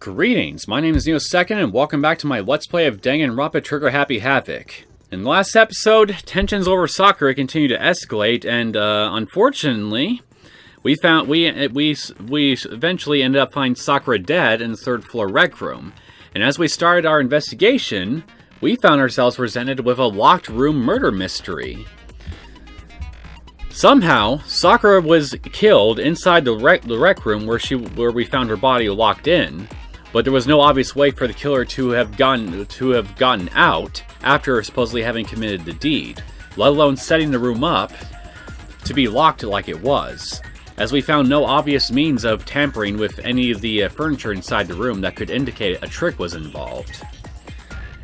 Greetings, my name is Neosekken, and welcome back to my Let's Play of Danganronpa Trigger Happy Havoc. In the last episode, tensions over Sakura continue to escalate, and unfortunately, we eventually ended up finding Sakura dead in the third floor rec room. And as we started our investigation, we found ourselves presented with a locked room murder mystery. Somehow, Sakura was killed inside the rec room where we found her body locked in. But there was no obvious way for the killer to have gotten out after supposedly having committed the deed, let alone setting the room up to be locked like it was, as we found no obvious means of tampering with any of the furniture inside the room that could indicate a trick was involved.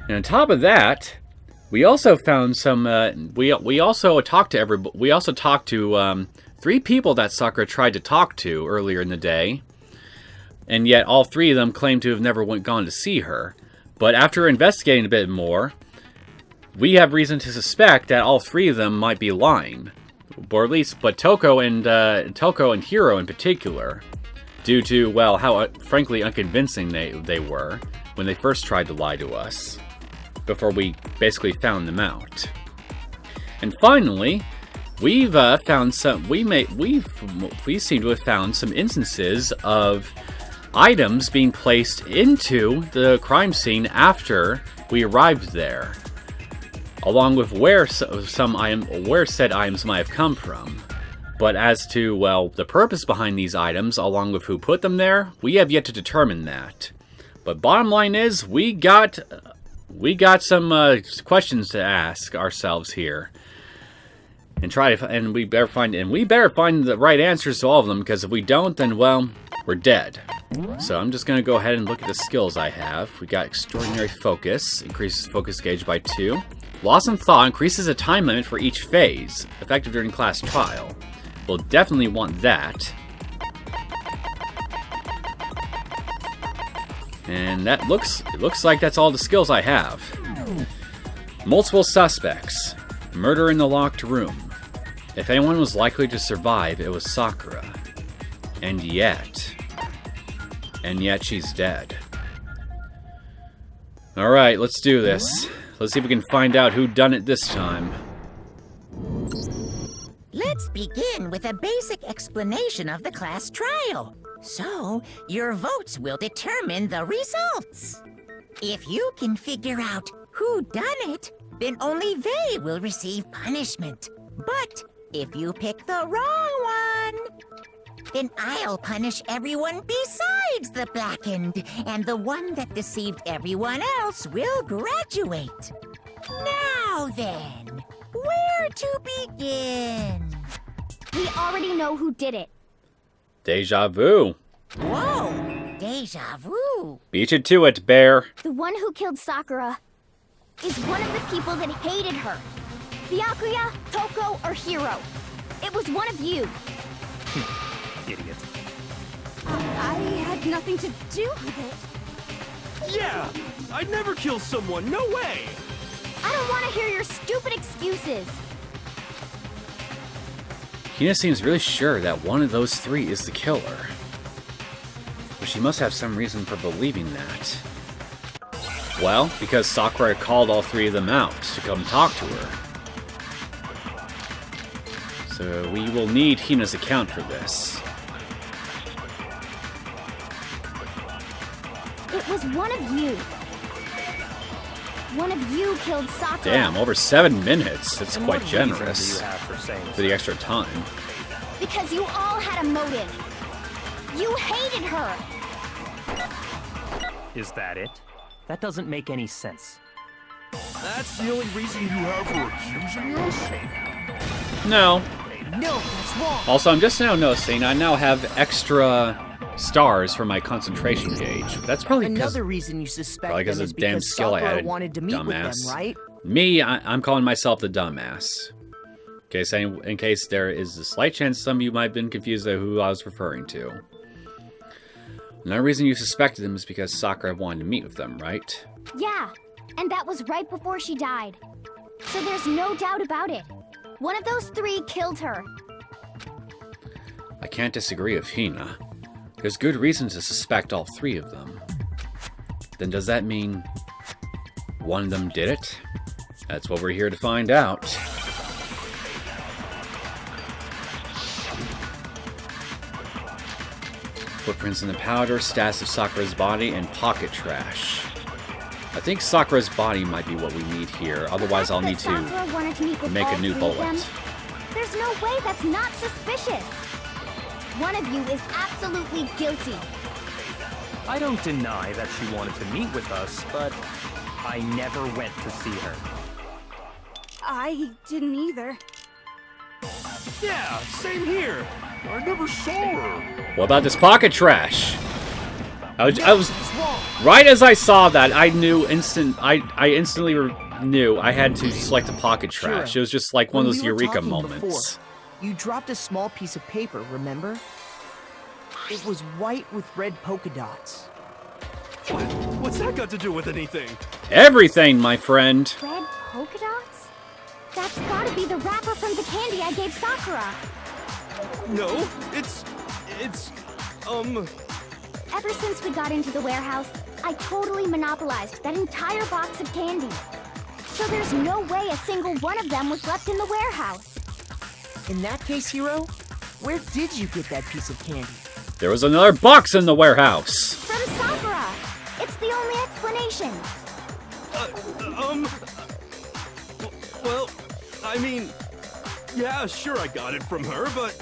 And on top of that, we also found some. We also talked to three people that Sakura tried to talk to earlier in the day. And yet all three of them claim to have never gone to see her. But after investigating a bit more, we have reason to suspect that all three of them might be lying. Or at least, but Toko and Hiro in particular. Due to, well, how frankly unconvincing they were when they first tried to lie to us. Before we basically found them out. And finally, we seem to have found some instances of items being placed into the crime scene after we arrived there, along with where said items might have come from. But as to, well, the purpose behind these items, along with who put them there, we have yet to determine that. But bottom line is, we got some questions to ask ourselves here, and we better find the right answers to all of them, because if we don't, then, well, we're dead. So I'm just going to go ahead and look at the skills I have. We got Extraordinary Focus, increases focus gauge by 2. Loss in Thought increases the time limit for each phase, effective during class trial. We'll definitely want that. And it looks like that's all the skills I have. Multiple suspects. Murder in the locked room. If anyone was likely to survive, it was Sakura. And yet she's dead. Alright, let's do this. Let's see if we can find out who done it this time. Let's begin with a basic explanation of the class trial. So, your votes will determine the results. If you can figure out who done it, then only they will receive punishment. But if you pick the wrong one, then I'll punish everyone besides the Blackened, and the one that deceived everyone else will graduate. Now then, where to begin? We already know who did it. Deja vu. Whoa, deja vu. Beat you to it, Bear. The one who killed Sakura is one of the people that hated her. Byakuya, Toko, or Hiro. It was one of you. Idiot. I had nothing to do with it. Yeah! I'd never kill someone, no way! I don't want to hear your stupid excuses. Hina seems really sure that one of those three is the killer. But she must have some reason for believing that. Well, because Sakura called all three of them out to come talk to her. So we will need Hina's account for this. It was one of you. One of you killed Sakura. Damn, over 7 minutes. That's quite generous for the extra time. Because you all had a motive. You hated her. Is that it? That doesn't make any sense. That's the only reason you have for accusing us? No. No, that's wrong. Also, I'm just now noticing I now have extra stars for my concentration gauge. That's probably another reason you suspect them because is of the damn because skill I Sakura added, wanted to meet dumbass. with them, right? Me, I'm calling myself the dumbass. Okay, so in case there is a slight chance some of you might have been confused of who I was referring to. Another reason you suspected them is because Sakura wanted to meet with them, right? Yeah, and that was right before she died. So there's no doubt about it. One of those three killed her. I can't disagree with Hina. There's good reason to suspect all three of them. Then does that mean one of them did it? That's what we're here to find out. Footprints in the powder, stats of Sakura's body, and pocket trash. I think Sakura's body might be what we need here. Otherwise, I'll need to make a new bullet. There's no way that's not suspicious. One of you is absolutely guilty. I don't deny that she wanted to meet with us, but I never went to see her. I didn't either. Yeah, same here. I never saw her. What about this pocket trash? I was right as I saw that, I instantly knew I had to select the pocket trash. It was just like one of those eureka moments. You dropped a small piece of paper, remember? It was white with red polka dots. What's that got to do with anything? Everything, my friend. Red polka dots? That's gotta be the wrapper from the candy I gave Sakura. No, it's, Ever since we got into the warehouse, I totally monopolized that entire box of candy. So there's no way a single one of them was left in the warehouse. In that case, Hiro, where did you get that piece of candy? There was another box in the warehouse. From Sakura! It's the only explanation. Well, I mean, yeah, sure I got it from her, but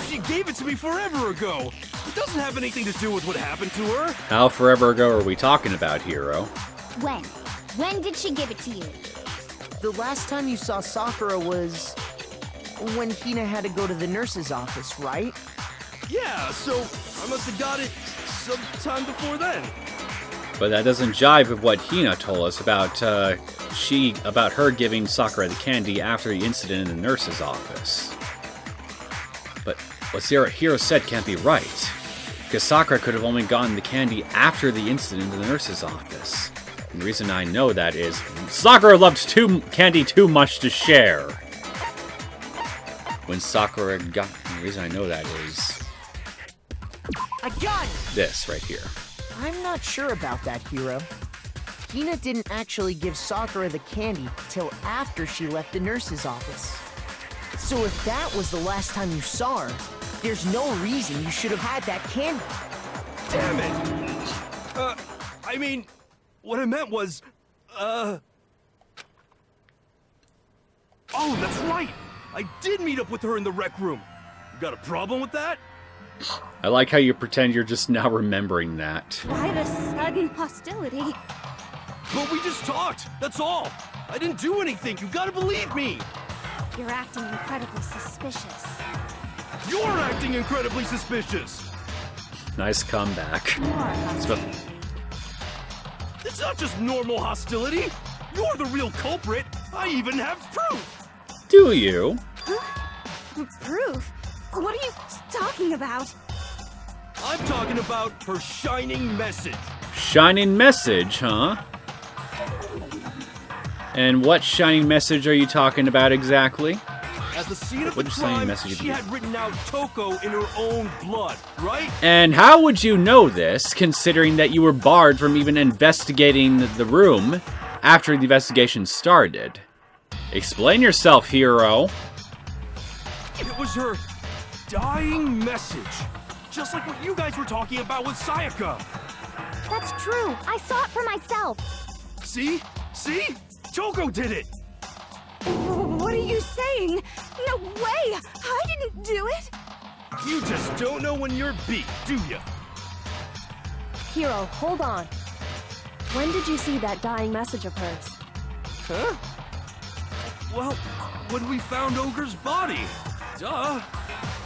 she gave it to me forever ago. It doesn't have anything to do with what happened to her. How forever ago are we talking about, Hiro? When? When did she give it to you? The last time you saw Sakura was when Hina had to go to the nurse's office, right? Yeah, so I must have got it sometime before then. But that doesn't jive with what Hina told us about about her giving Sakura the candy after the incident in the nurse's office. But what Hiro said can't be right, because Sakura could have only gotten the candy after the incident in the nurse's office. And the reason I know that is Sakura loved candy too much to share. When Sakura got... The reason I know that is... I got it! This right here. I'm not sure about that, Hiro. Hina didn't actually give Sakura the candy till after she left the nurse's office. So if that was the last time you saw her, there's no reason you should have had that candy. Damn it! I mean, what I meant was, Oh, that's right! I did meet up with her in the rec room. You got a problem with that? I like how you pretend you're just now remembering that. Why the sudden hostility? But we just talked, that's all. I didn't do anything, you gotta believe me! You're acting incredibly suspicious. You're acting incredibly suspicious! Nice comeback. It's not just normal hostility. You're the real culprit. I even have proof. Do you? Proof? What are you talking about? I'm talking about her shining message. Shining message, huh? And what shining message are you talking about exactly? At the scene of What the shining crime, message she had written out Toko in her own blood, right? And how would you know this, considering that you were barred from even investigating the room after the investigation started? Explain yourself, Hiro. It was her dying message. Just like what you guys were talking about with Sayaka. That's true. I saw it for myself. See? See? Toko did it! What are you saying? No way! I didn't do it! You just don't know when you're beat, do ya? Hiro, hold on. When did you see that dying message of hers? Huh? Well, when we found Ogre's body. Duh.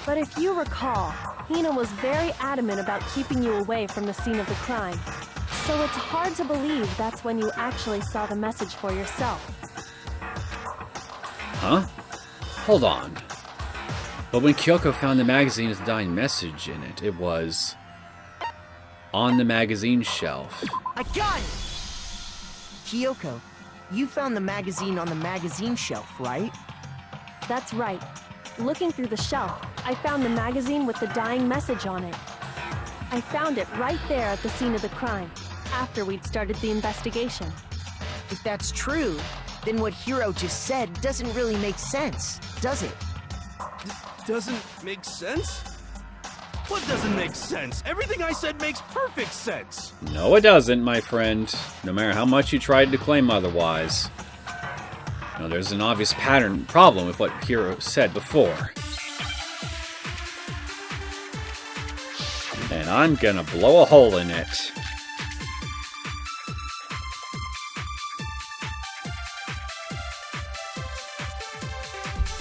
But if you recall, Hina was very adamant about keeping you away from the scene of the crime. So it's hard to believe that's when you actually saw the message for yourself. Huh? Hold on. But when Kyoko found the magazine with a dying message in it, it was on the magazine shelf. I got it! Kyoko, you found the magazine on the magazine shelf, right? That's right. Looking through the shelf, I found the magazine with the dying message on it. I found it right there at the scene of the crime. after we'd started the investigation. If that's true, then what Hiro just said doesn't really make sense, does it? Doesn't make sense? What doesn't make sense? Everything I said makes perfect sense. No, it doesn't, my friend. No matter how much you tried to claim otherwise. Now, there's an obvious problem with what Hiro said before. And I'm gonna blow a hole in it.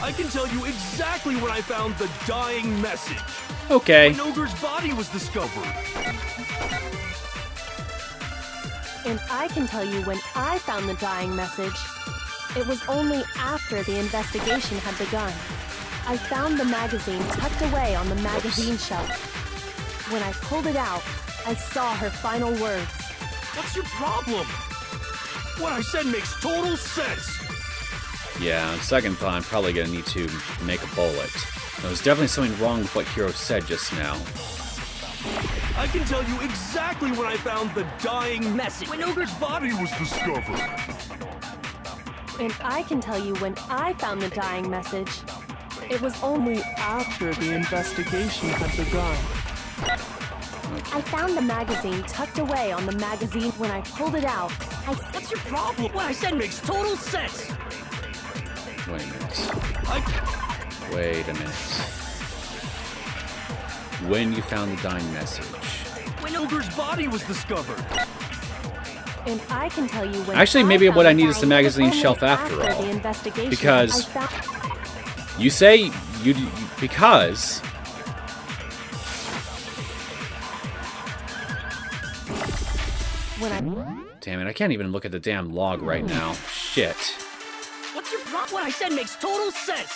I can tell you exactly when I found the dying message. Okay. When Ogre's body was discovered. And I can tell you when I found the dying message. It was only after the investigation had begun. I found the magazine tucked away on the magazine shelf. When I pulled it out, I saw her final words. What's your problem? What I said makes total sense. Yeah, on second thought, I'm probably gonna need to make a bullet. There's definitely something wrong with what Hiro said just now. I can tell you exactly when I found the dying message. When Ogre's body was discovered. And I can tell you when I found the dying message. It was only after the investigation had begun. I found the magazine tucked away on the magazine. When I pulled it out, What's your problem? What I said makes total sense. Wait a minute. Wait a minute. When you found the dying message. When Ogre's body was discovered. And I can tell you when Actually, maybe found what I the need is the dying magazine message shelf only after all. the investigation. Because I found... you say because When I... damn it, I can't even look at the damn log right now. Shit. What's your problem? What I said makes total sense.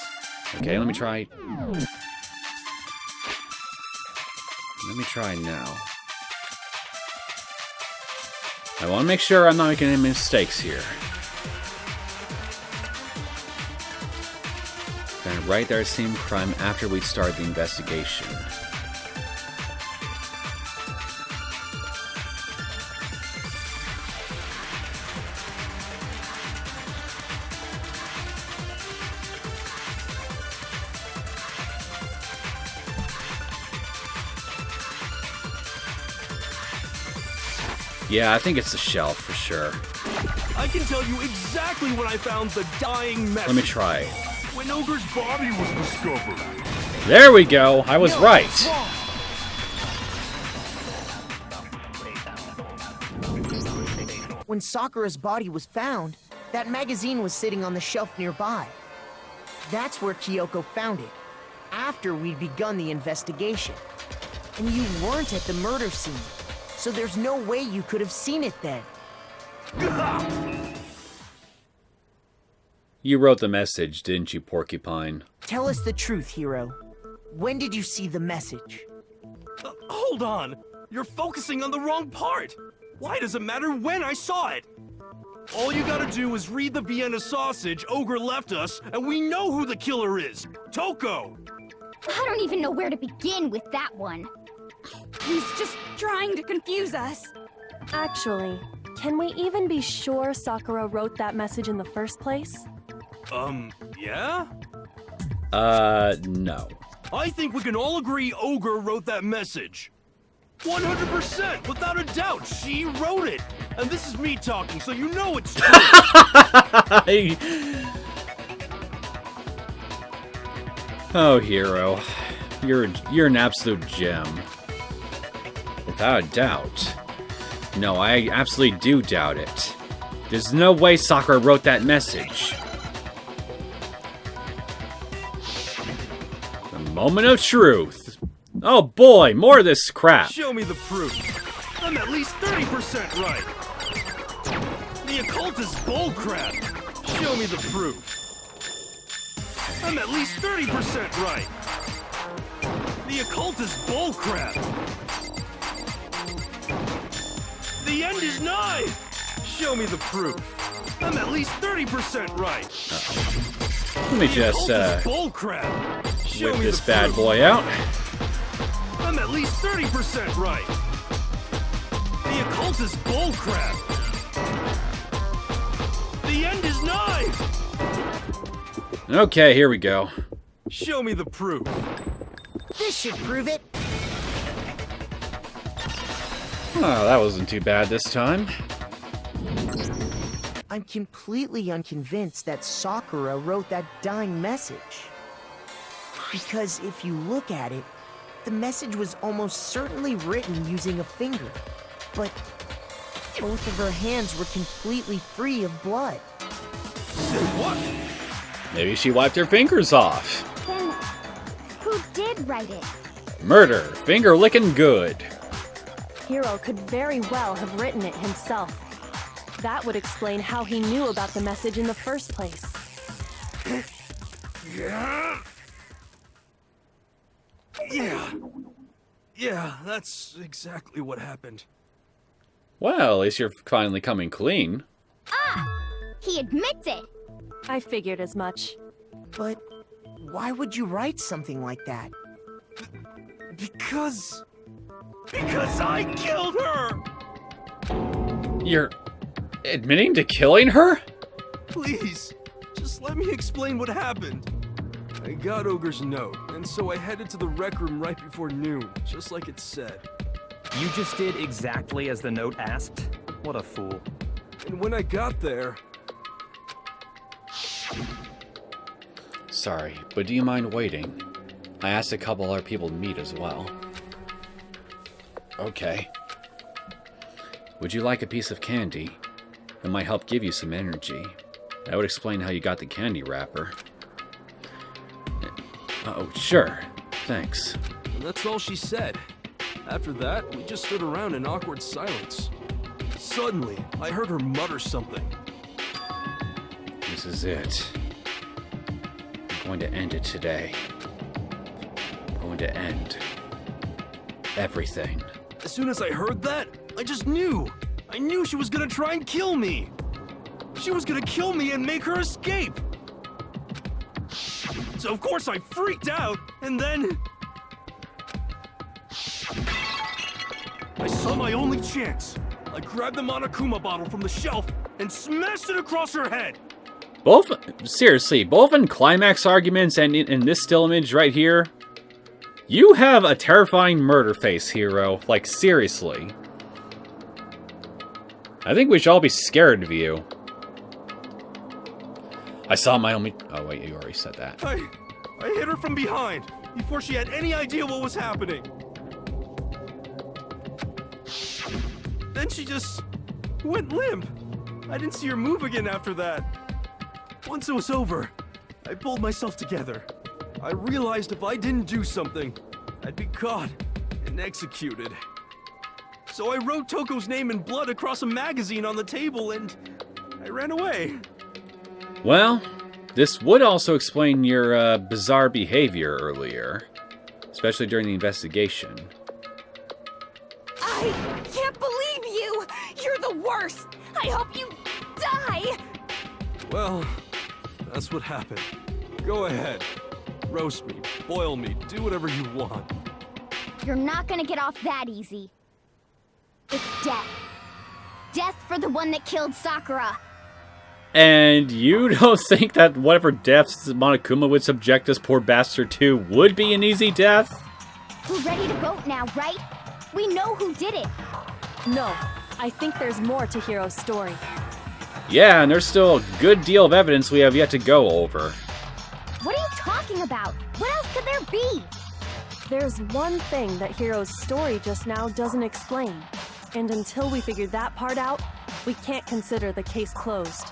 Okay, let me try. Let me try now. I want to make sure I'm not making any mistakes here. And right there, scene crime after we start the investigation. Yeah, I think it's the shelf for sure. I can tell you exactly when I found the dying message. Let me try. When Ogre's body was discovered. There we go. I was right. When Sakura's body was found, that magazine was sitting on the shelf nearby. That's where Kyoko found it, after we'd begun the investigation. And you weren't at the murder scene, so there's no way you could have seen it then. You wrote the message, didn't you, Porcupine? Tell us the truth, Hiro. When did you see the message? Hold on. You're focusing on the wrong part. Why does it matter when I saw it? All you gotta do is read the Vienna sausage Ogre left us, and we know who the killer is. Toko! I don't even know where to begin with that one. He's just trying to confuse us. Actually, can we even be sure Sakura wrote that message in the first place? Yeah? No. I think we can all agree Ogre wrote that message. 100%, without a doubt, she wrote it. And this is me talking, so you know it's true. Oh, Hiro. You're an absolute gem. Without a doubt. No, I absolutely do doubt it. There's no way Sakura wrote that message. The moment of truth. Oh boy, more of this crap. Show me the proof. I'm at least 30% right. The occult is bullcrap. Show me the proof. I'm at least 30% right. The occult is bullcrap. The end is nigh. Show me the proof. I'm at least 30% right. Let me just bullcrap. whip this bad boy out. I'm at least 30% right. The occult is bullcrap! The end is nigh! Okay, here we go. Show me the proof. This should prove it. Oh, that wasn't too bad this time. I'm completely unconvinced that Sakura wrote that dying message. Because if you look at it, the message was almost certainly written using a finger. But both of her hands were completely free of blood. Say what? Maybe she wiped her fingers off. Then, who did write it? Murder. Finger licking good. Hiro could very well have written it himself. That would explain how he knew about the message in the first place. Yeah, that's exactly what happened. Well, at least you're finally coming clean. He admits it! I figured as much. But why would you write something like that? Because I killed her! You're admitting to killing her? Please, just let me explain what happened. I got Ogre's note, and so I headed to the rec room right before noon, just like it said. You just did exactly as the note asked? What a fool. And when I got there... Sorry, but do you mind waiting? I asked a couple other people to meet as well. Okay. Would you like a piece of candy? It might help give you some energy. That would explain how you got the candy wrapper. Oh, sure. Thanks. And that's all she said. After that, we just stood around in awkward silence. Suddenly, I heard her mutter something. This is it. I'm going to end it today. I'm going to end everything. As soon as I heard that, I just knew. I knew she was gonna try and kill me. She was gonna kill me and make her escape. So of course I freaked out, and then... I saw my only chance. I grabbed the Monokuma bottle from the shelf and smashed it across her head. Seriously, both in climax arguments and in this still image right here, you have a terrifying murder face, Hiro. Like, seriously. I think we should all be scared of you. I saw my only... Oh, wait, you already said that. I hit her from behind before she had any idea what was happening. Then she just went limp. I didn't see her move again after that. Once it was over, I pulled myself together. I realized if I didn't do something, I'd be caught and executed. So I wrote Toko's name in blood across a magazine on the table and I ran away. Well, this would also explain your bizarre behavior earlier, especially during the investigation. I can't believe you! You're the worst! I hope you die! Well, that's what happened. Go ahead. Roast me, boil me, do whatever you want. You're not gonna get off that easy. It's death. Death for the one that killed Sakura. And you don't think that whatever deaths Monokuma would subject this poor bastard to would be an easy death? We're ready to vote now, right? We know who did it. No, I think there's more to Hiro's story. Yeah, and there's still a good deal of evidence we have yet to go over. What are you talking about? What else could there be? There's one thing that Hiro's story just now doesn't explain. And until we figure that part out, we can't consider the case closed.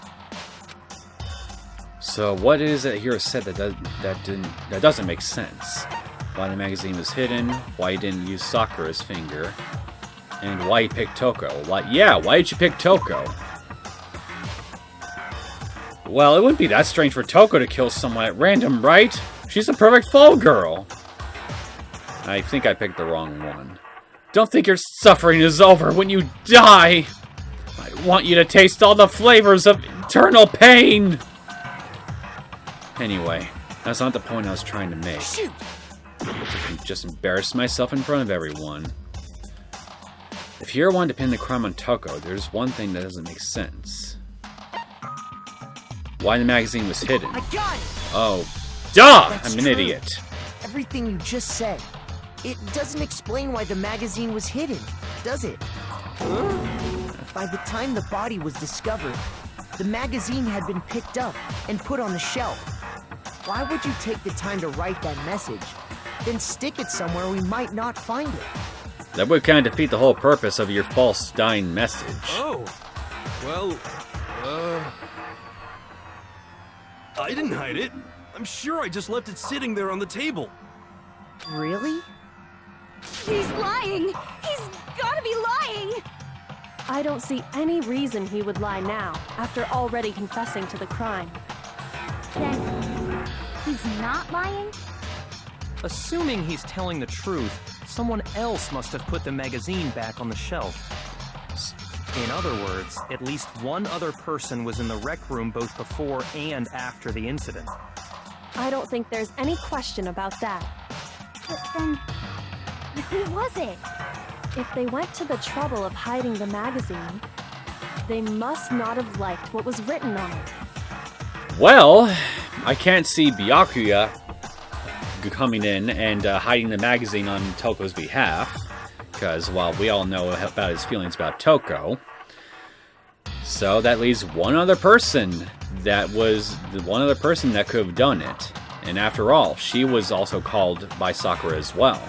So what is it Hiro said that doesn't make sense? Why the magazine was hidden, why he didn't use Sakura's finger, and why he picked Toko. Why did you pick Toko? Well, it wouldn't be that strange for Toko to kill someone at random, right? She's a perfect fall girl. I think I picked the wrong one. Don't think your suffering is over when you die! I want you to taste all the flavors of eternal pain! Anyway, that's not the point I was trying to make. Shoot! I just embarrassed myself in front of everyone. If Hiro wanted to pin the crime on Toko, there's one thing that doesn't make sense. Why the magazine was hidden? I got it! Oh, duh! That's I'm an true. idiot. Everything you just said. It doesn't explain why the magazine was hidden, does it? By the time the body was discovered, the magazine had been picked up and put on the shelf. Why would you take the time to write that message, then stick it somewhere we might not find it? That would kind of defeat the whole purpose of your false dying message. Oh. Well, I didn't hide it. I'm sure I just left it sitting there on the table. Really? He's lying! He's gotta be lying! I don't see any reason he would lie now, after already confessing to the crime. Then, he's not lying? Assuming he's telling the truth, someone else must have put the magazine back on the shelf. In other words, at least one other person was in the rec room both before and after the incident. I don't think there's any question about that. But then, who was it? If they went to the trouble of hiding the magazine, they must not have liked what was written on it. Well, I can't see Byakuya coming in and hiding the magazine on Toko's behalf, because, well, we all know about his feelings about Toko. So that leaves one other person that could have done it. And after all, she was also called by Sakura as well.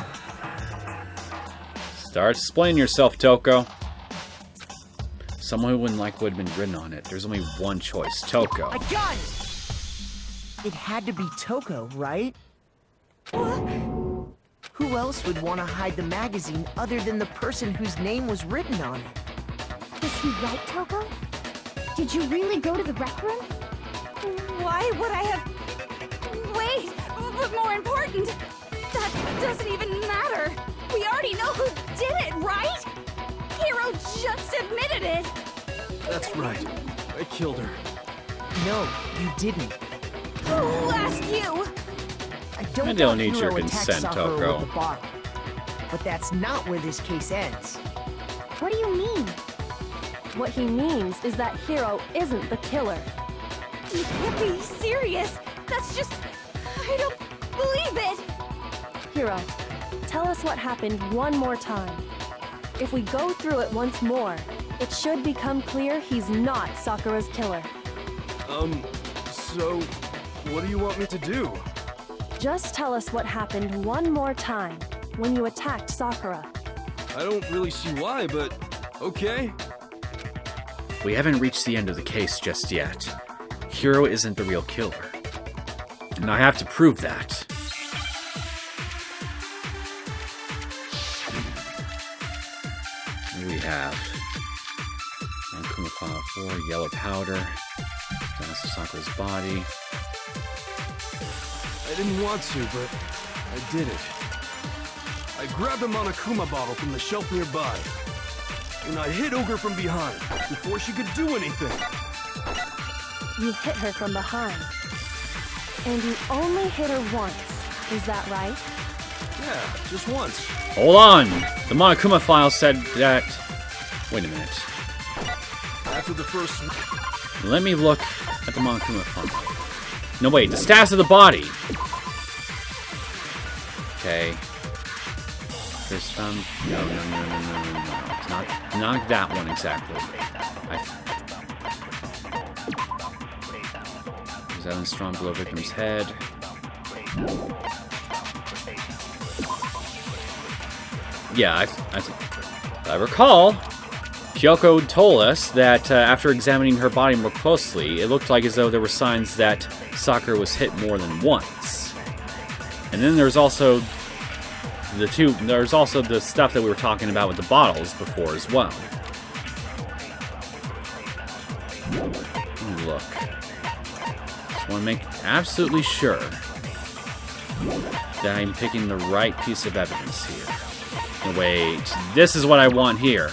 Start explaining yourself, Toko. Someone who wouldn't like what had been written on it. There's only one choice, Toko. I got it! It had to be Toko, right? Who else would want to hide the magazine other than the person whose name was written on it? Was he right, Toko? Did you really go to the rec room? Why would I have... Wait! But more important, that doesn't even matter! We already know who did it, right? Hiro just admitted it! That's right. I killed her. No, you didn't. Who asked you? I don't I don't want need your Hiro attack consent, Sakura Toko. with the bottle. But that's not where this case ends. What do you mean? What he means is that Hiro isn't the killer. You can't be serious! That's just... I don't believe it! Hiro, tell us what happened one more time. If we go through it once more, it should become clear he's not Sakura's killer. So, what do you want me to do? Just tell us what happened one more time when you attacked Sakura. I don't really see why, but okay. We haven't reached the end of the case just yet. Hiro isn't the real killer. And I have to prove that. Here we have Monokuma File 4, yellow powder, douse Sakura's body. I didn't want to, but I did it. I grabbed a Monokuma bottle from the shelf nearby, and I hit Ogre from behind before she could do anything. You hit her from behind. And you only hit her once, is that right? Yeah, just once. Hold on! The Monokuma file said that... Wait a minute. After the first... Let me look at the Monokuma file. No, wait, the status of the body! Okay. There's some... No. It's not that one exactly. There's Evan Strong below victim's head. Yeah, I recall, Kyoko told us that after examining her body more closely, it looked like as though there were signs that Sakura was hit more than once. And then there's also the stuff that we were talking about with the bottles before as well. Look. Just want to make absolutely sure that I'm picking the right piece of evidence here. No, wait, this is what I want here.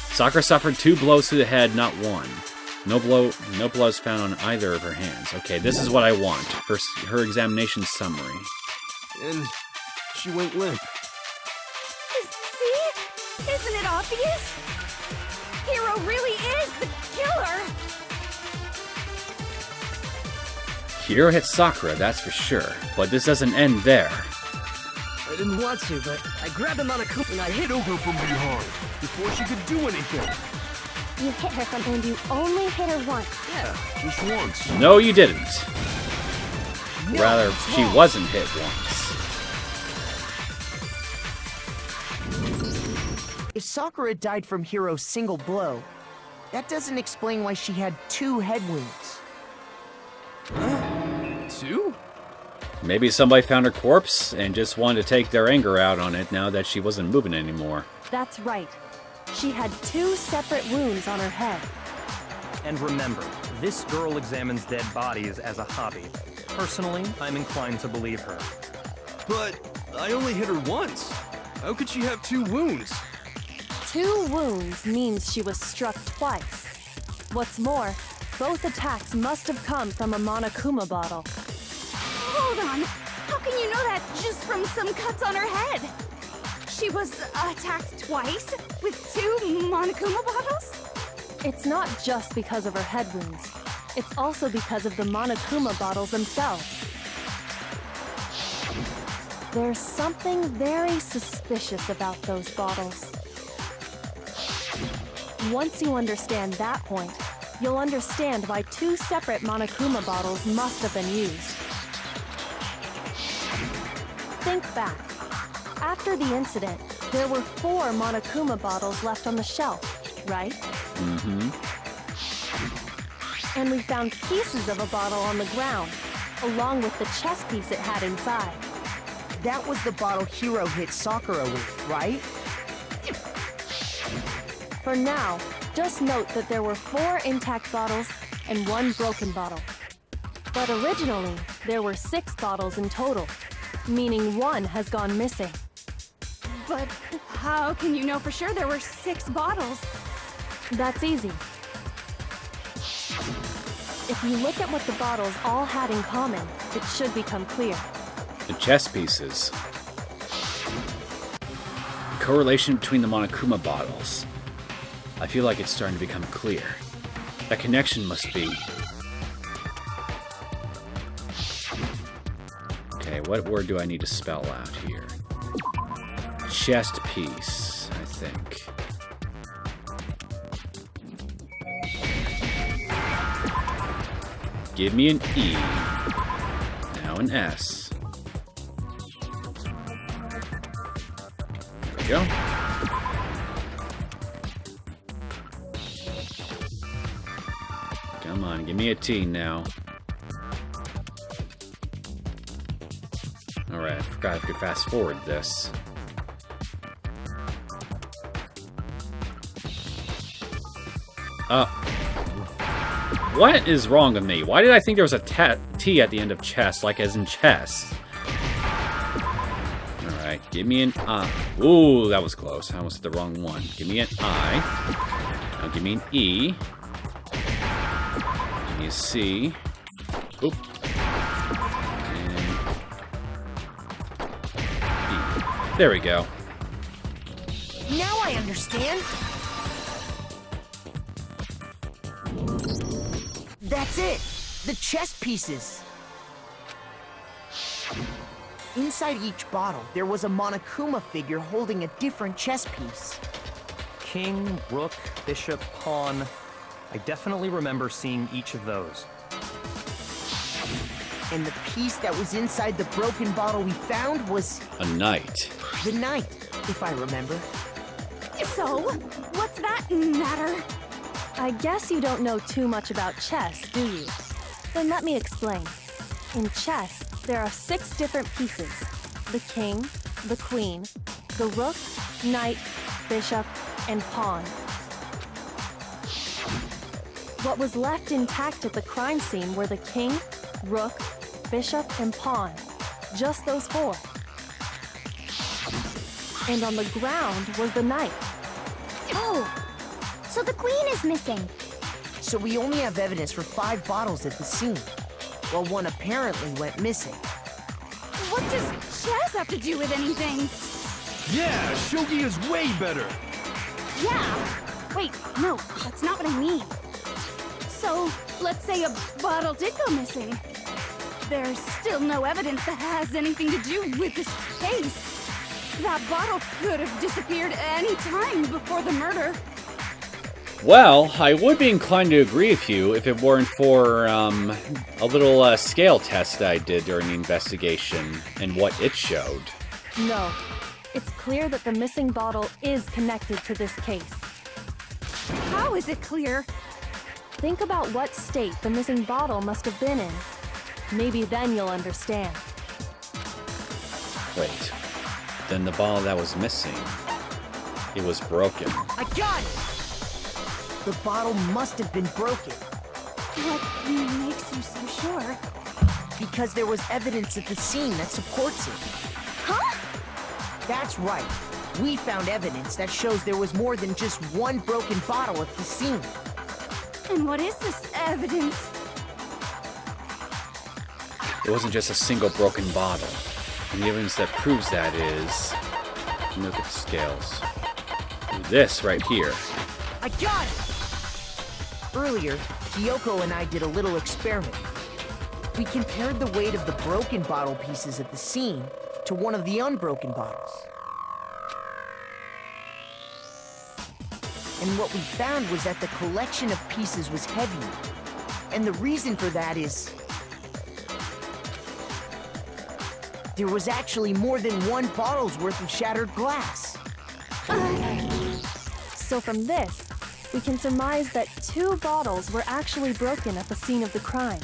Sakura suffered 2 blows to the head, not 1. No blows found on either of her hands. Okay, this is what I want. Her examination summary. And she went limp. See? Isn't it obvious? obvious? Hiro really is the killer! Hiro hit Sakura, that's for sure, but this doesn't end there. I didn't want to, but I grabbed Monokuma and I hit Hit her from behind before she could do anything. You hit her from and you only hit her once. Yeah. Just once. No, you didn't. Rather, she wasn't hit once. If Sakura died from Hiro's single blow, that doesn't explain why she had 2 head wounds. 2? Maybe somebody found her corpse and just wanted to take their anger out on it now that she wasn't moving anymore. That's right. She had 2 separate wounds on her head. And remember, this girl examines dead bodies as a hobby. Personally, I'm inclined to believe her. But I only hit her once. How could she have 2 wounds? 2 wounds means she was struck twice. What's more, both attacks must have come from a Monokuma bottle. Hold on. How can you know that just from some cuts on her head? She was attacked twice with 2 Monokuma bottles? It's not just because of her head wounds. It's also because of the Monokuma bottles themselves. There's something very suspicious about those bottles. Once you understand that point, you'll understand why 2 separate Monokuma bottles must have been used. Think back. After the incident, there were 4 Monokuma bottles left on the shelf, right? Mm-hmm. And we found pieces of a bottle on the ground, along with the chess piece it had inside. That was the bottle Hiro hit Sakura with, right? For now, just note that there were 4 intact bottles and 1 broken bottle. But originally, there were 6 bottles in total, meaning 1 has gone missing. But how can you know for sure there were 6 bottles? That's easy. If you look at what the bottles all had in common, it should become clear. The chess pieces. The correlation between the Monokuma bottles. I feel like it's starting to become clear. That connection must be... Okay, what word do I need to spell out here? Chest piece, I think. Give me an E. Now an S. There we go. Come on, give me a T now. Alright, I forgot I could fast forward this. What is wrong with me? Why did I think there was a T at the end of chess, like as in chess? Alright, give me an I. Ooh, that was close. I almost hit the wrong one. Give me an I. Now give me an E. Give me a C. Oop. And E. There we go. Now I understand. That's it! The chess pieces! Inside each bottle, there was a Monokuma figure holding a different chess piece. King, rook, bishop, pawn. I definitely remember seeing each of those. And the piece that was inside the broken bottle we found was... A knight. the knight, if I remember. So, what's that matter? I guess you don't know too much about chess, do you? Then let me explain. In chess, there are 6 different pieces. The king, the queen, the rook, knight, bishop, and pawn. What was left intact at the crime scene were the king, rook, bishop, and pawn. Just those 4. And on the ground was the knight. Oh, so the queen is missing. So we only have evidence for 5 bottles at the scene, while 1 apparently went missing. What does chess have to do with anything? Yeah, shogi is way better. Yeah. Wait, no, that's not what I mean. So, let's say a bottle did go missing. There's still no evidence that has anything to do with this case. That bottle could have disappeared any time before the murder. Well, I would be inclined to agree with you if it weren't for a little scale test that I did during the investigation and what it showed. No. It's clear that the missing bottle is connected to this case. How is it clear? Think about what state the missing bottle must have been in. Maybe then you'll understand. Wait. Then the bottle that was missing, it was broken. I got it! The bottle must have been broken. What makes you so sure? Because there was evidence at the scene that supports it. Huh? That's right. We found evidence that shows there was more than just one broken bottle at the scene. And what is this evidence? It wasn't just a single broken bottle. And the evidence that proves that is... Let me look at the scales. This right here. I got it! Earlier, Kyoko and I did a little experiment. We compared the weight of the broken bottle pieces at the scene to one of the unbroken bottles. And what we found was that the collection of pieces was heavier. And the reason for that is... there was actually more than one bottle's worth of shattered glass. So from this, we can surmise that 2 bottles were actually broken at the scene of the crime.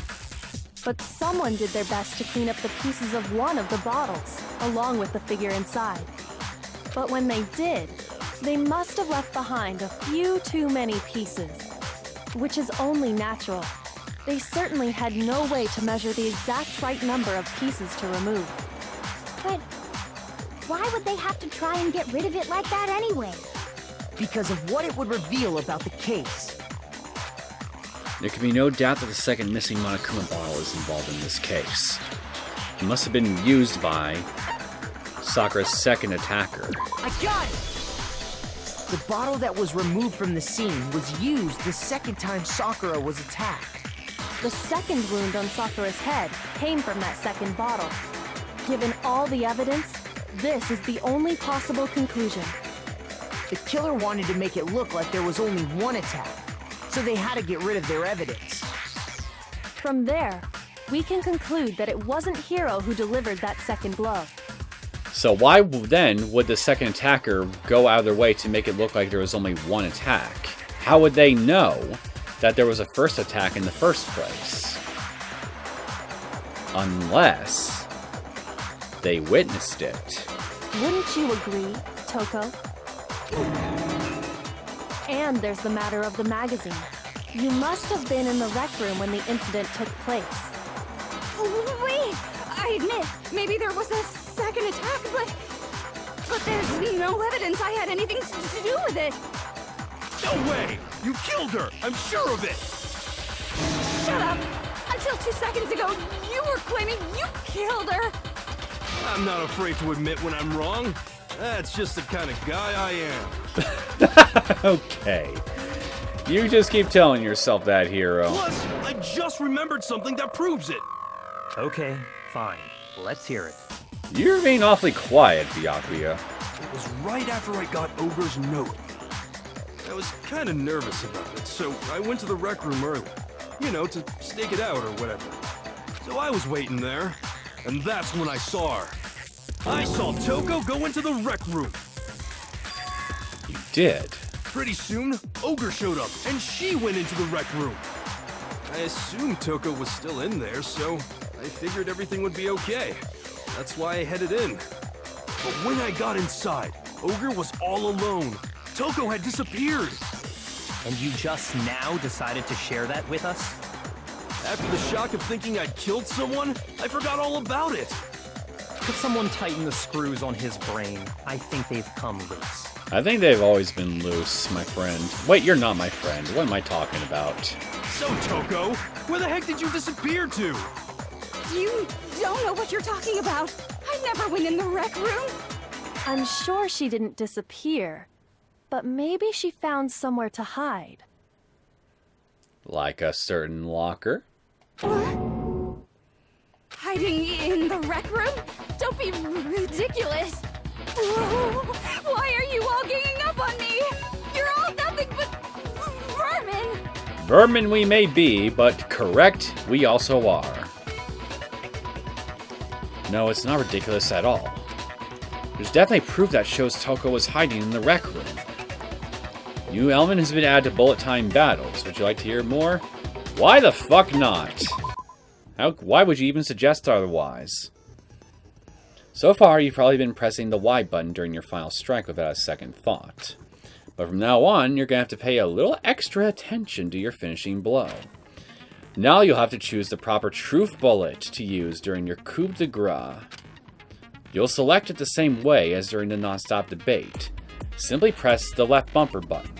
But someone did their best to clean up the pieces of one of the bottles, along with the figure inside. But when they did, they must have left behind a few too many pieces, which is only natural. They certainly had no way to measure the exact right number of pieces to remove. But why would they have to try and get rid of it like that anyway? Because of what it would reveal about the case. There can be no doubt that the second missing Monokuma bottle is involved in this case. It must have been used by Sakura's second attacker. I got it! The bottle that was removed from the scene was used the second time Sakura was attacked. The second wound on Sakura's head came from that second bottle. Given all the evidence, this is the only possible conclusion. The killer wanted to make it look like there was only one attack, so they had to get rid of their evidence. From there, we can conclude that it wasn't Hiro who delivered that second blow. So why then would the second attacker go out of their way to make it look like there was only one attack? How would they know that there was a first attack in the first place? Unless they witnessed it. Wouldn't you agree, Toko? And there's the matter of the magazine. You must have been in the rec room when the incident took place. Wait! I admit, maybe there was a second attack, but there's no evidence I had anything to do with it. No way! You killed her! I'm sure of it! Shut up! Until 2 seconds ago, you were claiming you killed her! I'm not afraid to admit when I'm wrong. That's just the kind of guy I am. Okay. You just keep telling yourself that, Hiro. Plus, I just remembered something that proves it. Okay, fine. Let's hear it. You're being awfully quiet, Byakuya. It was right after I got Ogre's note. I was kind of nervous about it, so I went to the rec room early. You know, to stake it out or whatever. So I was waiting there, and that's when I saw her. I saw Toko go into the rec room. You did? Pretty soon, Ogre showed up, and she went into the rec room. I assumed Toko was still in there, so I figured everything would be okay. That's why I headed in. But when I got inside, Ogre was all alone. Toko had disappeared. And you just now decided to share that with us? After the shock of thinking I'd killed someone, I forgot all about it. Could someone tighten the screws on his brain? I think they've come loose. I think they've always been loose, my friend. Wait, you're not my friend. What am I talking about? So, Toko, where the heck did you disappear to? You don't know what you're talking about. I never went in the rec room. I'm sure she didn't disappear. But maybe she found somewhere to hide. Like a certain locker. Hiding in the rec room? Don't be ridiculous. Whoa, why are you all ganging up on me? You're all nothing but vermin. Vermin we may be, but correct we also are. No, it's not ridiculous at all. There's definitely proof that shows Toko was hiding in the rec room. New element has been added to bullet time battles. Would you like to hear more? Why the fuck not? Why would you even suggest otherwise? So far, you've probably been pressing the Y button during your final strike without a second thought. But from now on, you're going to have to pay a little extra attention to your finishing blow. Now you'll have to choose the proper truth bullet to use during your coup de grace. You'll select it the same way as during the non-stop debate. Simply press the left bumper button.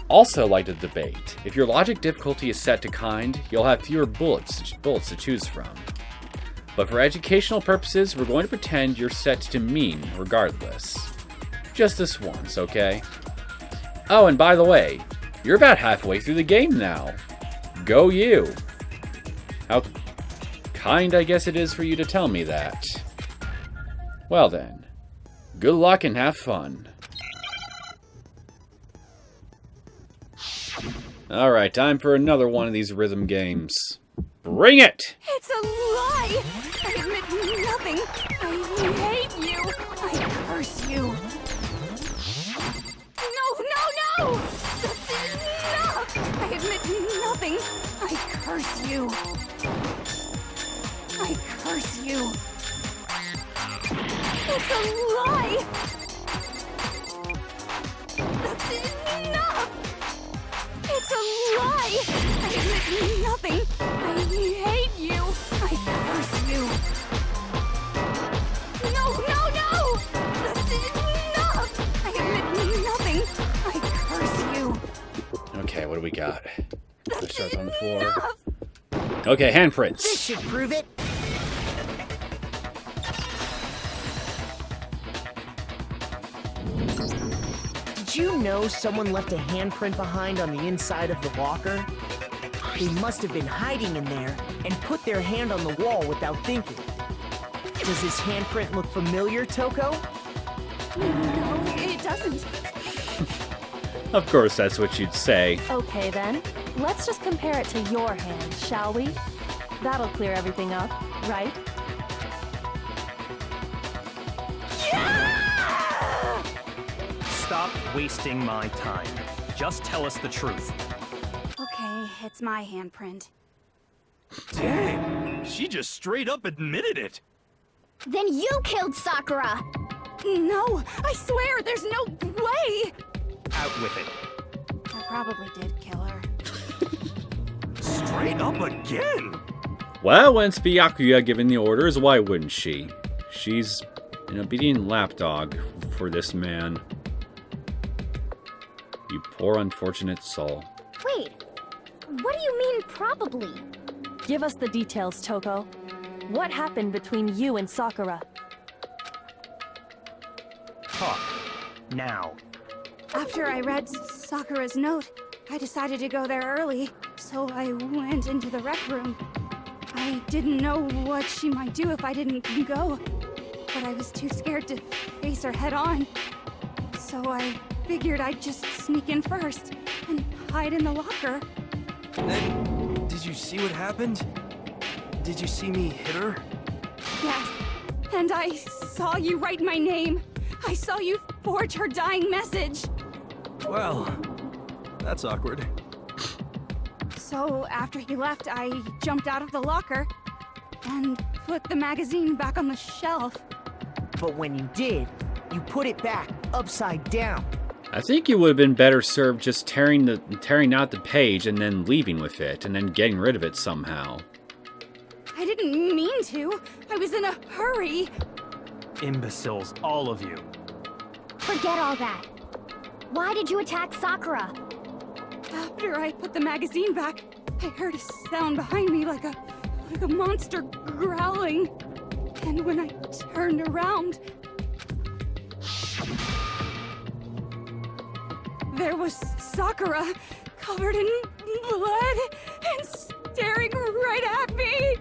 Also, like the debate, if your logic difficulty is set to kind, you'll have fewer bullets to choose from. But for educational purposes, we're going to pretend you're set to mean regardless. Just this once, okay? Oh, and by the way, you're about halfway through the game now. Go you! How kind, I guess it is for you to tell me that. Well then, good luck and have fun. Alright, time for another one of these rhythm games. Bring it! It's a lie! I admit nothing. I hate you. I curse you. No! That's enough! I admit nothing. I curse you. I curse you. It's a lie! That's enough! It's a lie! I admit nothing. I hate you. I curse you. No! That's enough! I admit nothing. I curse you. Okay, what do we got? That's Starts on the floor. enough. Okay, handprints. This should prove it. Did you know someone left a handprint behind on the inside of the locker? They must have been hiding in there and put their hand on the wall without thinking. Does this handprint look familiar, Toko? No, it doesn't. Of course, that's what you'd say. Okay then, let's just compare it to your hand, shall we? That'll clear everything up, right? Stop wasting my time. Just tell us the truth. Okay, it's my handprint. Dang, she just straight up admitted it. Then you killed Sakura! No, I swear, there's no way! Out with it. I probably did kill her. Straight up again. Well, when it's Byakuya giving the orders, why wouldn't she? She's an obedient lapdog for this man. You poor unfortunate soul. Wait, what do you mean probably? Give us the details, Toko. What happened between you and Sakura? Talk. Now. After I read Sakura's note, I decided to go there early, so I went into the rec room. I didn't know what she might do if I didn't go, but I was too scared to face her head on. So I figured I'd just sneak in first and hide in the locker. Then, did you see what happened? Did you see me hit her? Yes, and I saw you write my name. I saw you forge her dying message. Well, that's awkward. So after he left, I jumped out of the locker and put the magazine back on the shelf. But when you did, you put it back upside down. I think you would have been better served just tearing out the page and then leaving with it, and then getting rid of it somehow. I didn't mean to. I was in a hurry. Imbeciles, all of you. Forget all that. Why did you attack Sakura? After I put the magazine back, I heard a sound behind me like a monster growling. And when I turned around, there was Sakura, covered in blood and staring right at me.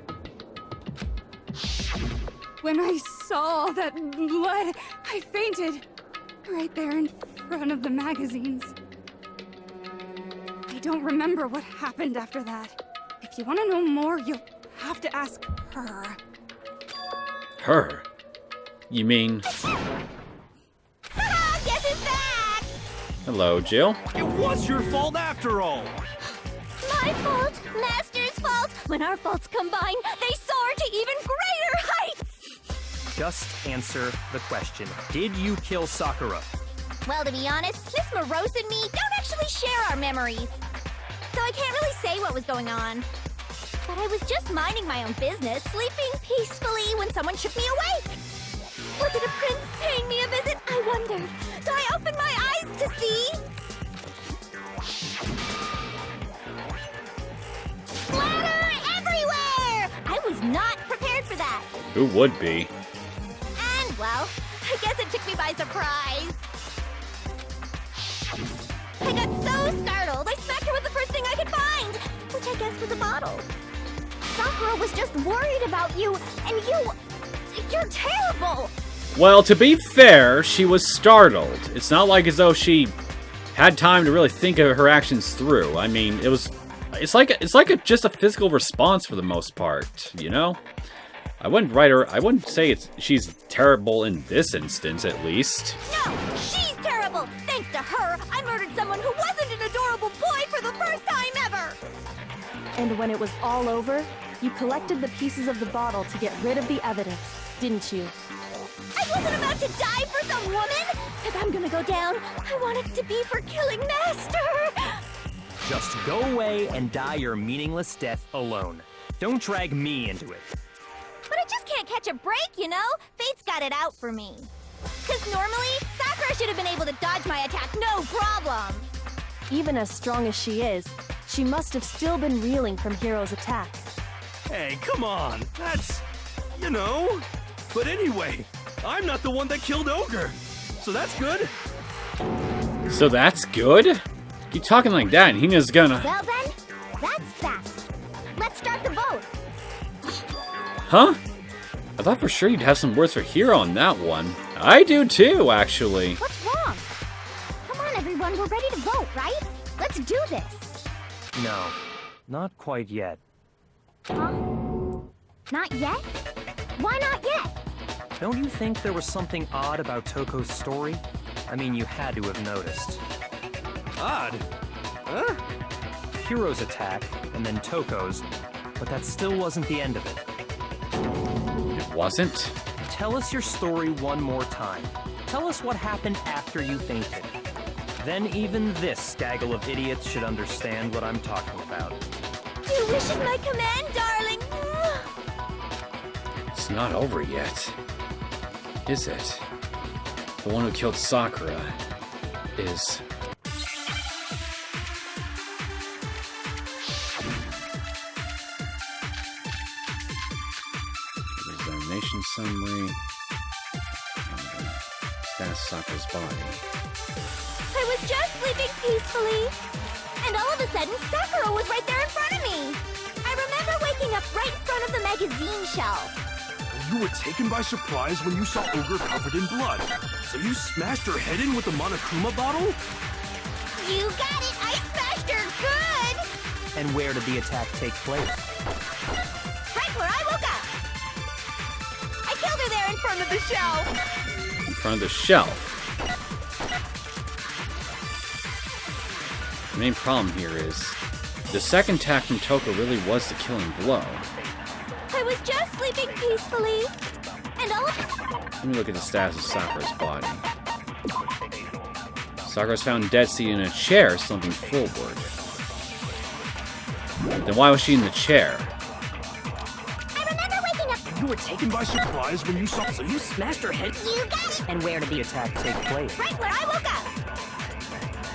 When I saw that blood, I fainted right there in front of the magazines. I don't remember what happened after that. If you want to know more, you'll have to ask her. Her? You mean... Guess who's back? Hello, Jill. It was your fault after all! My fault, Master's fault. When our faults combine, they soar to even greater heights. Just answer the question. Did you kill Sakura? Well, to be honest, Miss Morose and me don't actually share our memories. So I can't really say what was going on. But I was just minding my own business, sleeping peacefully when someone shook me awake. Was it a prince paying me a visit? I wondered. So I opened my eyes to see... splatter everywhere! I was not prepared for that. Who would be? And, well, I guess it took me by surprise. I got so startled, I smacked her with the first thing I could find, which I guess was a bottle. Sakura was just worried about you, and you're terrible. Well, to be fair, she was startled. It's not like as though she had time to really think of her actions through. I mean, it's like just a physical response for the most part, you know? I wouldn't say she's terrible in this instance, at least. No, she's terrible. Thanks to her, I murdered someone who wasn't an adorable boy for the first time ever. And when it was all over, you collected the pieces of the bottle to get rid of the evidence, didn't you? I wasn't about to die for some woman. If I'm gonna go down, I want it to be for killing Master. Just go away and die your meaningless death alone. Don't drag me into it. But I just can't catch a break, you know? Fate's got it out for me. Because normally, Sakura should have been able to dodge my attack, no problem. Even as strong as she is, she must have still been reeling from Hiro's attack. Hey, come on. That's... you know... But anyway, I'm not the one that killed Ogre. So that's good. So that's good? Keep talking like that and Hina's gonna... Well then, that's that. Let's start the vote. Huh? I thought for sure you'd have some words for Hiro on that one. I do too, actually. What's wrong? Come on, everyone, we're ready to vote, right? Let's do this. No, not quite yet. Huh? Not yet? Why not yet? Don't you think there was something odd about Toko's story? I mean, you had to have noticed. Odd? Huh? Hiro's attack, and then Toko's, but that still wasn't the end of it. It wasn't? Tell us your story one more time. Tell us what happened after you fainted. Then even this gaggle of idiots should understand what I'm talking about. Your wish is my command, darling. It's not over yet. Is it? The one who killed Sakura is... Examination summary. Status Sakura's body. I was just sleeping peacefully, and all of a sudden, Sakura was right there in front of me. I remember waking up right in front of the magazine shelf. You were taken by surprise when you saw Ogre covered in blood. So you smashed her head in with the Monokuma bottle? You got it! I smashed her good! And where did the attack take place? Right where I woke up! I killed her there in front of the shelf! In front of the shelf. The main problem here is the second attack from Toko really was the killing blow. I was just sleeping peacefully, and all of... Let me look at the status of Sakura's body. Sakura's found dead seated in a chair, slumping forward. Then why was she in the chair? I remember waking up... You were taken by surprise when you saw... So you smashed her head... You got it! And where did the attack take place? Right where I woke up!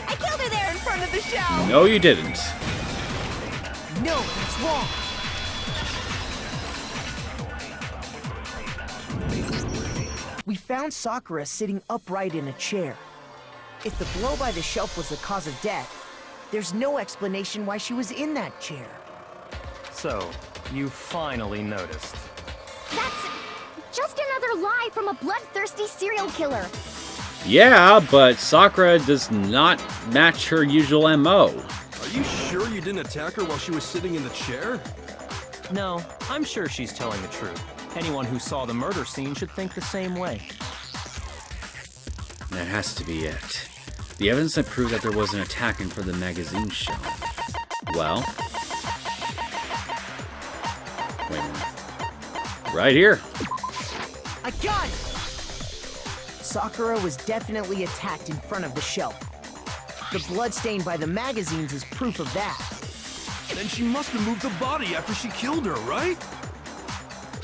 I killed her there in front of the shelf! No, you didn't. No, that's wrong. We found Sakura sitting upright in a chair. If the blow by the shelf was the cause of death, there's no explanation why she was in that chair. So, you finally noticed. That's just another lie from a bloodthirsty serial killer. Yeah, but Sakura does not match her usual MO. Are you sure you didn't attack her while she was sitting in the chair? No, I'm sure she's telling the truth. Anyone who saw the murder scene should think the same way. That has to be it. The evidence that proved that there was an attack in front of the magazine shelf. Well... Wait a minute. Right here. I got it! Sakura was definitely attacked in front of the shelf. The blood stain by the magazines is proof of that. Then she must have moved the body after she killed her, right?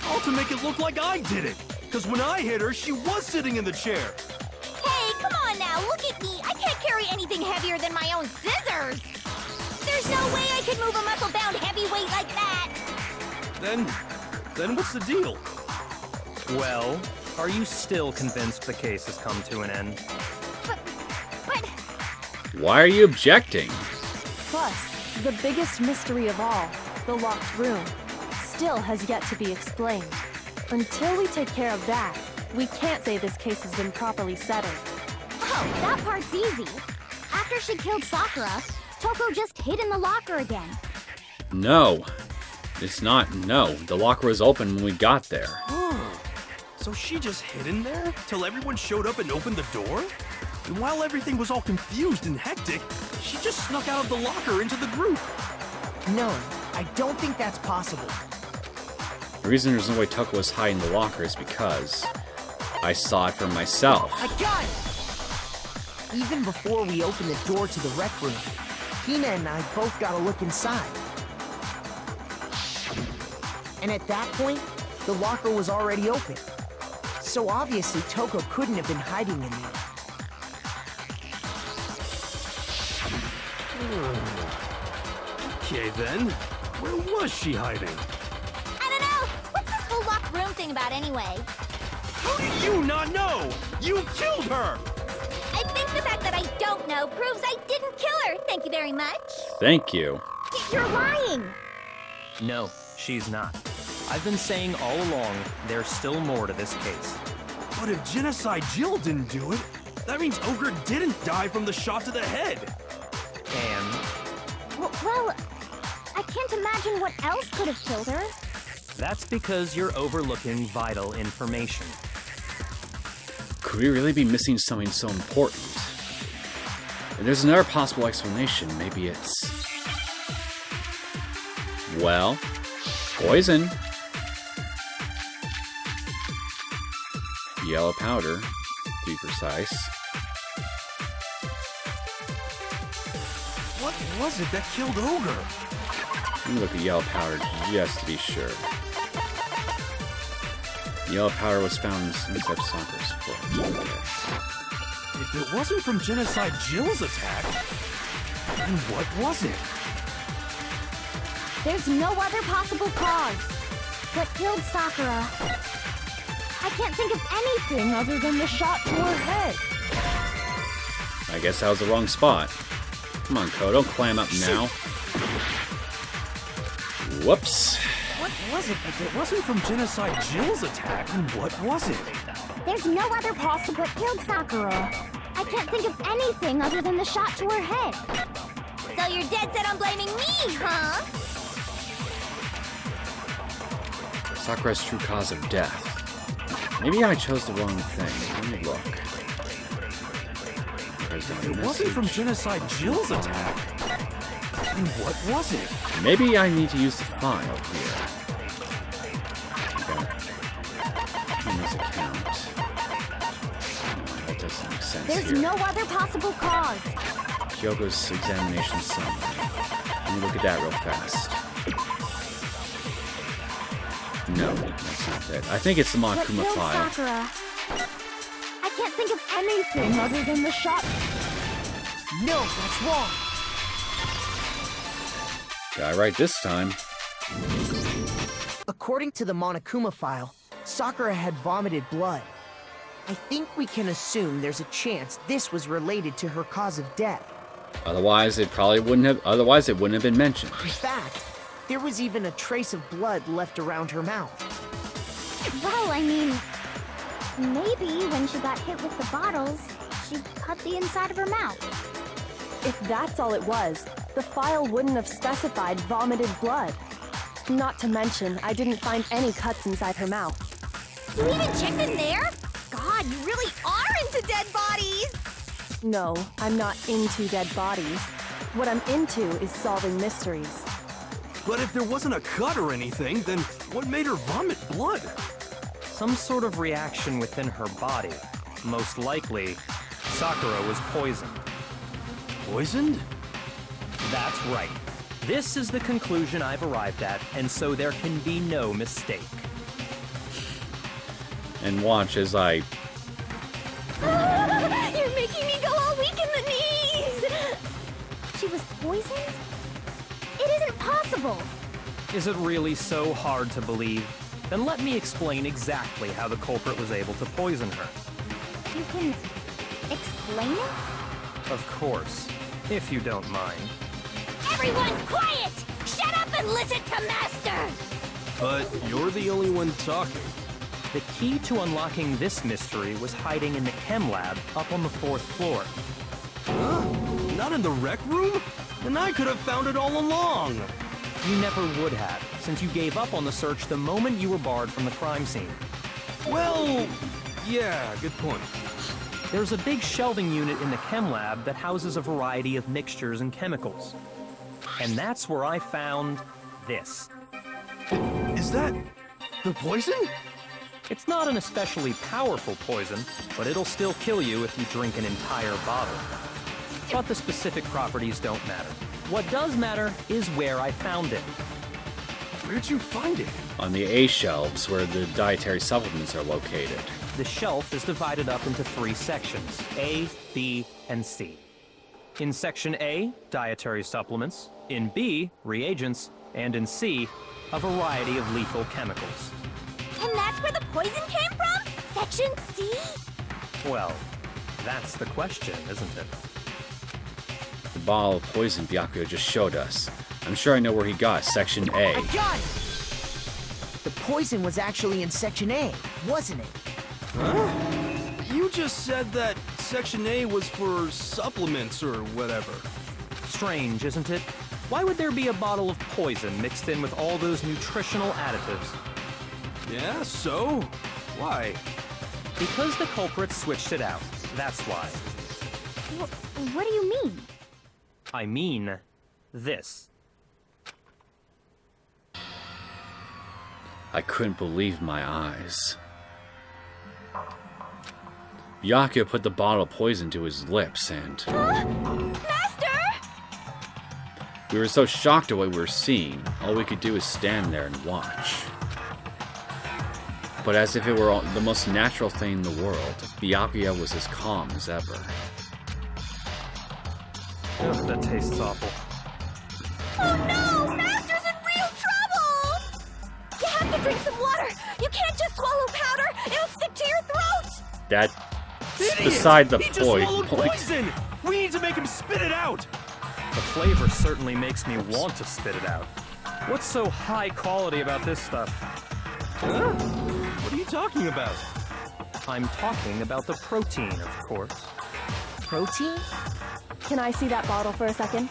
All to make it look like I did it. Because when I hit her, she was sitting in the chair. Hey, come on now, look at me. I can't carry anything heavier than my own scissors. There's no way I could move a muscle-bound heavyweight like that. Then what's the deal? Well, are you still convinced the case has come to an end? But... Why are you objecting? Plus, the biggest mystery of all, the locked room, still has yet to be explained. Until we take care of that, we can't say this case has been properly settled. Oh, that part's easy. After she killed Sakura, Toko just hid in the locker again. No. It's not. No. The locker was open when we got there. So she just hid in there till everyone showed up and opened the door? And while everything was all confused and hectic, she just snuck out of the locker into the group. No, I don't think that's possible. The reason there's no way Toko was hiding the locker is because I saw it for myself. I got it! Even before we opened the door to the rec room, Hina and I both got a look inside. And at that point, the locker was already open. So obviously Toko couldn't have been hiding in there. Okay then, where was she hiding? I don't know. What's this whole locked room thing about anyway? How do you not know? You killed her! I think the fact that I don't know proves I didn't kill her. Thank you very much. Thank you. You're lying. No, she's not. I've been saying all along, there's still more to this case. But if Genocide Jill didn't do it, that means Ogre didn't die from the shot to the head. And Well, I can't imagine what else could have killed her. that's because you're overlooking vital information. Could we really be missing something so important? If there's another possible explanation, maybe it's... Well, poison. Yellow powder, to be precise. What was it that killed Ogre? Let me look at yellow powder just to be sure. Yellow powder was found inside Sakura's foot. Okay. If it wasn't from Genocide Jill's attack, then what was it? There's no other possible cause. What killed Sakura? I can't think of anything other than the shot to her head. I guess that was the wrong spot. Come on, Ko, don't clam up now. Whoops. What was it? If it wasn't from Genocide Jill's attack, then what was it? There's no other possible what killed Sakura. I can't think of anything other than the shot to her head. So you're dead set on blaming me, huh? Sakura's true cause of death. Maybe I chose the wrong thing. Let me look. If it wasn't from Genocide Jill's attack, then what was it? Maybe I need to use the file here. Okay. Hina's account. No, that doesn't make sense There's here. no other possible cause. Kyoko's examination summary. Let me look at that real fast. No, that's not it. I think it's the What Monokuma killed file. Sakura? I can't think of anything other than the shot. No, that's wrong. Got it right this time. According to the Monokuma file, Sakura had vomited blood. I think we can assume there's a chance this was related to her cause of death. Otherwise, it wouldn't have been mentioned. In fact, there was even a trace of blood left around her mouth. Well, I mean, maybe when she got hit with the bottles, she cut the inside of her mouth. If that's all it was, the file wouldn't have specified vomited blood. Not to mention, I didn't find any cuts inside her mouth. You even checked in there? God, you really are into dead bodies! No, I'm not into dead bodies. What I'm into is solving mysteries. But if there wasn't a cut or anything, then what made her vomit blood? Some sort of reaction within her body. Most likely, Sakura was poisoned. Poisoned? That's right. This is the conclusion I've arrived at, and so there can be no mistake. And watch as I... You're making me go all weak in the knees! She was poisoned? It isn't possible! Is it really so hard to believe? Then let me explain exactly how the culprit was able to poison her. You can explain it? Of course, if you don't mind. Everyone quiet! Shut up and listen to Master! But you're the only one talking. The key to unlocking this mystery was hiding in the chem lab up on the 4th floor. Huh? Not in the rec room? And I could have found it all along! You never would have, since you gave up on the search the moment you were barred from the crime scene. Well, yeah, good point. There's a big shelving unit in the chem lab that houses a variety of mixtures and chemicals. And that's where I found this. Is that the poison? It's not an especially powerful poison, but it'll still kill you if you drink an entire bottle. But the specific properties don't matter. What does matter is where I found it. Where'd you find it? On the A shelves where the dietary supplements are located. The shelf is divided up into 3 sections, A, B, and C. In Section A, dietary supplements. In B, reagents. And in C, a variety of lethal chemicals. And that's where the poison came from? Section C? Well, that's the question, isn't it? The bottle of poison Byakuya just showed us. I'm sure I know where he got Section A. I got it! The poison was actually in Section A, wasn't it? Huh? You just said that Section A was for supplements or whatever. Strange, isn't it? Why would there be a bottle of poison mixed in with all those nutritional additives? Yeah, so? Why? Because the culprit switched it out. That's why. What do you mean? I mean this. I couldn't believe my eyes. Byakuya put the bottle of poison to his lips and... Master! We were so shocked at what we were seeing, all we could do was stand there and watch. But as if it were the most natural thing in the world, Byakuya was as calm as ever. Ugh, that tastes awful. Oh no! Master's in real trouble! You have to drink some water! You can't just swallow powder! It'll stick to your throat! That's Idiot! beside the He just swallowed point. poison! We need to make him spit it out! The flavor certainly makes me want to spit it out. What's so high quality about this stuff? Huh? What are you talking about? I'm talking about the protein, of course. Protein? Can I see that bottle for a second?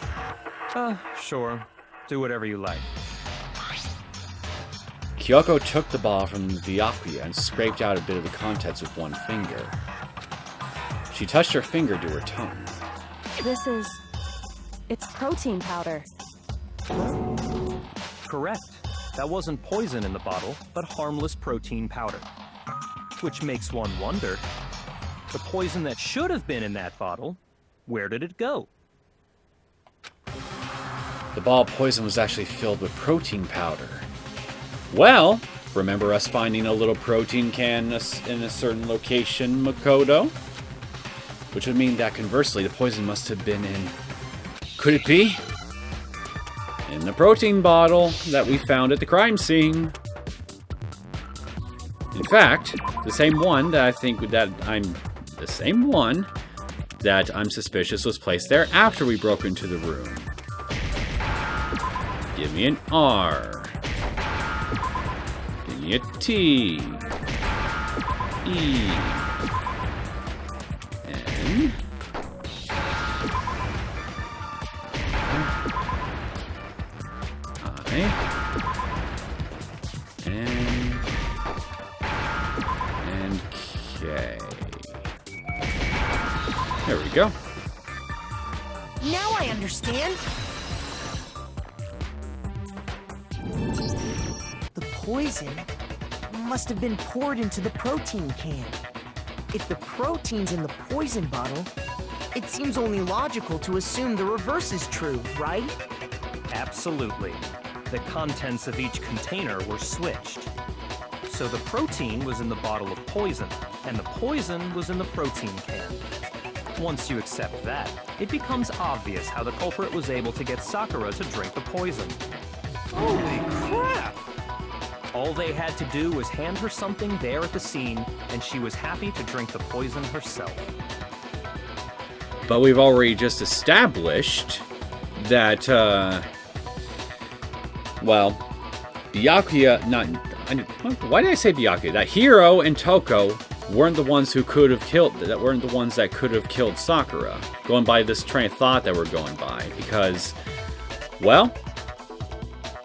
Sure. Do whatever you like. Kyoko took the bottle from Byakuya and scraped out a bit of the contents with one finger. She touched her finger to her tongue. It's protein powder. Correct. That wasn't poison in the bottle, but harmless protein powder. Which makes one wonder, the poison that should have been in that bottle, where did it go? The ball of poison was actually filled with protein powder. Well, remember us finding a little protein can in a certain location, Makoto? Which would mean that conversely, the poison must have been in... Could it be? In the protein bottle that we found at the crime scene. In fact, the same one that I'm suspicious was placed there after we broke into the room. Give me an R. Give me a T. E. N. I. And K. There we go. Now I understand. The poison must have been poured into the protein can. If the protein's in the poison bottle, it seems only logical to assume the reverse is true, right? Absolutely. The contents of each container were switched. So the protein was in the bottle of poison, and the poison was in the protein can. Once you accept that, it becomes obvious how the culprit was able to get Sakura to drink the poison. Holy crap! All they had to do was hand her something there at the scene, and she was happy to drink the poison herself. But we've already just established that, well, Byakuya, why did I say Byakuya? That Hiro and Toko weren't the ones who could have killed, that weren't the ones that could have killed Sakura, going by this train of thought that we're going by, because, well,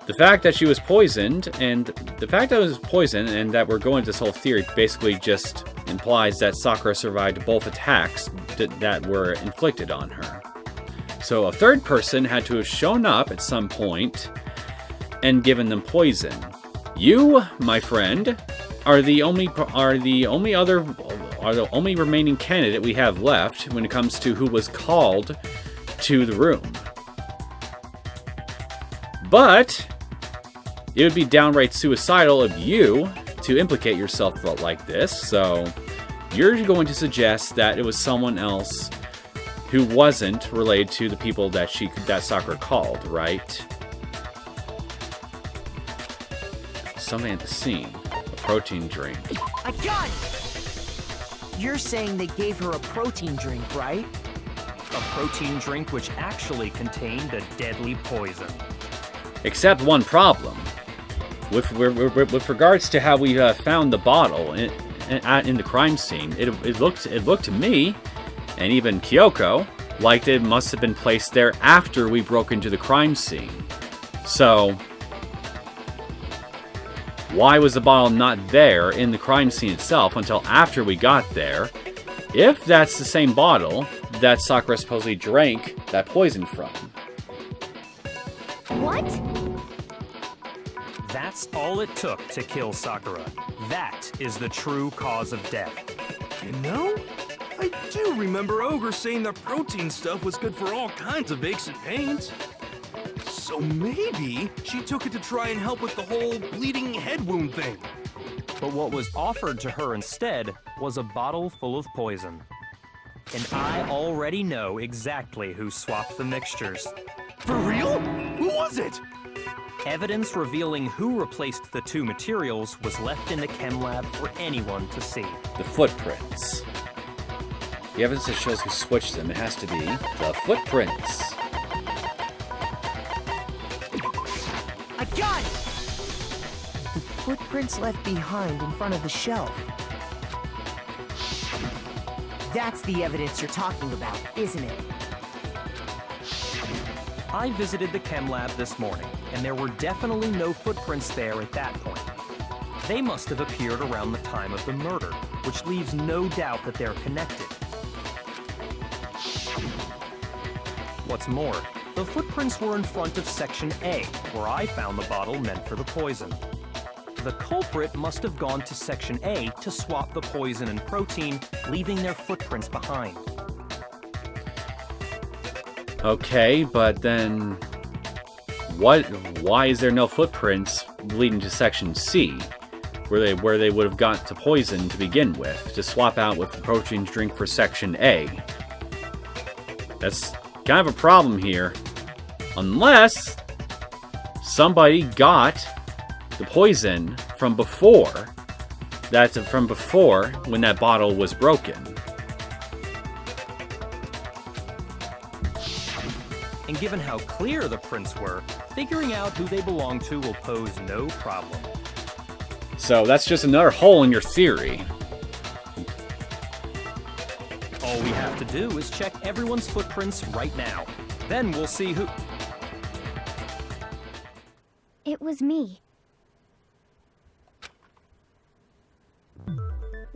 the fact that she was poisoned, and the fact that it was poisoned, and that we're going to this whole theory basically just implies that Sakura survived both attacks that were inflicted on her. So a third person had to have shown up at some point and given them poison. You, my friend, are the only remaining candidate we have left when it comes to who was called to the room. But it would be downright suicidal of you to implicate yourself like this, so you're going to suggest that it was someone else who wasn't related to the people that Sakura called, right? Something at the scene. A protein drink. I got it! You're saying they gave her a protein drink, right? A protein drink which actually contained a deadly poison. Except one problem. With regards to how we found the bottle in the crime scene, it looked to me, and even Kyoko, like it must have been placed there after we broke into the crime scene. So, why was the bottle not there in the crime scene itself until after we got there, if that's the same bottle that Sakura supposedly drank that poison from? What? That's all it took to kill Sakura. That is the true cause of death. You know, I do remember Ogre saying that protein stuff was good for all kinds of aches and pains. So maybe she took it to try and help with the whole bleeding head wound thing. But what was offered to her instead was a bottle full of poison. And I already know exactly who swapped the mixtures. For real? Who was it? Evidence revealing who replaced the two materials was left in the chem lab for anyone to see. The footprints. The evidence that shows who switched them, it has to be the footprints. I got it! The footprints left behind in front of the shelf. That's the evidence you're talking about, isn't it? I visited the chem lab this morning, and there were definitely no footprints there at that point. They must have appeared around the time of the murder, which leaves no doubt that they're connected. What's more, the footprints were in front of Section A, where I found the bottle meant for the poison. The culprit must have gone to Section A to swap the poison and protein, leaving their footprints behind. Okay, but then why is there no footprints leading to Section C, where they would have got to poison to begin with, to swap out with the protein drink for Section A? That's kind of a problem here. Unless somebody got the poison from before That's from before, when that bottle was broken. And given how clear the prints were, figuring out who they belong to will pose no problem. So that's just another hole in your theory. All we have to do is check everyone's footprints right now. Then we'll see who... It was me.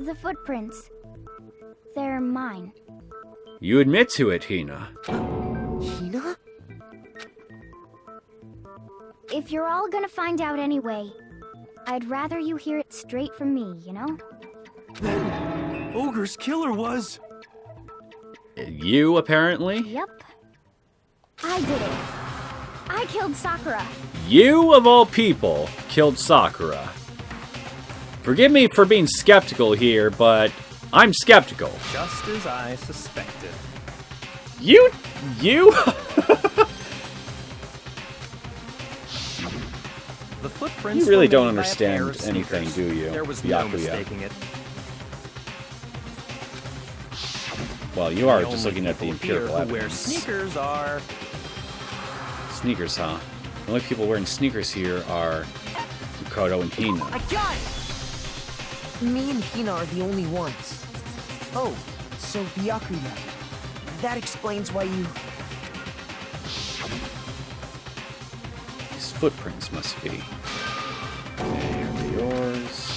The footprints. They're mine. You admit to it, Hina. Hina? If you're all gonna find out anyway, I'd rather you hear it straight from me, you know? Then Ogre's killer was... You, apparently? Yep. I did it. I killed Sakura. You, of all people, killed Sakura. Forgive me for being skeptical here, but I'm skeptical. Just as I suspected. You? The footprints You really were don't made by a pair understand of anything, sneakers. do you, There was no Byakuya? mistaking it. Well, you are The just only looking at the people here empirical who wear evidence. sneakers are... Sneakers, huh? The only people wearing sneakers here are Makoto and Hina. I got it! Me and Hina are the only ones. Oh, so Byakuya. That explains why you... These footprints must be. They're yours.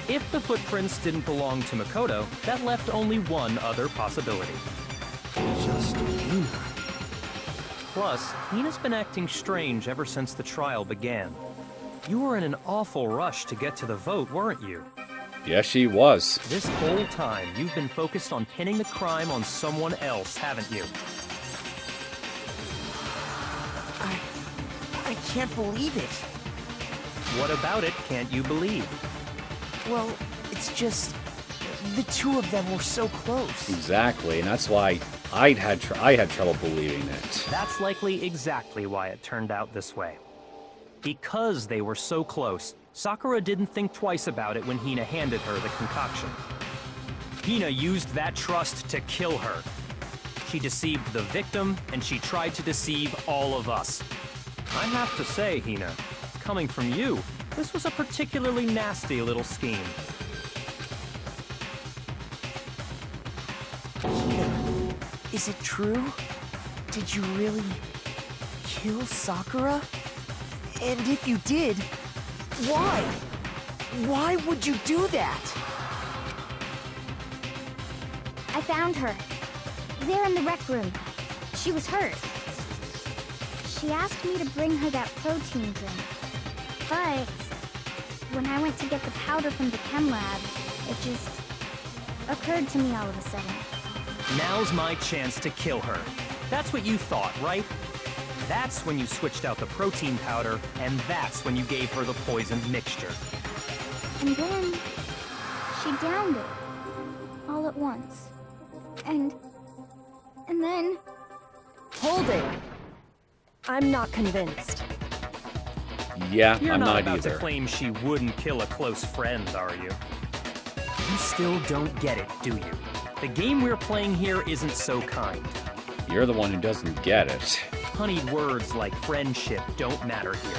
If the footprints didn't belong to Makoto, that left only one other possibility. Just Hina. Plus, Hina's been acting strange ever since the trial began. You were in an awful rush to get to the vote, weren't you? Yes, she was. This whole time, you've been focused on pinning the crime on someone else, haven't you? I can't believe it. What about it can't you believe? Well, it's just... the two of them were so close. Exactly, and that's why I had trouble believing it. That's likely exactly why it turned out this way. Because they were so close, Sakura didn't think twice about it when Hina handed her the concoction. Hina used that trust to kill her. She deceived the victim, and she tried to deceive all of us. I have to say, Hina, coming from you, this was a particularly nasty little scheme. Hina, is it true? Did you really kill Sakura? And if you did, why? Why would you do that? I found her. There in the rec room. She was hurt. She asked me to bring her that protein drink. But when I went to get the powder from the chem lab, it just occurred to me all of a sudden. Now's my chance to kill her. That's what you thought, right? That's when you switched out the protein powder, and that's when you gave her the poisoned mixture. And then she downed it all at once. And then Hold it. I'm not convinced. Yeah, You're I'm not not about either. to claim she wouldn't kill a close friend, are you? You still don't get it, do you? The game we're playing here isn't so kind. You're the one who doesn't get it. Honeyed words like friendship don't matter here.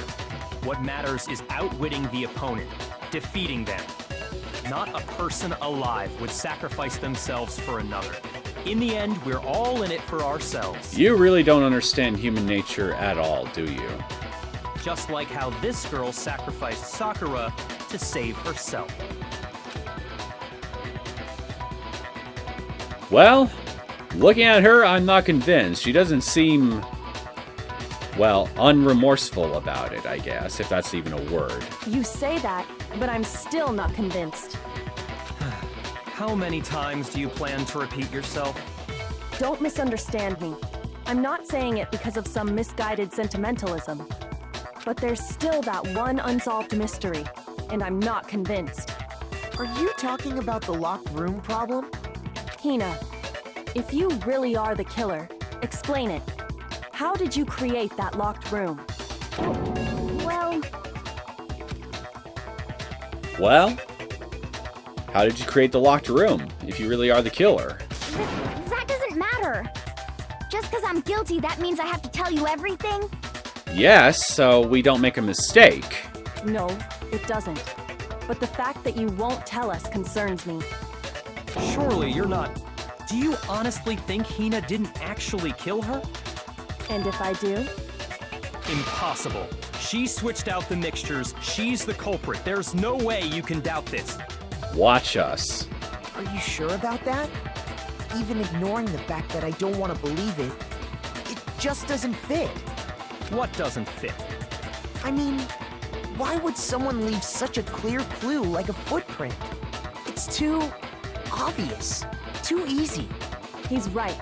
What matters is outwitting the opponent, defeating them. Not a person alive would sacrifice themselves for another. In the end, we're all in it for ourselves. You really don't understand human nature at all, do you? Just like how this girl sacrificed Sakura to save herself. Well, looking at her, I'm not convinced. She doesn't seem, well, unremorseful about it, I guess, if that's even a word. You say that, but I'm still not convinced. How many times do you plan to repeat yourself? Don't misunderstand me. I'm not saying it because of some misguided sentimentalism. But there's still that one unsolved mystery, and I'm not convinced. Are you talking about the locked room problem? Hina, if you really are the killer, explain it. How did you create that locked room? well, Well, How did you create the locked room, if you really are the killer? That doesn't matter. Just because I'm guilty, that means I have to tell you everything? Yes, so we don't make a mistake. No, it doesn't. But the fact that you won't tell us concerns me. Surely you're not... Do you honestly think Hina didn't actually kill her? And if I do? Impossible. She switched out the mixtures. She's the culprit. There's no way you can doubt this. Watch us. Are you sure about that? Even ignoring the fact that I don't want to believe it, it just doesn't fit. What doesn't fit? I mean, why would someone leave such a clear clue like a footprint? It's too obvious, too easy. He's right.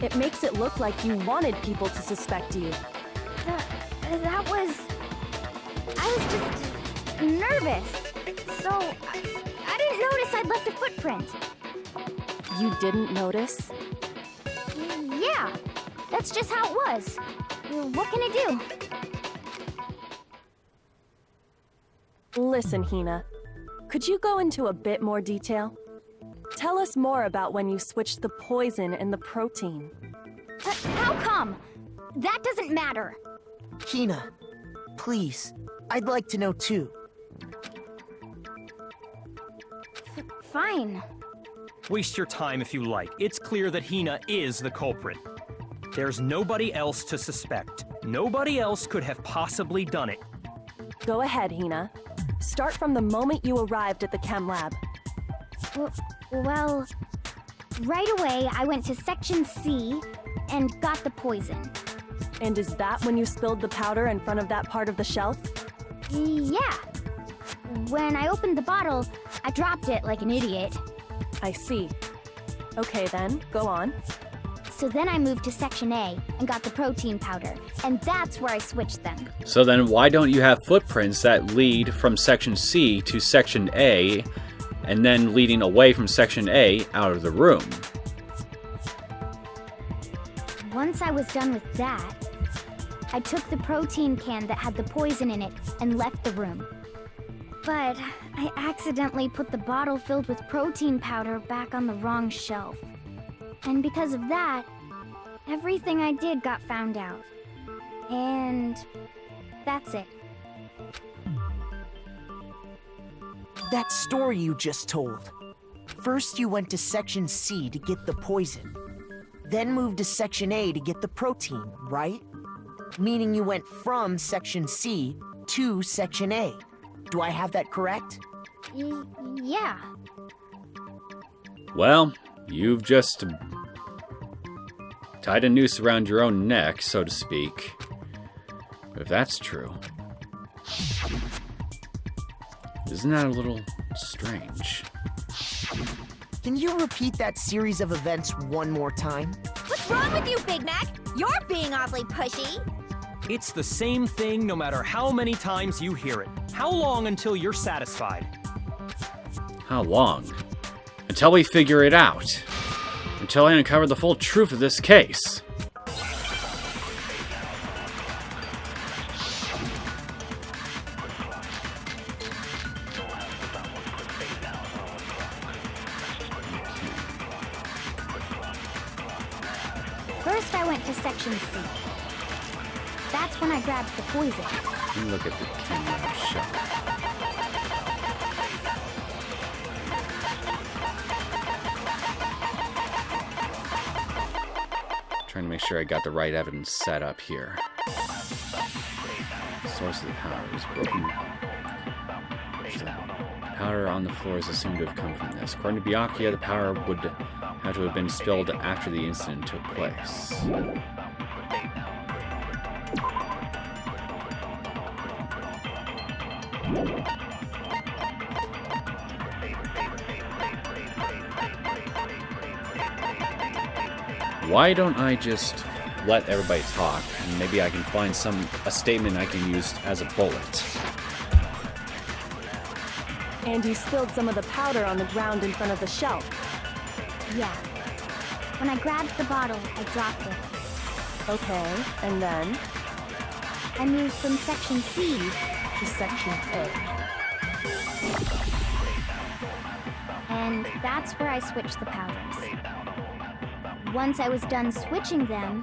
It makes it look like you wanted people to suspect you. I was just nervous. So, I didn't notice I'd left a footprint. You didn't notice? Yeah, that's just how it was. What can I do? Listen, Hina. Could you go into a bit more detail? Tell us more about when you switched the poison and the protein. How come? That doesn't matter. Hina, please, I'd like to know too. Fine. Waste your time if you like. It's clear that Hina is the culprit. There's nobody else to suspect. Nobody else could have possibly done it. Go ahead, Hina. Start from the moment you arrived at the chem lab. Well, right away I went to Section C and got the poison. And is that when you spilled the powder in front of that part of the shelf? Yeah. When I opened the bottle, I dropped it like an idiot. I see. Okay then, go on. So then I moved to Section A and got the protein powder, and that's where I switched them. So then why don't you have footprints that lead from Section C to Section A, and then leading away from Section A out of the room? Once I was done with that, I took the protein can that had the poison in it and left the room. But I accidentally put the bottle filled with protein powder back on the wrong shelf. And because of that, everything I did got found out. And that's it. That story you just told. First you went to Section C to get the poison. Then moved to Section A to get the protein, right? Meaning you went from Section C to Section A. Do I have that correct? Yeah. Well, you've just tied a noose around your own neck, so to speak. If that's true. Isn't that a little strange? Can you repeat that series of events one more time? What's wrong with you, Big Mac? You're being awfully pushy. It's the same thing no matter how many times you hear it. How long until you're satisfied? How long? Until we figure it out. Until I uncover the full truth of this case. First, I went to Section C. That's when I grabbed the poison. Look at the camera shelf. Trying to make sure I got the right evidence set up here. Source of the power is broken. So, powder on the floor is assumed to have come from this. According to Byakuya, the power would have to have been spilled after the incident took place. Why don't I just let everybody talk, and maybe I can find a statement I can use as a bullet. And you spilled some of the powder on the ground in front of the shelf. Yeah. When I grabbed the bottle, I dropped it. Okay, and then? I moved from Section C to Section A. that's where I switched the powders. Once I was done switching them,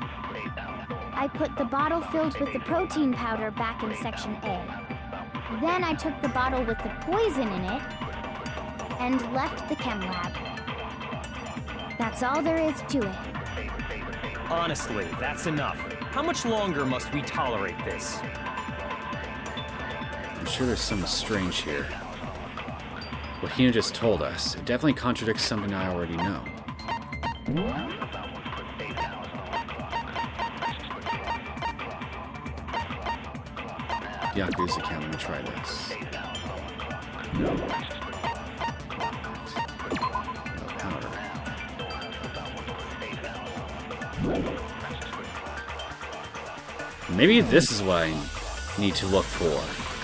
I put the bottle filled with the protein powder back in Section A. Then I took the bottle with the poison in it and left the chem lab. That's all there is to it. Honestly, that's enough. How much longer must we tolerate this? I'm sure there's something strange here. What Hina just told us, it definitely contradicts something I already know. Yakuza account, let me try this. No. Powder. Maybe this is what I need to look for.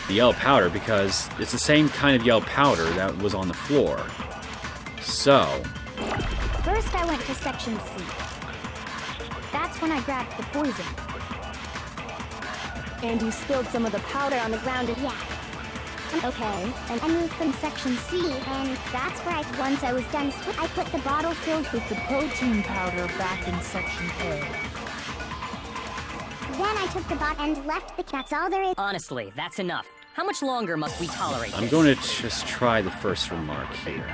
The yellow powder, because it's the same kind of yellow powder that was on the floor. So... First I went to Section C. That's when I grabbed the poison. And you spilled some of the powder on the ground and... Yeah. Okay, and I moved from Section C, and that's where once I was done, I put the bottle filled with the protein powder back in Section A. Then I took the bottle and left the... That's all there is. Honestly, that's enough. How much longer must we tolerate this? I'm going to just try the first remark here.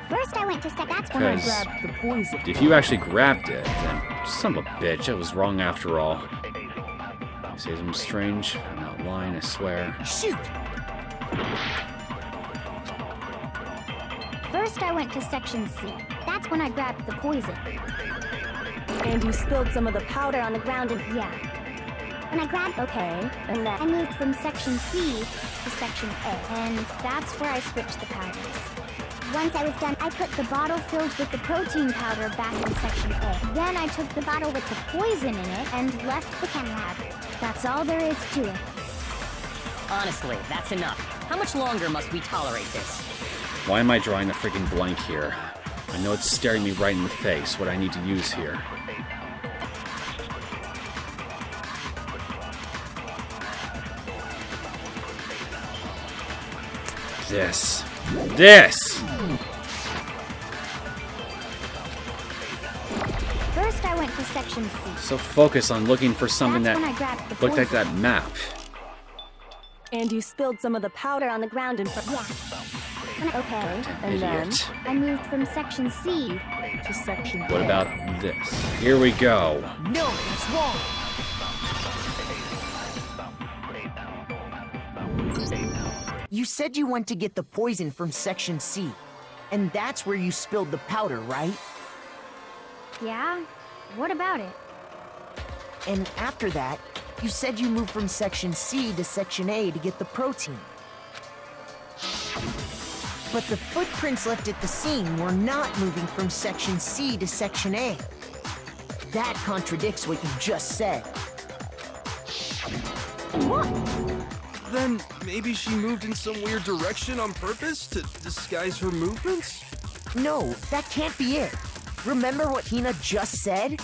First I went to That's when I Because grabbed the poison. if you actually grabbed it, then son of a bitch, I was wrong after all. You say something strange? I'm not lying, I swear. Shoot! First I went to Section C. That's when I grabbed the poison. And you spilled some of the powder on the ground and... Yeah. When I grabbed... Okay, and then... I moved from Section C to Section A, and that's where I switched the powders. Once I was done, I put the bottle filled with the protein powder back in Section A. Then I took the bottle with the poison in it and left the chem lab. That's all there is to it. Honestly, that's enough. How much longer must we tolerate this? Why am I drawing a freaking blank here? I know it's staring me right in the face, what I need to use here. This. First I went to Section C. So focus on looking for something That's that when I grabbed the looked like poison. that map. And you spilled some of the powder on the ground and... Yeah. Okay, and then... Idiot. I moved from Section C to Section What A. about this? Here we go. No, that's wrong! You said you went to get the poison from Section C, and that's where you spilled the powder, right? Yeah? What about it? And after that, you said you moved from Section C to Section A to get the protein. But the footprints left at the scene were not moving from Section C to Section A. That contradicts what you just said. What? Then maybe she moved in some weird direction on purpose to disguise her movements? No, that can't be it. Remember what Hina just said?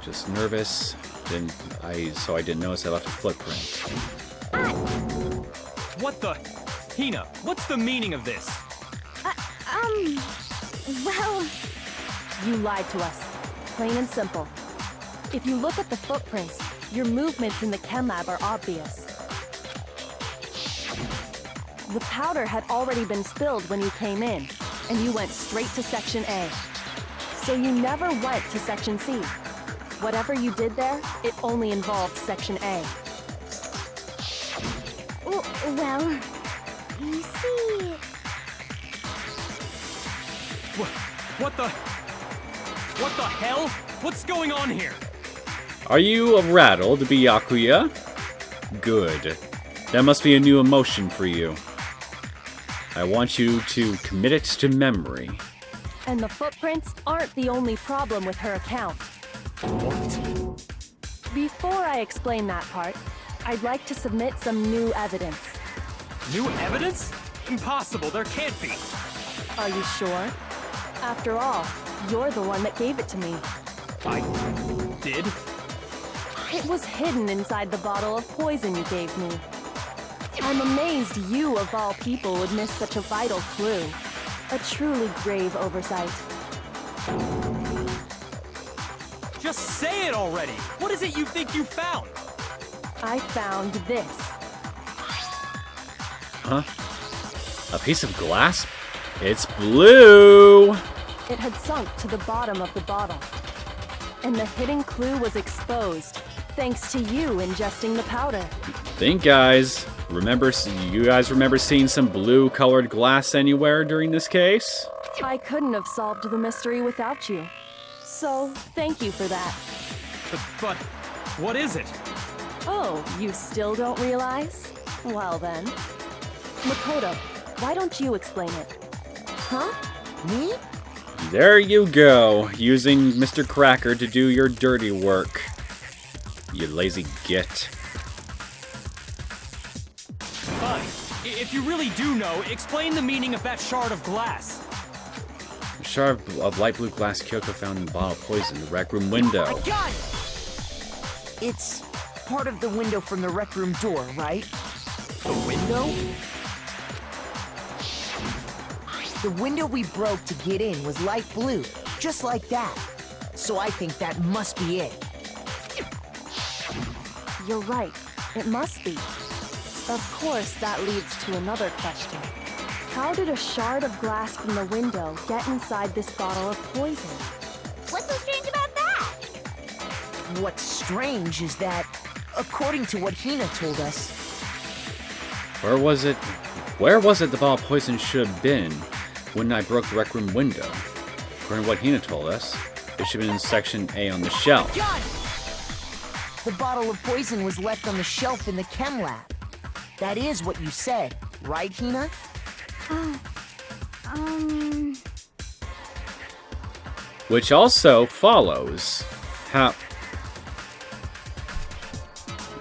Just nervous. So I didn't notice I left a footprint. What the? Hina, what's the meaning of this? Well... You lied to us. Plain and simple. If you look at the footprints, your movements in the chem lab are obvious. The powder had already been spilled when you came in, and you went straight to Section A. So you never went to Section C. Whatever you did there, it only involved Section A. Well... You see... What the hell? What's going on here? Are you rattled, Byakuya? Good. That must be a new emotion for you. I want you to commit it to memory. And the footprints aren't the only problem with her account. Before I explain that part, I'd like to submit some new evidence. New evidence? Impossible, there can't be. Are you sure? After all, you're the one that gave it to me. I did? It was hidden inside the bottle of poison you gave me. I'm amazed you, of all people, would miss such a vital clue. A truly grave oversight. Just say it already! What is it you think you found? I found this. Huh? A piece of glass? It's blue! It had sunk to the bottom of the bottle. And the hidden clue was exposed, thanks to you ingesting the powder. You guys remember seeing some blue-colored glass anywhere during this case? I couldn't have solved the mystery without you. So, thank you for that. But what is it? Oh, you still don't realize? Well then. Makoto, why don't you explain it? Huh? Me? There you go, using Mr. Cracker to do your dirty work. You lazy git. Fine. If you really do know, explain the meaning of that shard of glass. A shard of light blue glass Kyoko found in the bottle of poison in the rec room window. I got it! It's part of the window from the rec room door, right? The window? The window we broke to get in was light blue, just like that. So I think that must be it. You're right. It must be. Of course, that leads to another question. How did a shard of glass from the window get inside this bottle of poison? What's so strange about that? What's strange is that, according to what Hina told us, Where was it the bottle of poison should have been when I broke the rec room window? According to what Hina told us, it should have been in section A on the shelf. got it! The bottle of poison was left on the shelf in the chem lab. That is what you said, right, Hina? Which also follows how...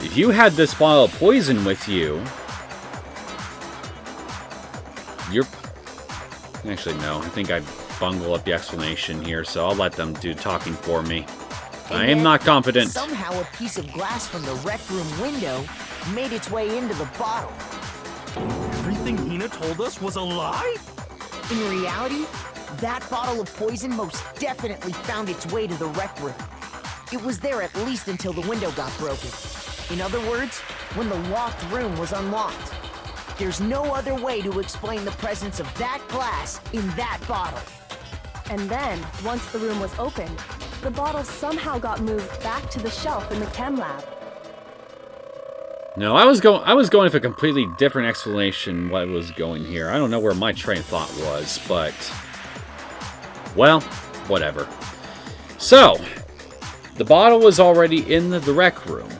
If you had this bottle of poison with you... You're... Actually, no. I think I bungle up the explanation here, so I'll let them do talking for me. I am not confident. Somehow a piece of glass from the rec room window made its way into the bottle. Everything Hina told us was a lie? In reality, that bottle of poison most definitely found its way to the rec room. It was there at least until the window got broken. In other words, when the locked room was unlocked. There's no other way to explain the presence of that glass in that bottle. And then, once the room was opened, the bottle somehow got moved back to the shelf in the chem lab. No, I was going with a completely different explanation what was going here. I don't know where my train of thought was, but... Well, whatever. So, the bottle was already in the rec room.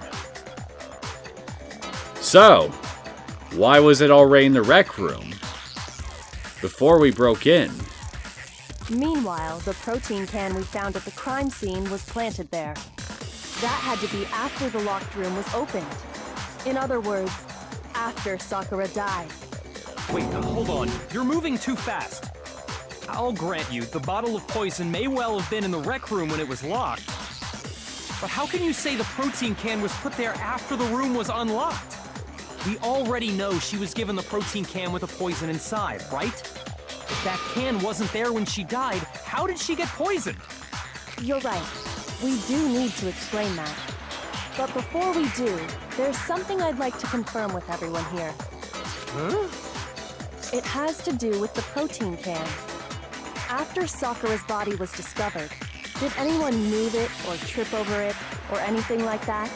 So, why was it already in the rec room before we broke in? Meanwhile, the protein can we found at the crime scene was planted there. That had to be after the locked room was opened. In other words, after Sakura died. Wait, hold on. You're moving too fast. I'll grant you, the bottle of poison may well have been in the rec room when it was locked. But how can you say the protein can was put there after the room was unlocked? We already know she was given the protein can with the poison inside, right? If that can wasn't there when she died, how did she get poisoned? You're right. We do need to explain that. But before we do, there's something I'd like to confirm with everyone here. Huh? It has to do with the protein can. After Sakura's body was discovered, did anyone move it or trip over it or anything like that?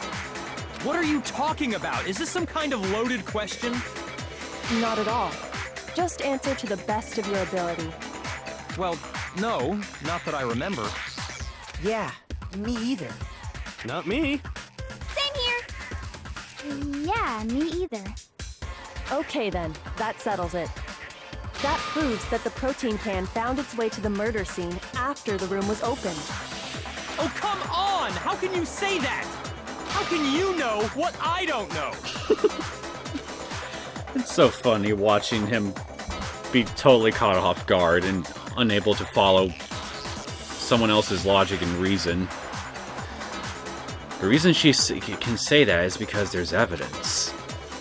What are you talking about? Is this some kind of loaded question? Not at all. Just answer to the best of your ability. Well, no, not that I remember. Yeah, me either. Not me. Same here. Yeah, me either. Okay then, that settles it. That proves that the protein can found its way to the murder scene after the room was opened. Oh, come on! How can you say that? How can you know what I don't know? It's so funny watching him be totally caught off guard and unable to follow someone else's logic and reason. The reason she can say that is because there's evidence.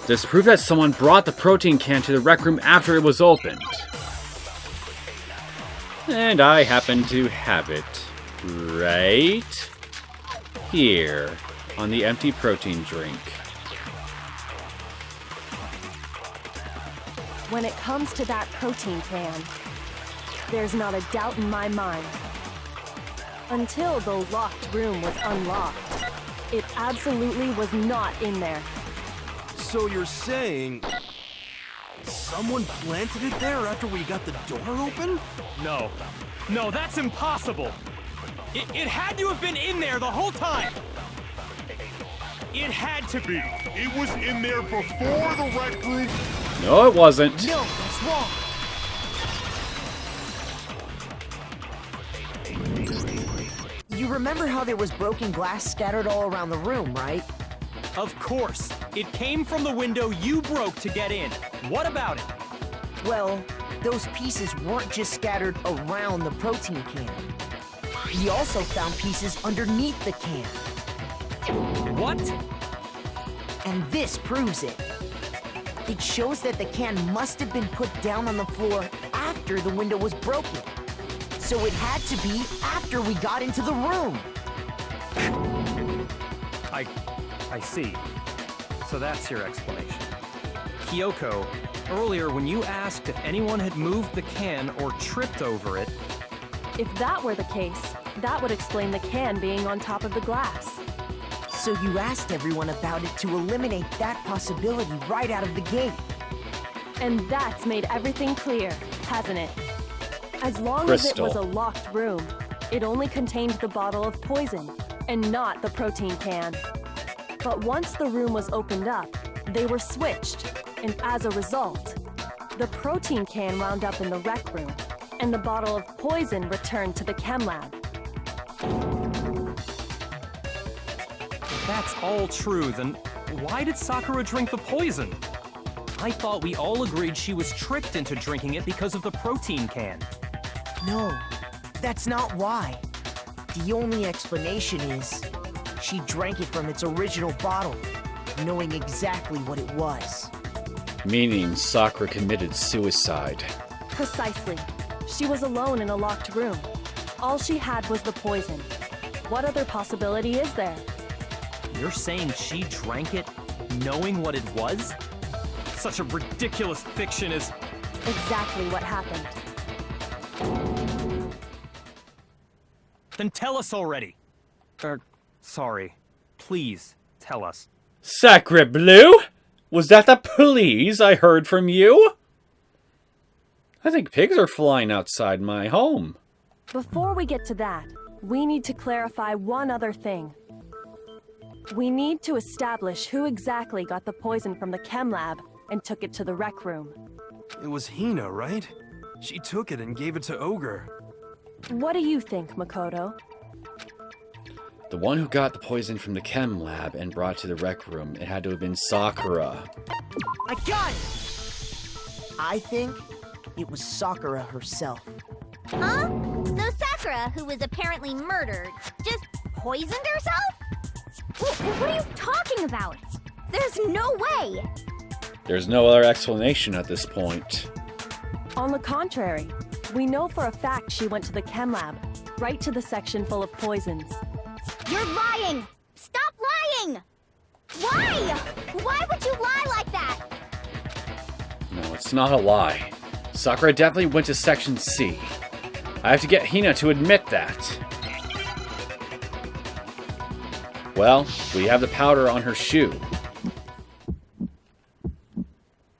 This proved that someone brought the protein can to the rec room after it was opened. And I happen to have it right here on the empty protein drink. When it comes to that protein can, there's not a doubt in my mind. Until the locked room was unlocked, it absolutely was not in there. So you're saying someone planted it there after we got the door open? No. No, that's impossible. It had to have been in there the whole time. It had to be. It was in there before the rec room. No, it wasn't. No, that's wrong. You remember how there was broken glass scattered all around the room, right? Of course. It came from the window you broke to get in. What about it? Well, those pieces weren't just scattered around the protein can. We also found pieces underneath the can. What? And this proves it. It shows that the can must have been put down on the floor after the window was broken. So it had to be after we got into the room. I see. So that's your explanation. Kyoko, earlier when you asked if anyone had moved the can or tripped over it... If that were the case, that would explain the can being on top of the glass. So you asked everyone about it to eliminate that possibility right out of the gate. And that's made everything clear, hasn't it? As long as it was a locked room, it only contained the bottle of poison, and not the protein can. But once the room was opened up, they were switched, and as a result, the protein can wound up in the rec room, and the bottle of poison returned to the chem lab. If that's all true, then why did Sakura drink the poison? I thought we all agreed she was tricked into drinking it because of the protein can. No, that's not why. The only explanation is she drank it from its original bottle, knowing exactly what it was. Meaning Sakura committed suicide. Precisely. She was alone in a locked room. All she had was the poison. What other possibility is there? You're saying she drank it knowing what it was? Such a ridiculous fiction is... Exactly what happened. Then tell us already. Sorry. Please, tell us. Sacre bleu! Was that the please I heard from you? I think pigs are flying outside my home. Before we get to that, we need to clarify one other thing. We need to establish who exactly got the poison from the chem lab and took it to the rec room. It was Hina, right? She took it and gave it to Ogre. What do you think, Makoto? The one who got the poison from the chem lab and brought it to the rec room, it had to have been Sakura. I got it! I think it was Sakura herself. Huh? So Sakura, who was apparently murdered, just poisoned herself? What are you talking about? There's no way! There's no other explanation at this point. On the contrary, we know for a fact she went to the chem lab, right to the section full of poisons. You're lying! Stop lying! Why? Why would you lie like that? No, it's not a lie. Sakura definitely went to Section C. I have to get Hina to admit that. Well, we have the powder on her shoe.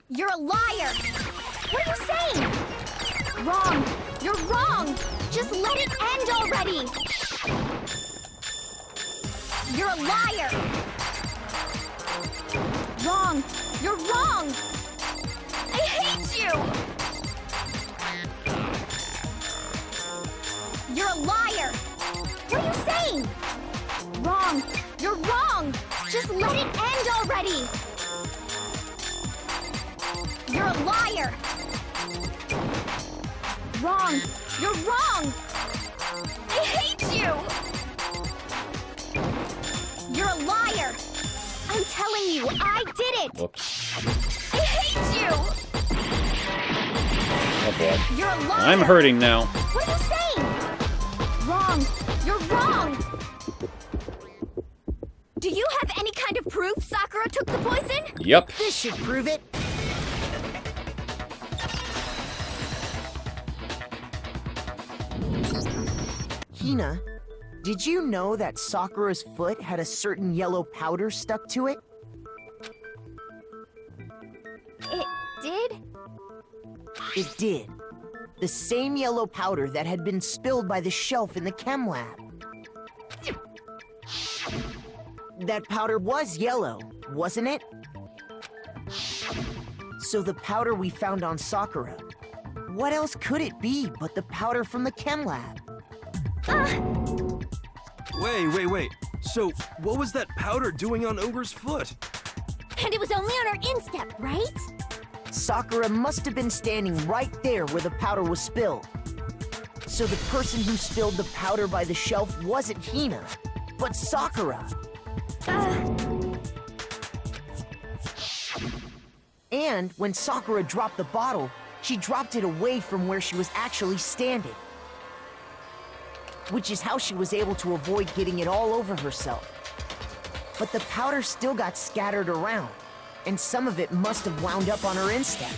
You're a liar! What are you saying? Wrong! You're wrong! Just let it end already! You're a liar! Wrong! You're wrong! I hate you! You're a liar! What are you saying? Wrong! You're wrong! Just let it end already! You're a liar! Wrong! You're wrong! I hate you! You're a liar! I'm telling you, I did it! Whoops. I hate you! Oh boy. You're a liar! I'm hurting now. What are you saying? Wrong! You're wrong! Do you have any kind of proof Sakura took the poison? Yep. This should prove it. Hina, did you know that Sakura's foot had a certain yellow powder stuck to it? It did? It did. The same yellow powder that had been spilled by the shelf in the chem lab. That powder was yellow, wasn't it? So the powder we found on Sakura, what else could it be but the powder from the chem lab? Wait. So, what was that powder doing on Ogre's foot? And it was only on her instep, right? Sakura must have been standing right there where the powder was spilled. So the person who spilled the powder by the shelf wasn't Hina, but Sakura. And when Sakura dropped the bottle, she dropped it away from where she was actually standing. Which is how she was able to avoid getting it all over herself. But the powder still got scattered around, and some of it must have wound up on her instep.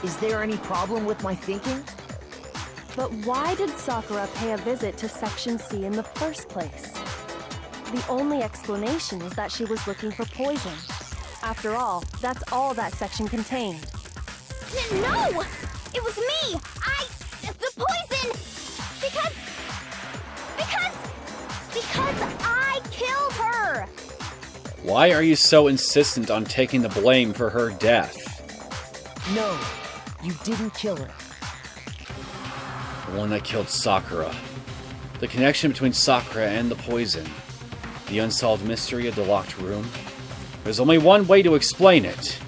Is there any problem with my thinking? But why did Sakura pay a visit to Section C in the first place? The only explanation is that she was looking for poison. After all, that's all that section contained. No! It was me! The poison! Because I killed her! Why are you so insistent on taking the blame for her death? No, you didn't kill her. The one that killed Sakura. The connection between Sakura and the poison. The unsolved mystery of the locked room. There's only one way to explain it.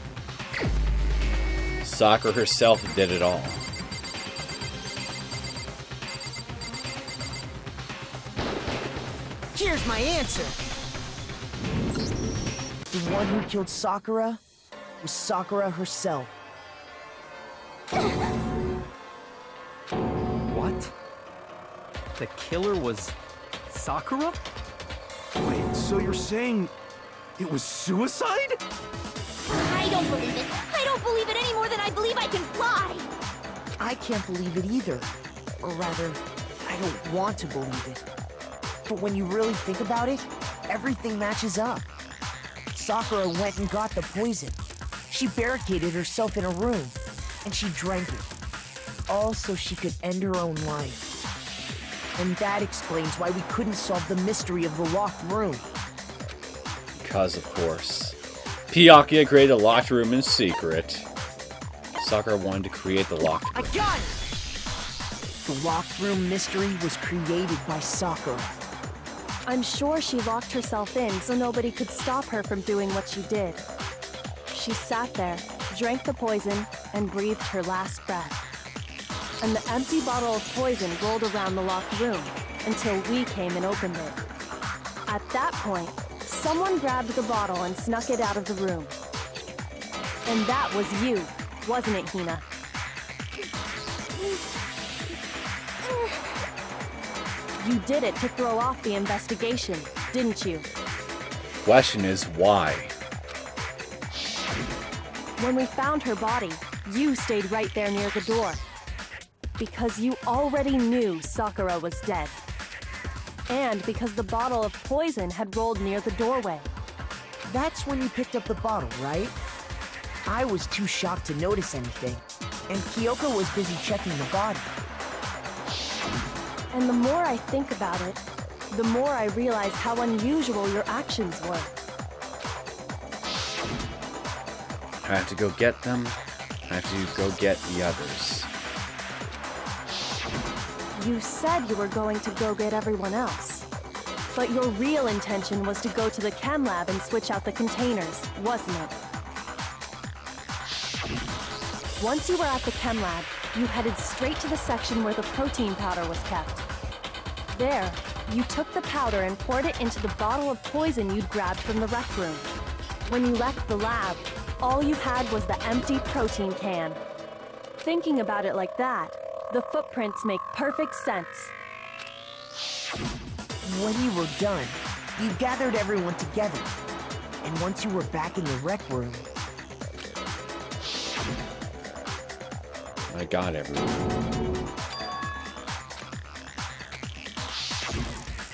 Sakura herself did it all. Here's my answer. The one who killed Sakura was Sakura herself. What? The killer was Sakura? Wait, so you're saying it was suicide? I don't believe it. I don't believe it any more than I believe I can fly. I can't believe it either. Or rather, I don't want to believe it. But when you really think about it, everything matches up. Sakura went and got the poison. She barricaded herself in a room, and she drank it. All so she could end her own life. And that explains why we couldn't solve the mystery of the locked room. Because, of course, Byakuya created a locked room in secret. Sakura wanted to create the locked room. I got it! The locked room mystery was created by Sakura. I'm sure she locked herself in so nobody could stop her from doing what she did. She sat there, drank the poison, and breathed her last breath. And the empty bottle of poison rolled around the locked room until we came and opened it. At that point, someone grabbed the bottle and snuck it out of the room. And that was you, wasn't it, Hina? You did it to throw off the investigation, didn't you? Question is, why? When we found her body, you stayed right there near the door. Because you already knew Sakura was dead. And because the bottle of poison had rolled near the doorway. That's when you picked up the bottle, right? I was too shocked to notice anything, and Kyoko was busy checking the body. And the more I think about it, the more I realize how unusual your actions were. I have to go get them. I have to go get the others. You said you were going to go get everyone else. But your real intention was to go to the chem lab and switch out the containers, wasn't it? Once you were at the chem lab, you headed straight to the section where the protein powder was kept. There, You took the powder and poured it into the bottle of poison you'd grabbed from the rec room. When you left the lab, all you had was the empty protein can. Thinking about it like that, the footprints make perfect sense. When you were done, you gathered everyone together. And once you were back in the rec room... I got everyone.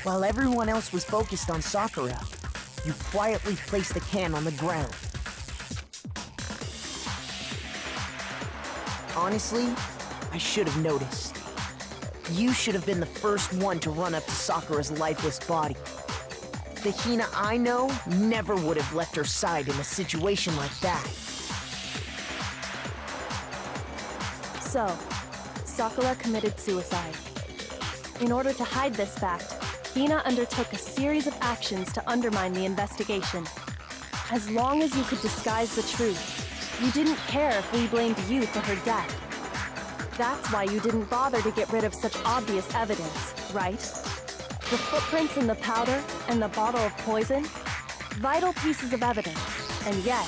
While everyone else was focused on Sakura, you quietly placed the can on the ground. Honestly, I should have noticed. You should have been the first one to run up to Sakura's lifeless body. The Hina I know never would have left her side in a situation like that. So, Sakura committed suicide. In order to hide this fact, Hina undertook a series of actions to undermine the investigation. As long as you could disguise the truth, you didn't care if we blamed you for her death. That's why you didn't bother to get rid of such obvious evidence, right? The footprints in the powder and the bottle of poison? Vital pieces of evidence, and yet...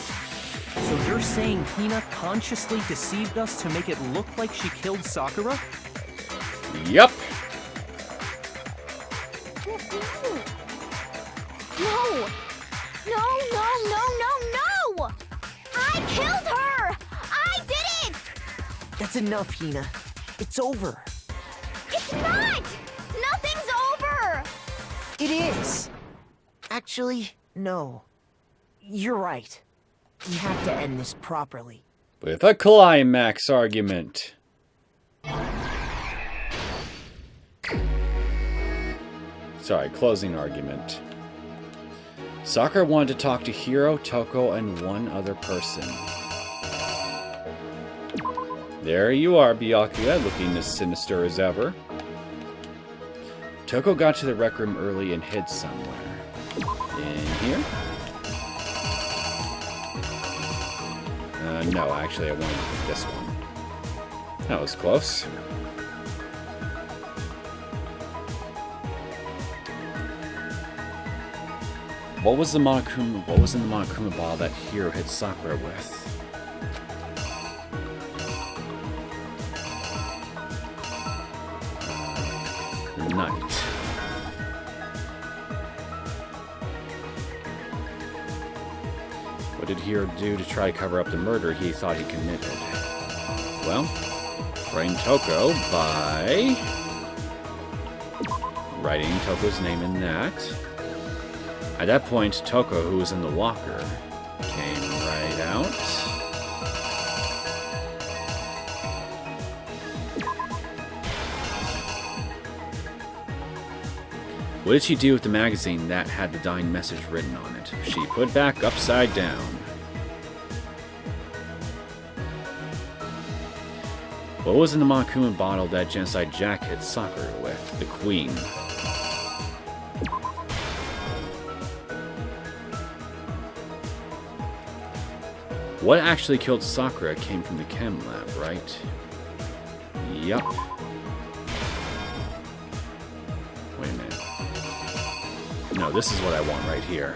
So you're saying Hina consciously deceived us to make it look like she killed Sakura? Yup. No! No, no, no, no, no! I killed her! I did it! That's enough, Hina. It's over. It's not! Nothing's over! It is. Actually, no. You're right. We have to end this properly. With a climax argument. Sorry, closing argument. Sakura wanted to talk to Hiro, Toko, and one other person. There you are, Byakuya, looking as sinister as ever. Toko got to the rec room early and hid somewhere. In here? No, actually I wanted this one. That was close. What was in the Monokuma ball that Hiro hit Sakura with? Night. What did Hiro do to try to cover up the murder he thought he committed? Well, framed Toko by writing Toko's name in that. At that point, Toko, who was in the locker, came right out. What did she do with the magazine that had the dying message written on it? She put back upside down. What was in the Monokuma bottle that Genocide Jack hit Sakura with? The Queen. What actually killed Sakura came from the chem lab, right? Yup. Wait a minute. No, this is what I want right here.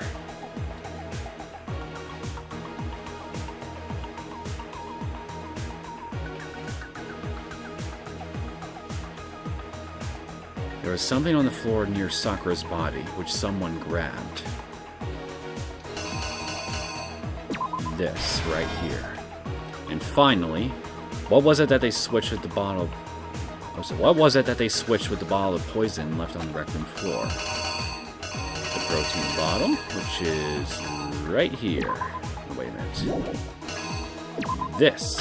There was something on the floor near Sakura's body, which someone grabbed. This right here. And finally, what was it that they switched with the bottle? What was it that they switched with the bottle of poison left on the rec room floor? The protein bottle, which is right here. Wait a minute. This.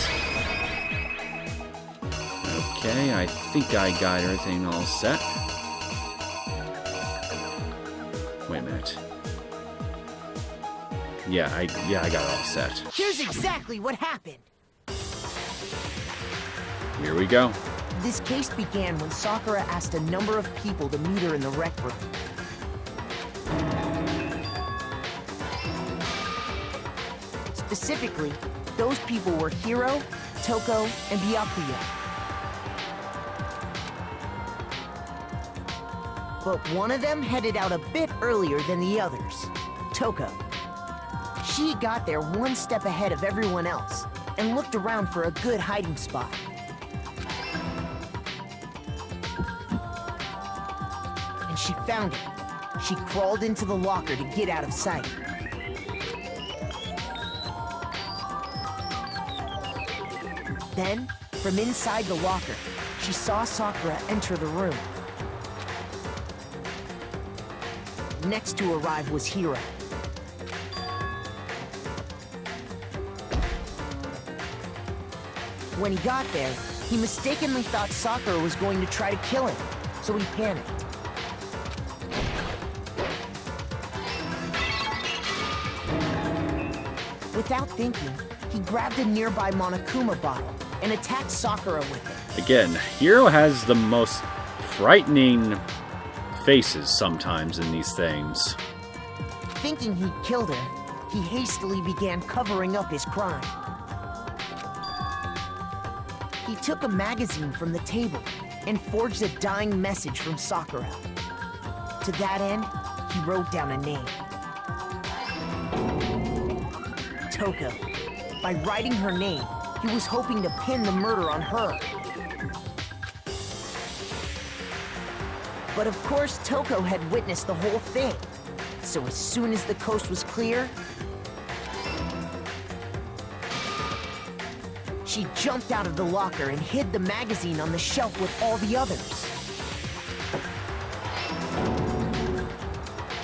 Okay, I think I got everything all set. Wait a minute. Yeah, I got it all set. Here's exactly what happened. Here we go. This case began when Sakura asked a number of people to meet her in the rec room. Specifically, those people were Hiro, Toko, and Byakuya. But one of them headed out a bit earlier than the others, Toko. She got there one step ahead of everyone else and looked around for a good hiding spot. And she found it. She crawled into the locker to get out of sight. Then, from inside the locker, she saw Sakura enter the room. Next to arrive was Hiro. When he got there, he mistakenly thought Sakura was going to try to kill him, so he panicked. Without thinking, he grabbed a nearby Monokuma bottle and attacked Sakura with it. Again, Hiro has the most frightening faces sometimes in these things. Thinking he killed her, he hastily began covering up his crime. He took a magazine from the table and forged a dying message from Sakura. To that end, he wrote down a name. Toko. By writing her name, he was hoping to pin the murder on her. But of course, Toko had witnessed the whole thing. So as soon as the coast was clear, she jumped out of the locker and hid the magazine on the shelf with all the others.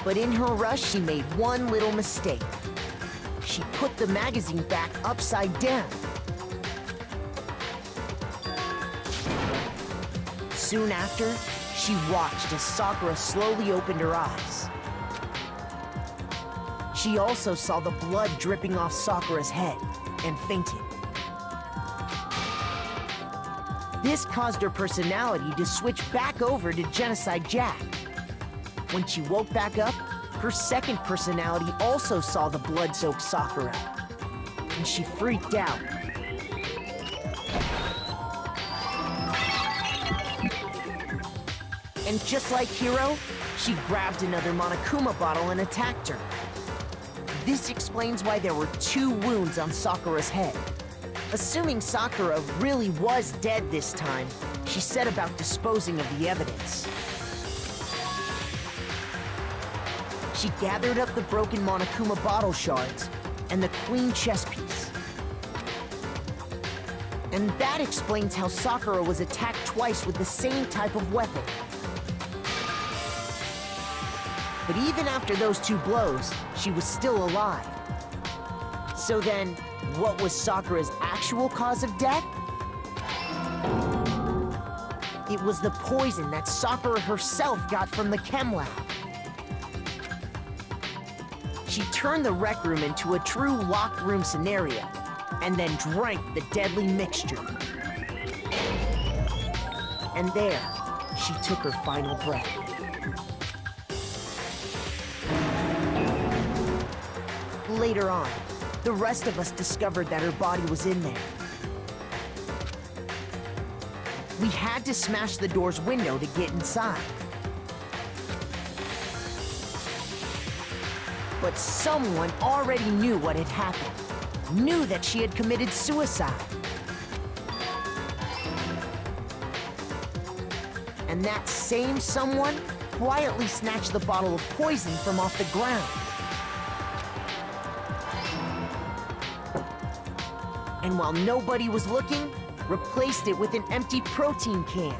But in her rush, she made one little mistake. She put the magazine back upside down. Soon after, she watched as Sakura slowly opened her eyes. She also saw the blood dripping off Sakura's head and fainted. This caused her personality to switch back over to Genocide Jack. When she woke back up, her second personality also saw the blood-soaked Sakura, and she freaked out. And just like Hiro, she grabbed another Monokuma bottle and attacked her. This explains why there were 2 wounds on Sakura's head. Assuming Sakura really was dead this time, she set about disposing of the evidence. She gathered up the broken Monokuma bottle shards and the queen chess piece. And that explains how Sakura was attacked twice with the same type of weapon. But even after those 2 blows, she was still alive. So then, what was Sakura's actual cause of death? It was the poison that Sakura herself got from the chem lab. She turned the rec room into a true locked room scenario, and then drank the deadly mixture. And there, she took her final breath. Later on, the rest of us discovered that her body was in there. We had to smash the door's window to get inside. But someone already knew what had happened, knew that she had committed suicide. And that same someone quietly snatched the bottle of poison from off the ground. And while nobody was looking, replaced it with an empty protein can.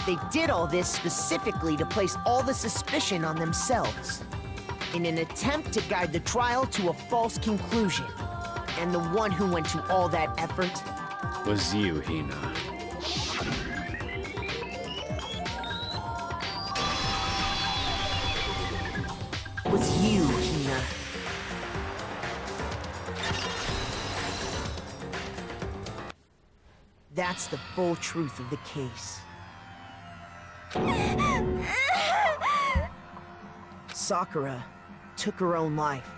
They did all this specifically to place all the suspicion on themselves, in an attempt to guide the trial to a false conclusion. And the one who went to all that effort Was you, Hina. was you, Hina. That's the full truth of the case. Sakura took her own life.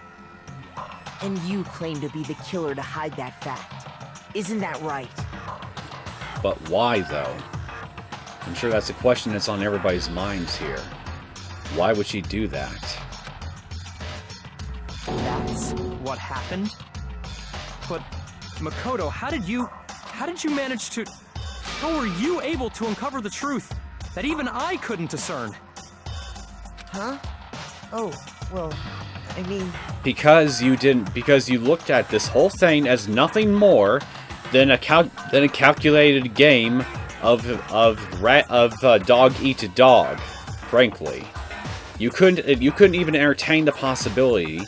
And you claim to be the killer to hide that fact. Isn't that right? But why, though? I'm sure that's a question that's on everybody's minds here. Why would she do that? That's what happened? But, Makoto, how did you manage to... How were you able to uncover the truth that even I couldn't discern? Huh? Oh, well, I mean... Because you looked at this whole thing as nothing more than a calculated game of dog eat dog. Frankly, you couldn't even entertain the possibility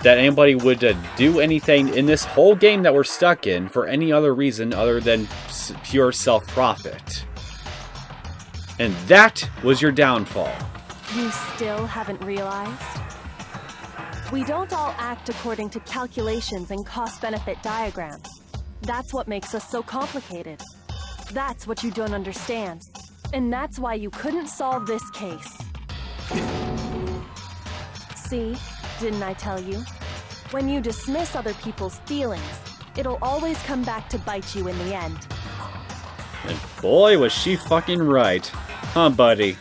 that anybody would do anything in this whole game that we're stuck in for any other reason other than pure self-profit. And that was your downfall. You still haven't realized? We don't all act according to calculations and cost-benefit diagrams. That's what makes us so complicated. That's what you don't understand. And that's why you couldn't solve this case. See? Didn't I tell you? When you dismiss other people's feelings, it'll always come back to bite you in the end. And boy, was she fucking right. Huh, buddy?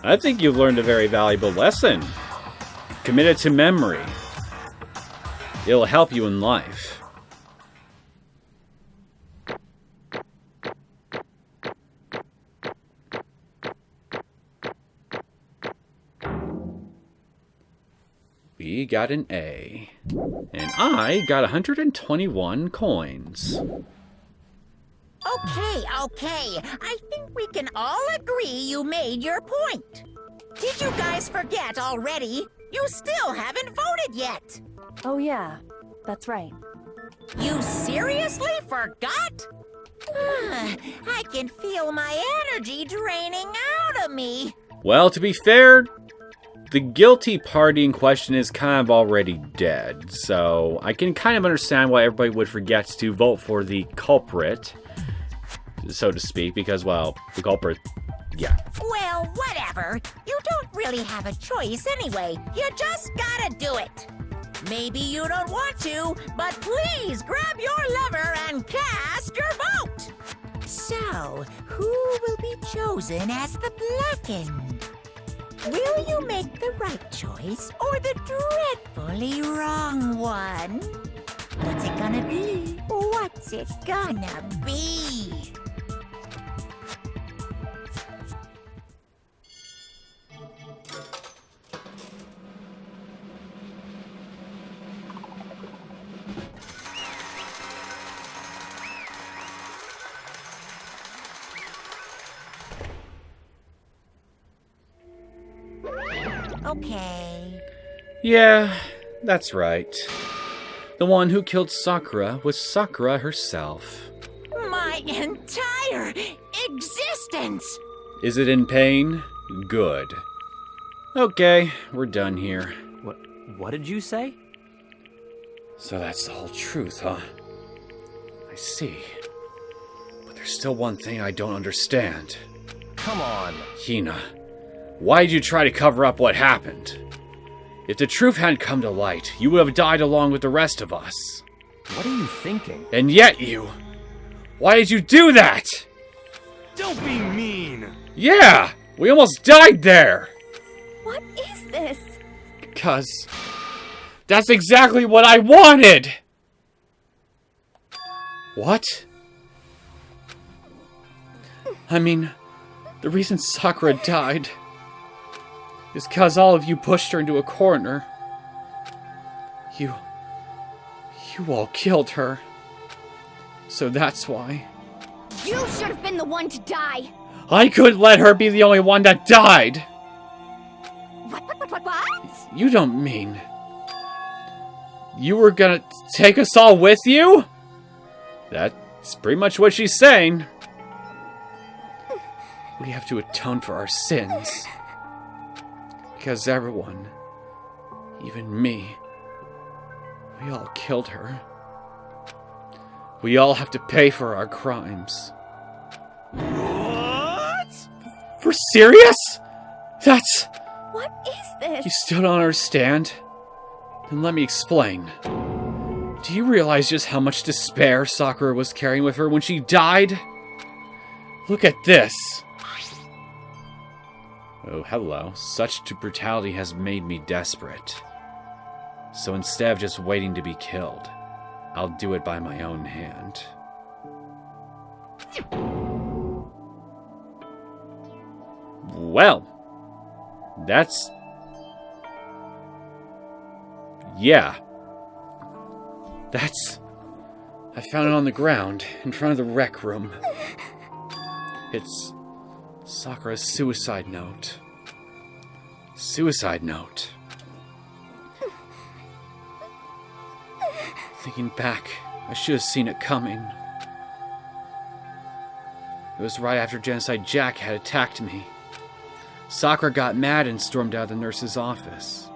I think you've learned a very valuable lesson. Commit it to memory. It'll help you in life. We got an A. And I got 121 coins. Okay. I think we can all agree you made your point. Did you guys forget already? You still haven't voted yet. Oh yeah, that's right. You seriously forgot? I can feel my energy draining out of me. Well, to be fair, the guilty party in question is kind of already dead, so I can kind of understand why everybody would forget to vote for the culprit, so to speak, because, well, the culprit, yeah. Well, whatever. You don't really have a choice anyway. You just gotta do it. Maybe you don't want to, but please grab your lever and cast your vote. So, who will be chosen as the Blackened? Will you make the right choice or the dreadfully wrong one? What's it gonna be? What's it gonna be? Okay. Yeah, that's right. The one who killed Sakura was Sakura herself. My entire existence! Is it in pain? Good. Okay, we're done here. What did you say? So that's the whole truth, huh? I see. But there's still one thing I don't understand. Come on. Hina, why did you try to cover up what happened? If the truth hadn't come to light, you would have died along with the rest of us. What are you thinking? And yet why did you do that? Don't be mean! Yeah, we almost died there. What is this? Because that's exactly what I wanted. What? I mean, the reason Sakura died is because all of you pushed her into a corner. You all killed her. So that's why. You should have been the one to die. I couldn't let her be the only one that died. What? You don't mean you were gonna take us all with you? That's pretty much what she's saying. We have to atone for our sins. Because everyone, even me, we all killed her. We all have to pay for our crimes. What? For serious? That's... What is this? You still don't understand? Then let me explain. Do you realize just how much despair Sakura was carrying with her when she died? Look at this! Oh, hello. Such brutality has made me desperate. So instead of just waiting to be killed, I'll do it by my own hand. Well, that's... yeah. That's... I found it on the ground, in front of the rec room. It's Sakura's suicide note. Suicide note. Thinking back, I should have seen it coming. It was right after Genocide Jack had attacked me. Sakura got mad and stormed out of the nurse's office.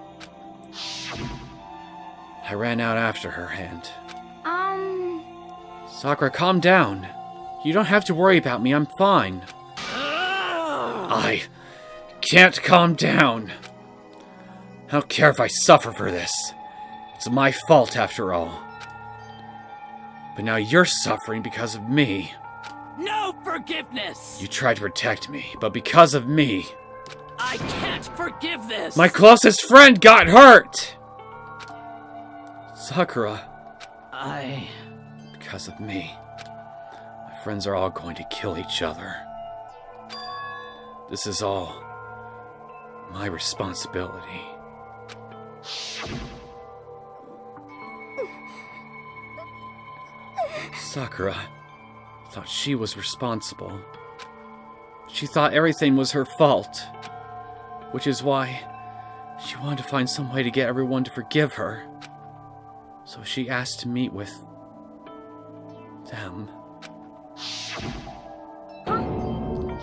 I ran out after her and... Sakura, calm down. You don't have to worry about me, I'm fine. I can't calm down. I don't care if I suffer for this. It's my fault after all. But now you're suffering because of me. No forgiveness! You tried to protect me, but because of me... I can't forgive this! My closest friend got hurt! Sakura. Because of me. My friends are all going to kill each other. This is all my responsibility. Sakura thought she was responsible. She thought everything was her fault, which is why she wanted to find some way to get everyone to forgive her. So she asked to meet with them.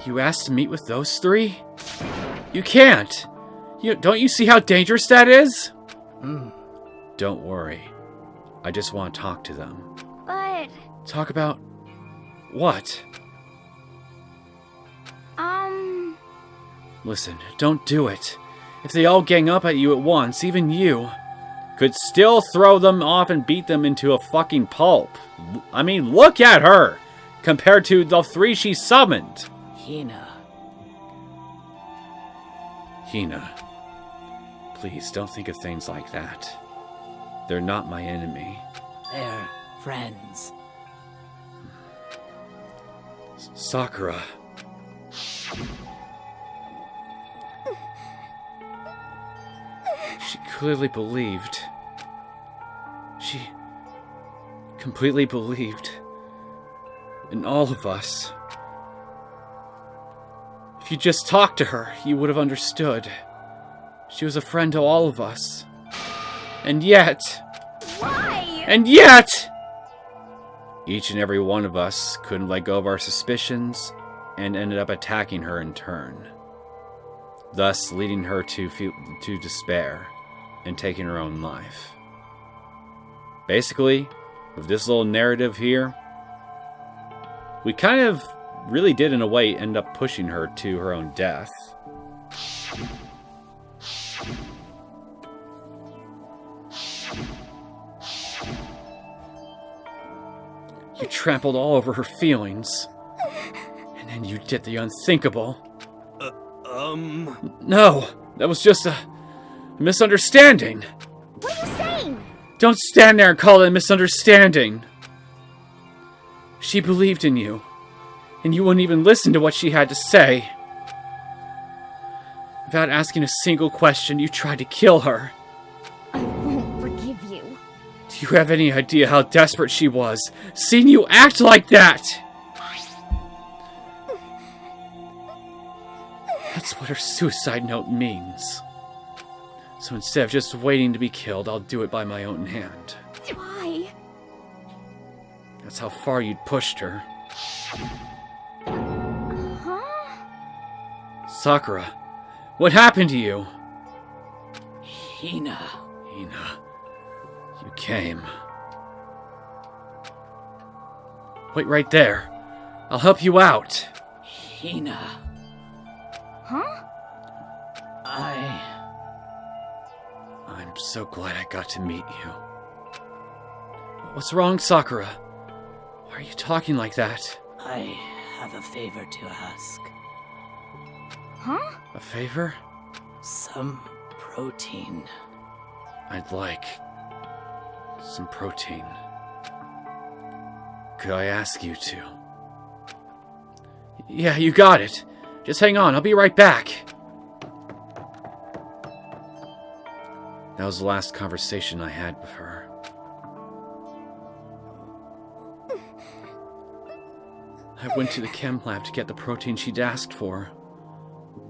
You asked to meet with those three? You can't! Don't you see how dangerous that is? Don't worry. I just want to talk to them. But... Talk about... what? Listen, don't do it. If they all gang up at you at once, even you could still throw them off and beat them into a fucking pulp. I mean, look at her! Compared to the three she summoned. Hina. Please, don't think of things like that. They're not my enemy. They're friends. Sakura. She clearly believed. She completely believed in all of us. If you just talked to her, you would have understood. She was a friend to all of us. And yet... Why? And yet... Each and every one of us couldn't let go of our suspicions and ended up attacking her in turn. Thus leading her to despair and taking her own life. Basically, with this little narrative here, we kind of really did in a way end up pushing her to her own death. You trampled all over her feelings. And then you did the unthinkable. No, that was just a misunderstanding. What are you saying? Don't stand there and call it a misunderstanding. She believed in you, and you wouldn't even listen to what she had to say. Without asking a single question, you tried to kill her. I won't forgive you. Do you have any idea how desperate she was, seeing you act like that? That's what her suicide note means. So instead of just waiting to be killed, I'll do it by my own hand. Why? That's how far you'd pushed her. Huh? Sakura, what happened to you? Hina. Hina, you came. Wait right there. I'll help you out. Hina. Huh? I'm so glad I got to meet you. What's wrong, Sakura? Why are you talking like that? I have a favor to ask. Huh? A favor? Some protein. I'd like some protein. Could I ask you to? Yeah, you got it. Just hang on, I'll be right back. That was the last conversation I had with her. I went to the chem lab to get the protein she'd asked for.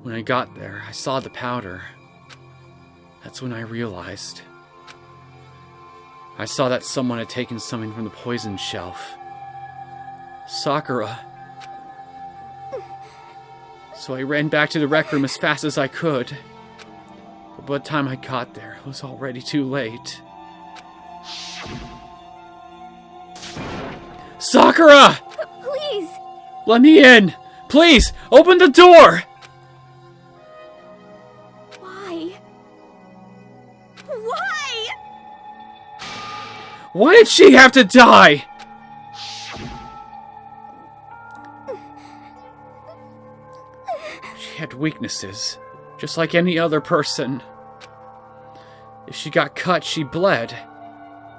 When I got there, I saw the powder. That's when I realized. I saw that someone had taken something from the poison shelf. Sakura. So I ran back to the rec room as fast as I could. But by the time I got there, it was already too late. Sakura! Please! Let me in! Please! Open the door! Why? Why? Why did she have to die? She had weaknesses, just like any other person. If she got cut, she bled.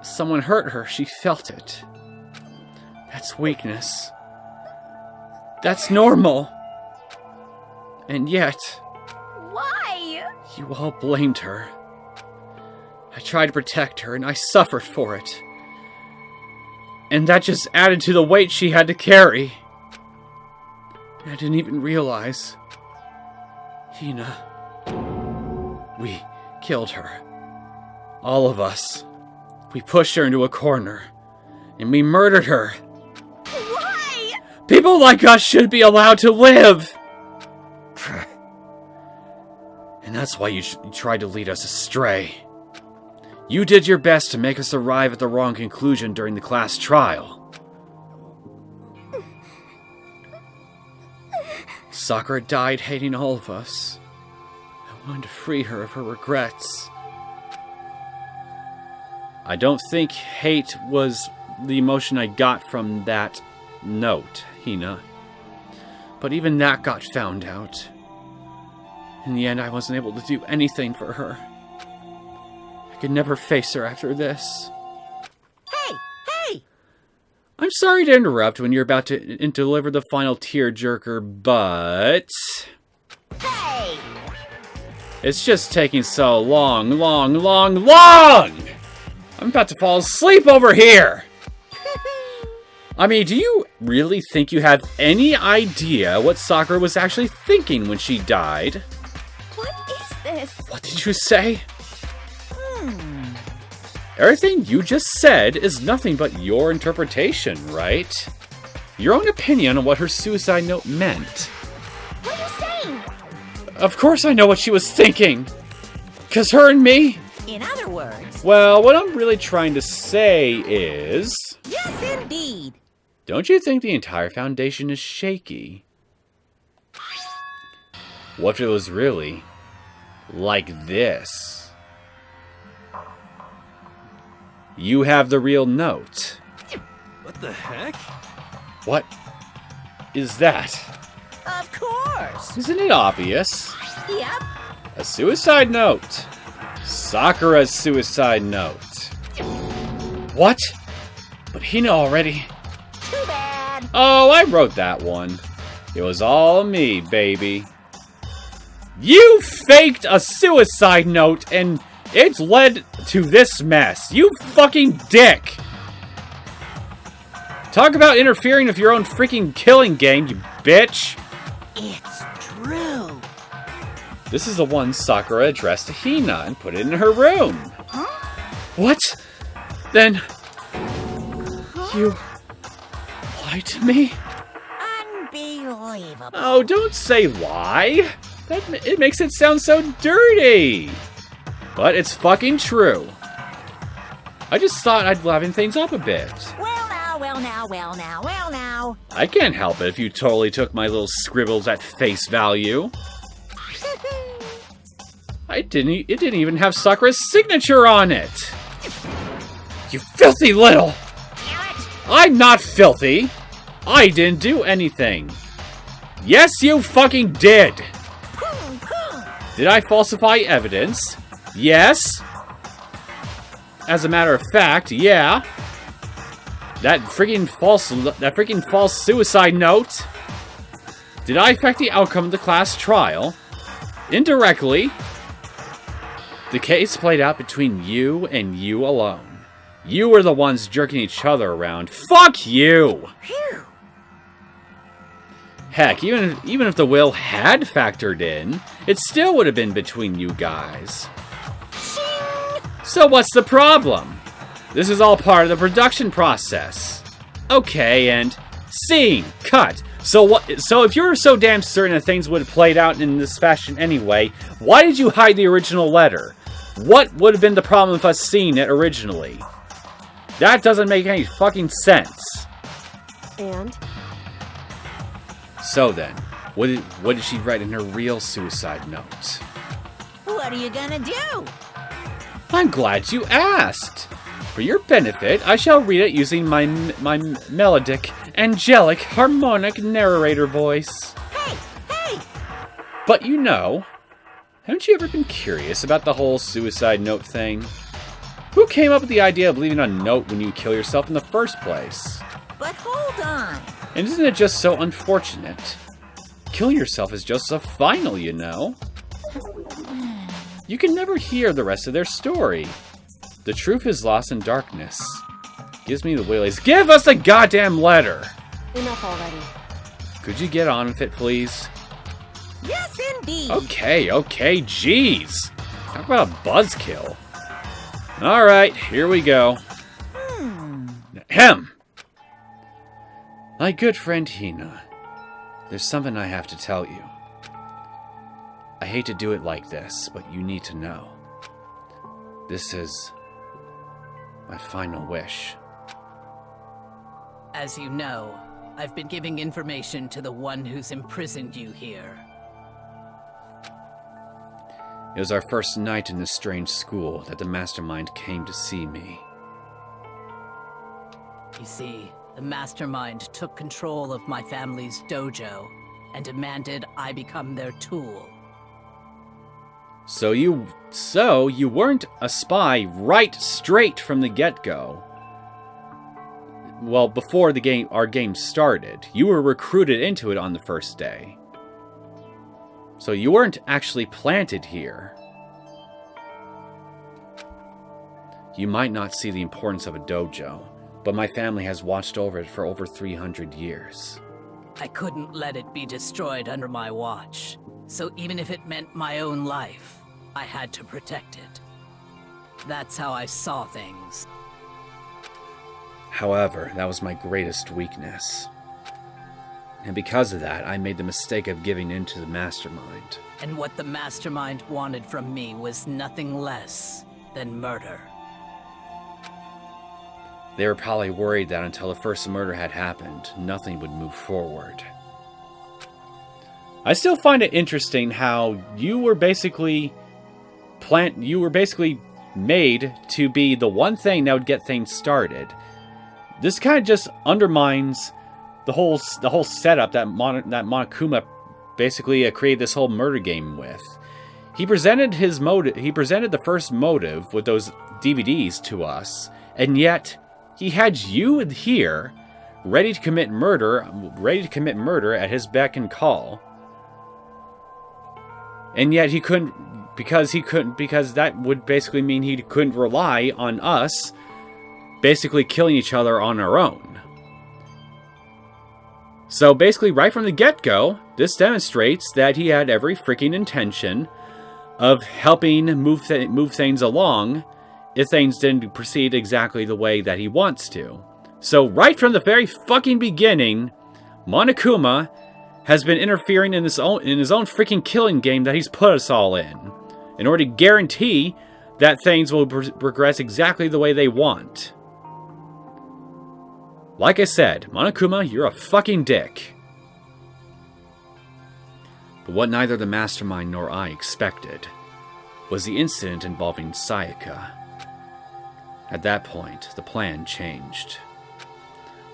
If someone hurt her, she felt it. That's weakness. That's normal. And yet, Why? you all blamed her. I tried to protect her, and I suffered for it. And that just added to the weight she had to carry. I didn't even realize. Hina. We killed her. All of us. We pushed her into a corner. And we murdered her. Why? People like us should be allowed to live! And that's why you tried to lead us astray. You did your best to make us arrive at the wrong conclusion during the class trial. Sakura died hating all of us. I wanted to free her of her regrets. I don't think hate was the emotion I got from that note, Hina. But even that got found out. In the end, I wasn't able to do anything for her. I could never face her after this. Hey! I'm sorry to interrupt when you're about to deliver the final tearjerker, but... Hey! It's just taking so long! I'm about to fall asleep over here! I mean, do you really think you have any idea what Sakura was actually thinking when she died? What is this? What did you say? Everything you just said is nothing but your interpretation, right? Your own opinion on what her suicide note meant. What are you saying? Of course I know what she was thinking! 'Cause her and me? In other words, Well, what I'm really trying to say is... yes indeed. Don't you think the entire foundation is shaky? What if it was really like this? You have the real note. What the heck? What is that? Of course. Isn't it obvious? Yep. A suicide note. Sakura's suicide note. What? But Hina already... Too bad. Oh, I wrote that one. It was all me, baby. You faked a suicide note and it's led to this mess. You fucking dick. Talk about interfering with your own freaking killing game, you bitch. It's true. This is the one Sakura addressed to Hina and put it in her room. Huh? What? Then... You... lied to me? Unbelievable. Oh, don't say lie. It makes it sound so dirty. But it's fucking true. I just thought I'd liven things up a bit. Well now. I can't help it if you totally took my little scribbles at face value. It didn't even have Sakura's signature on it. You filthy little... I'm not filthy. I didn't do anything. Yes, you fucking did. Did I falsify evidence? Yes. As a matter of fact, yeah. That freaking false suicide note. Did I affect the outcome of the class trial? Indirectly. The case played out between you and you alone. You were the ones jerking each other around. Fuck you! Heck, even if the will had factored in, it still would have been between you guys. So what's the problem? This is all part of the production process. Okay, and scene, cut. So what? So if you were so damn certain that things would have played out in this fashion anyway, why did you hide the original letter? What would have been the problem with us seeing it originally? That doesn't make any fucking sense. And? So then, what did she write in her real suicide note? What are you gonna do? I'm glad you asked. For your benefit, I shall read it using my melodic, angelic, harmonic narrator voice. Hey! But you know, haven't you ever been curious about the whole suicide note thing? Who came up with the idea of leaving a note when you kill yourself in the first place? But hold on. And isn't it just so unfortunate? Killing yourself is just the final, you know. You can never hear the rest of their story. The truth is lost in darkness. Gives me the willies. Give us a goddamn letter! Enough already. Could you get on with it, please? Yes, indeed. Okay, jeez. Talk about a buzzkill. Alright, here we go. Ahem! My good friend Hina, there's something I have to tell you. I hate to do it like this, but you need to know. This is my final wish. As you know, I've been giving information to the one who's imprisoned you here. It was our first night in this strange school that the mastermind came to see me. You see, the mastermind took control of my family's dojo and demanded I become their tool. So you weren't a spy right straight from the get-go. Well, before our game started, you were recruited into it on the first day. So you weren't actually planted here. You might not see the importance of a dojo, but my family has watched over it for over 300 years. I couldn't let it be destroyed under my watch, so even if it meant my own life, I had to protect it. That's how I saw things. However, that was my greatest weakness. And because of that, I made the mistake of giving in to the mastermind. And what the mastermind wanted from me was nothing less than murder. They were probably worried that until the first murder had happened, nothing would move forward. I still find it interesting how you were basically made to be the one thing that would get things started. This kind of just undermines the whole setup that Monokuma basically created this whole murder game with. He presented his motive. He presented the first motive with those DVDs to us, and yet he had you here, ready to commit murder at his beck and call. And yet he couldn't, because that would basically mean he couldn't rely on us basically killing each other on our own. So basically, right from the get-go, this demonstrates that he had every freaking intention of helping move things along if things didn't proceed exactly the way that he wants to. So right from the very fucking beginning, Monokuma has been interfering in his own freaking killing game that he's put us all in order to guarantee that things will progress exactly the way they want. Like I said, Monokuma, you're a fucking dick. But what neither the mastermind nor I expected was the incident involving Sayaka. At that point, the plan changed.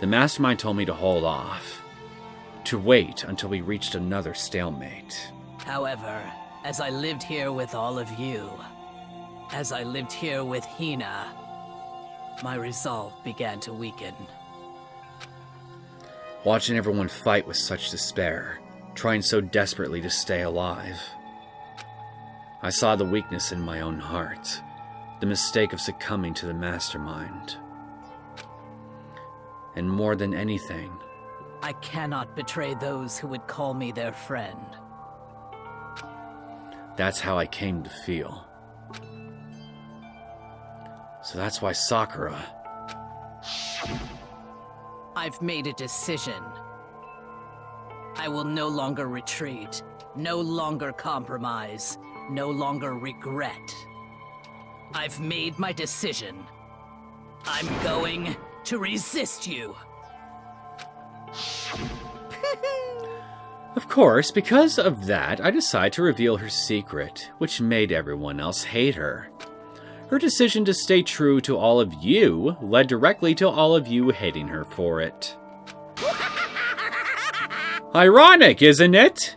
The mastermind told me to hold off, to wait until we reached another stalemate. However, as I lived here with all of you, as I lived here with Hina, my resolve began to weaken. Watching everyone fight with such despair, trying so desperately to stay alive, I saw the weakness in my own heart, the mistake of succumbing to the mastermind. And more than anything, I cannot betray those who would call me their friend. that's how I came to feel. So that's why Sakura... I've made a decision. I will no longer retreat, no longer compromise, no longer regret. I've made my decision. I'm going to resist you. Of course, because of that, I decided to reveal her secret, which made everyone else hate her. Her decision to stay true to all of you led directly to all of you hating her for it. Ironic, isn't it?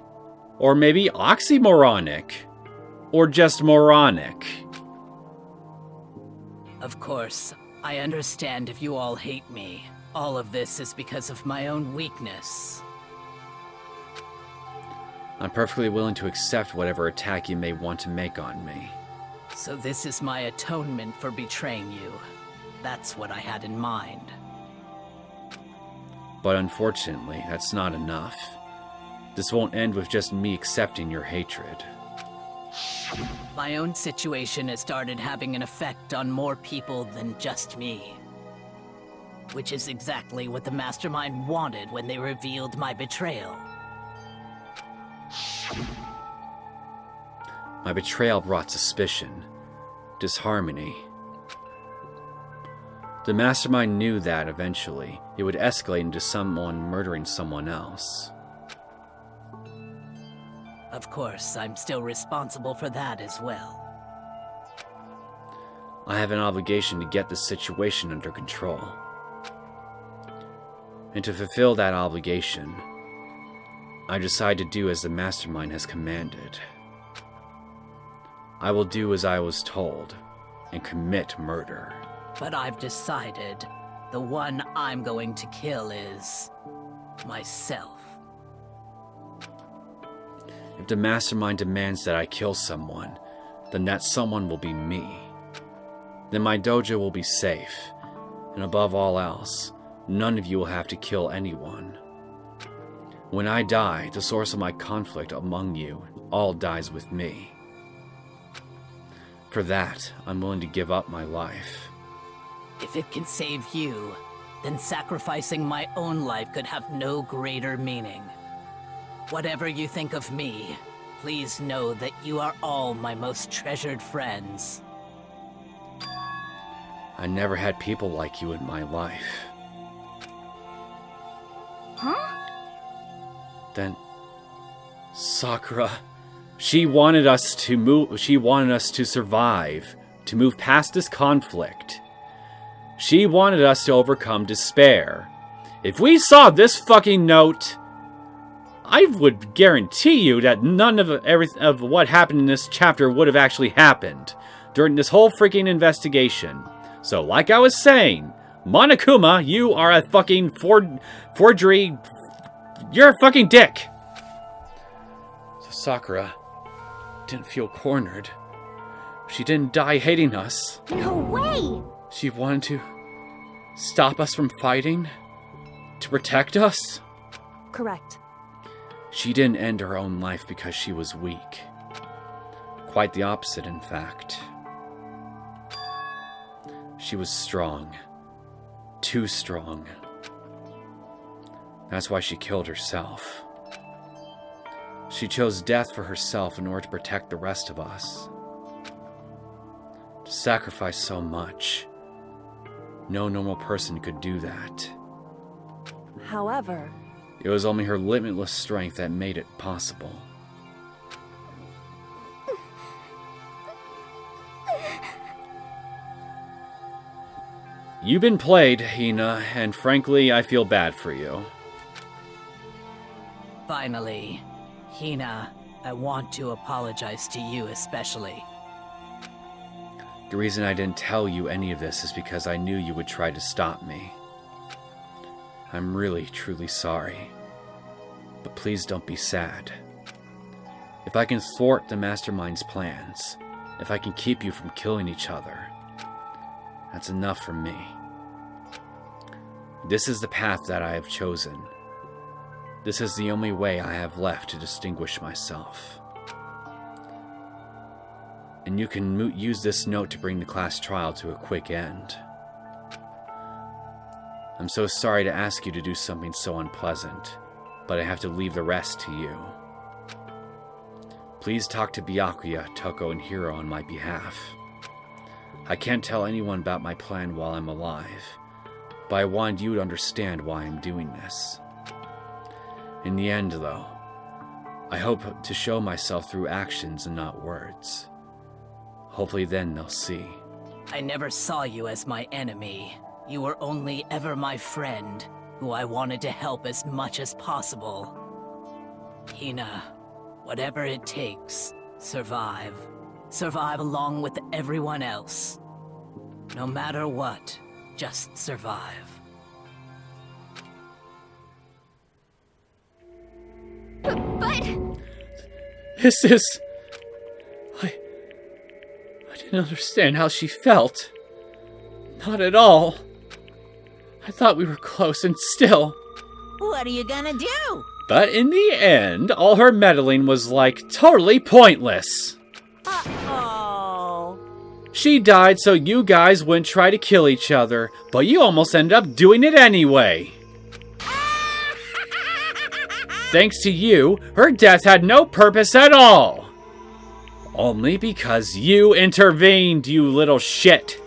Or maybe oxymoronic. Or just moronic. Of course, I understand if you all hate me. All of this is because of my own weakness. I'm perfectly willing to accept whatever attack you may want to make on me. So this is my atonement for betraying you. That's what I had in mind. But unfortunately, that's not enough. This won't end with just me accepting your hatred. My own situation has started having an effect on more people than just me. Which is exactly what the mastermind wanted when they revealed my betrayal. My betrayal brought suspicion, disharmony. The mastermind knew that eventually it would escalate into someone murdering someone else. Of course, I'm still responsible for that as well. I have an obligation to get the situation under control. And to fulfill that obligation, I decide to do as the mastermind has commanded. I will do as I was told, and commit murder. But I've decided the one I'm going to kill is... myself. If the mastermind demands that I kill someone, then that someone will be me. Then my dojo will be safe, and above all else, none of you will have to kill anyone. When I die, the source of my conflict among you all dies with me. For that, I'm willing to give up my life. If it can save you, then sacrificing my own life could have no greater meaning. Whatever you think of me, please know that you are all my most treasured friends. I never had people like you in my life. Huh? Then, Sakura, she wanted us to move, she wanted us to survive, to move past this conflict. She wanted us to overcome despair. If we saw this fucking note, I would guarantee you that none of what happened in this chapter would have actually happened during this whole freaking investigation. So, like I was saying, Monokuma, you are a fucking forgery. You're a fucking dick. So Sakura didn't feel cornered. She didn't die hating us. No way! She wanted to stop us from fighting, to protect us. Correct. She didn't end her own life because she was weak. Quite the opposite, in fact. She was strong. Too strong. That's why she killed herself. She chose death for herself in order to protect the rest of us. To sacrifice so much. No normal person could do that. However, It was only her limitless strength that made it possible. You've been played, Hina, and frankly, I feel bad for you. Finally. Hina, I want to apologize to you especially. The reason I didn't tell you any of this is because I knew you would try to stop me. I'm really, truly sorry. But please don't be sad. If I can thwart the mastermind's plans, if I can keep you from killing each other, that's enough for me. This is the path that I have chosen. This is the only way I have left to distinguish myself. And you can use this note to bring the class trial to a quick end. I'm so sorry to ask you to do something so unpleasant, but I have to leave the rest to you. Please talk to Byakuya, Toko, and Hiro on my behalf. I can't tell anyone about my plan while I'm alive, but I want you to understand why I'm doing this. In the end, though, I hope to show myself through actions and not words. Hopefully then they'll see. I never saw you as my enemy. You were only ever my friend, who I wanted to help as much as possible. Hina, whatever it takes, survive. Survive along with everyone else. No matter what, just survive. But... This is... I didn't understand how she felt. Not at all. I thought we were close and still. What are you gonna do? But in the end, all her meddling was like totally pointless. Uh-oh. She died so you guys wouldn't try to kill each other, but you almost ended up doing it anyway. Thanks to you, her death had no purpose at all. Only because you intervened, you little shit.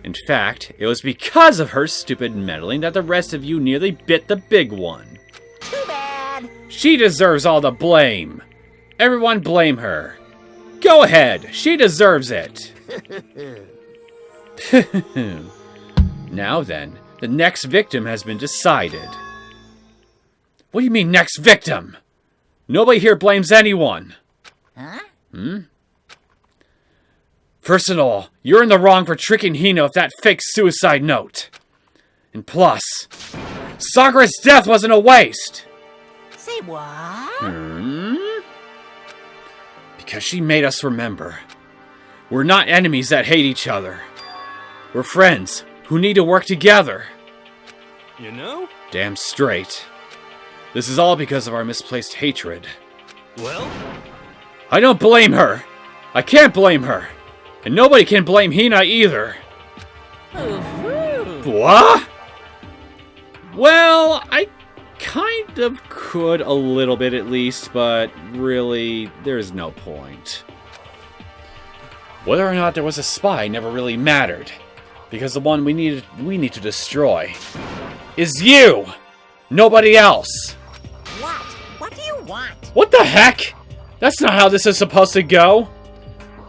In fact, it was because of her stupid meddling that the rest of you nearly bit the big one. Too bad. She deserves all the blame. Everyone blame her. Go ahead, she deserves it. Now then, the next victim has been decided. What do you mean, next victim? Nobody here blames anyone. Huh? First of all, you're in the wrong for tricking Hino with that fake suicide note. And plus, Sakura's death wasn't a waste. Say what? Because she made us remember. We're not enemies that hate each other. We're friends who need to work together. You know? Damn straight. This is all because of our misplaced hatred. Well? I don't blame her. I can't blame her. And nobody can blame Hina either. What? Well, I kind of could a little bit at least, but really, there's no point. Whether or not there was a spy never really mattered, because the one we need to destroy is you! Nobody else! What? What do you want? What the heck? That's not how this is supposed to go!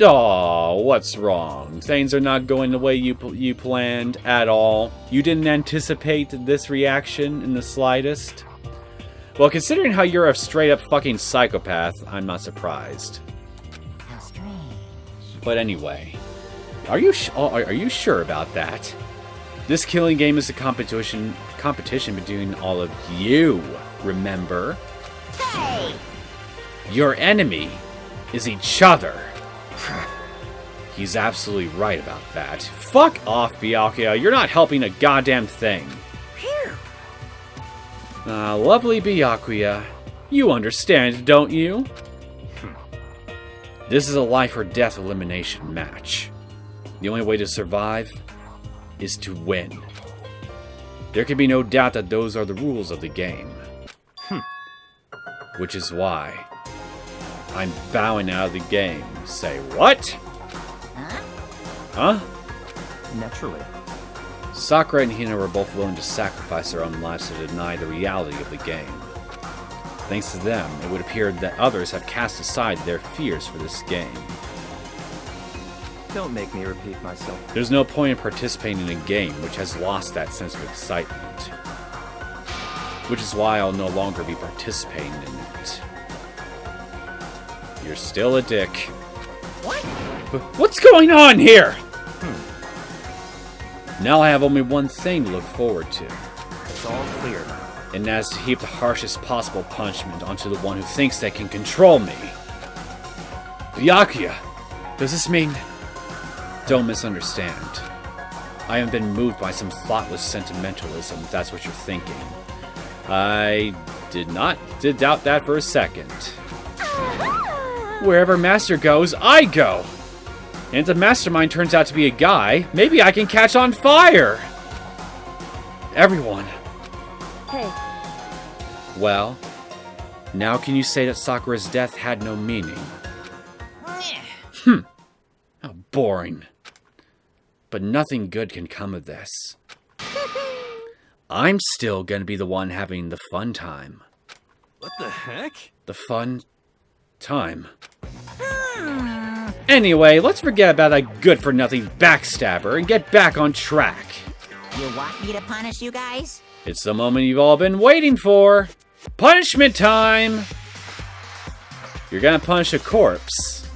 Aw, what's wrong? Things are not going the way you planned at all. You didn't anticipate this reaction in the slightest? Well, considering how you're a straight-up fucking psychopath, I'm not surprised. How strange. But anyway, are you sure about that? This killing game is a competition between all of you, remember? Hey! Your enemy is each other. He's absolutely right about that. Fuck off, Byakuya. You're not helping a goddamn thing. Phew. Lovely Byakuya. You understand, don't you? This is a life or death elimination match. The only way to survive is to win. There can be no doubt that those are the rules of the game. Which is why I'm bowing out of the game. Say what? Huh? Naturally. Sakura and Hina were both willing to sacrifice their own lives to deny the reality of the game. Thanks to them, it would appear that others have cast aside their fears for this game. Don't make me repeat myself. There's no point in participating in a game which has lost that sense of excitement. Which is why I'll no longer be participating in it. You're still a dick. What? What's going on here? Now I have only one thing to look forward to. It's all clear. And that's to heap the harshest possible punishment onto the one who thinks they can control me. Byakuya, does this mean... Don't misunderstand. I haven't been moved by some thoughtless sentimentalism, if that's what you're thinking. I did doubt that for a second. Wherever Master goes, I go! And if the mastermind turns out to be a guy, maybe I can catch on fire! Everyone. Hey, Well, now can you say that Sakura's death had no meaning? How boring. But nothing good can come of this. I'm still gonna be the one having the fun time. What the heck? The fun time. Anyway, let's forget about that good-for-nothing backstabber and get back on track. You want me to punish you guys? It's the moment you've all been waiting for. Punishment time! You're gonna punish a corpse.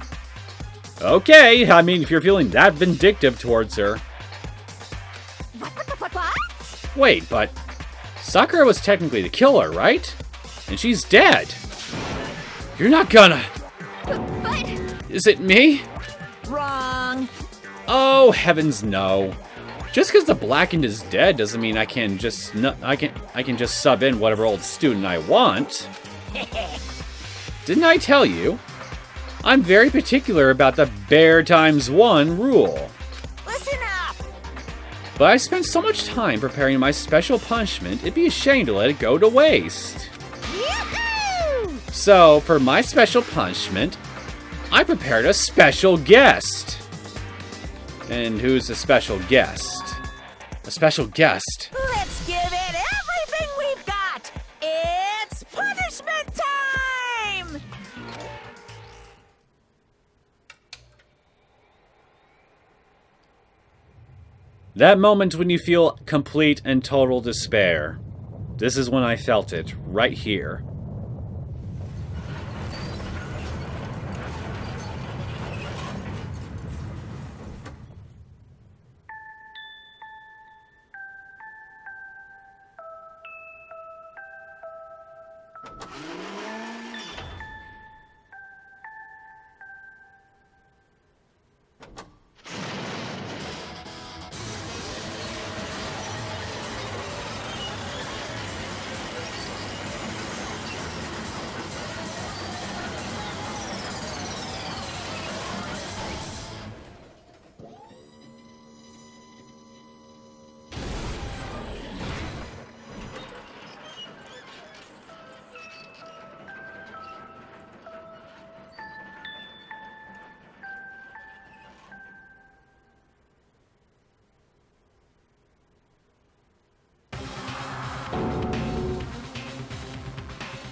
Okay, I mean, if you're feeling that vindictive towards her. What? Wait, but Sakura was technically the killer, right? And she's dead. You're not gonna... But... Is it me? Wrong. Oh, heavens no. Just because the Blackened is dead doesn't mean I can just I can just sub in whatever old student I want. Didn't I tell you? I'm very particular about the bear times one rule. Listen up. But I spent so much time preparing my special punishment, it'd be a shame to let it go to waste. Yoo-hoo! So, for my special punishment, I prepared a special guest. And who's the special guest? A special guest. Let's give it everything we've got. It's punishment time. That moment when you feel complete and total despair. This is when I felt it, right here.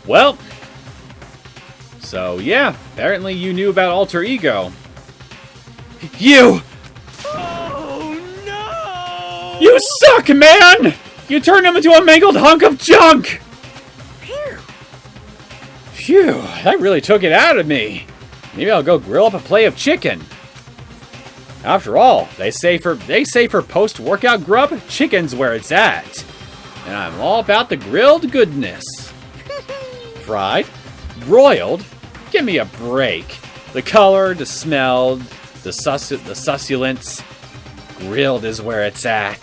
Well, so yeah, apparently you knew about Alter Ego. You! Oh no! You suck, man! You turned him into a mangled hunk of junk! Phew, that really took it out of me. Maybe I'll go grill up a plate of chicken. After all, they say for post-workout grub, chicken's where it's at. And I'm all about the grilled goodness. Fried? Broiled? Give me a break. The color, the smell, the succulence. Grilled is where it's at.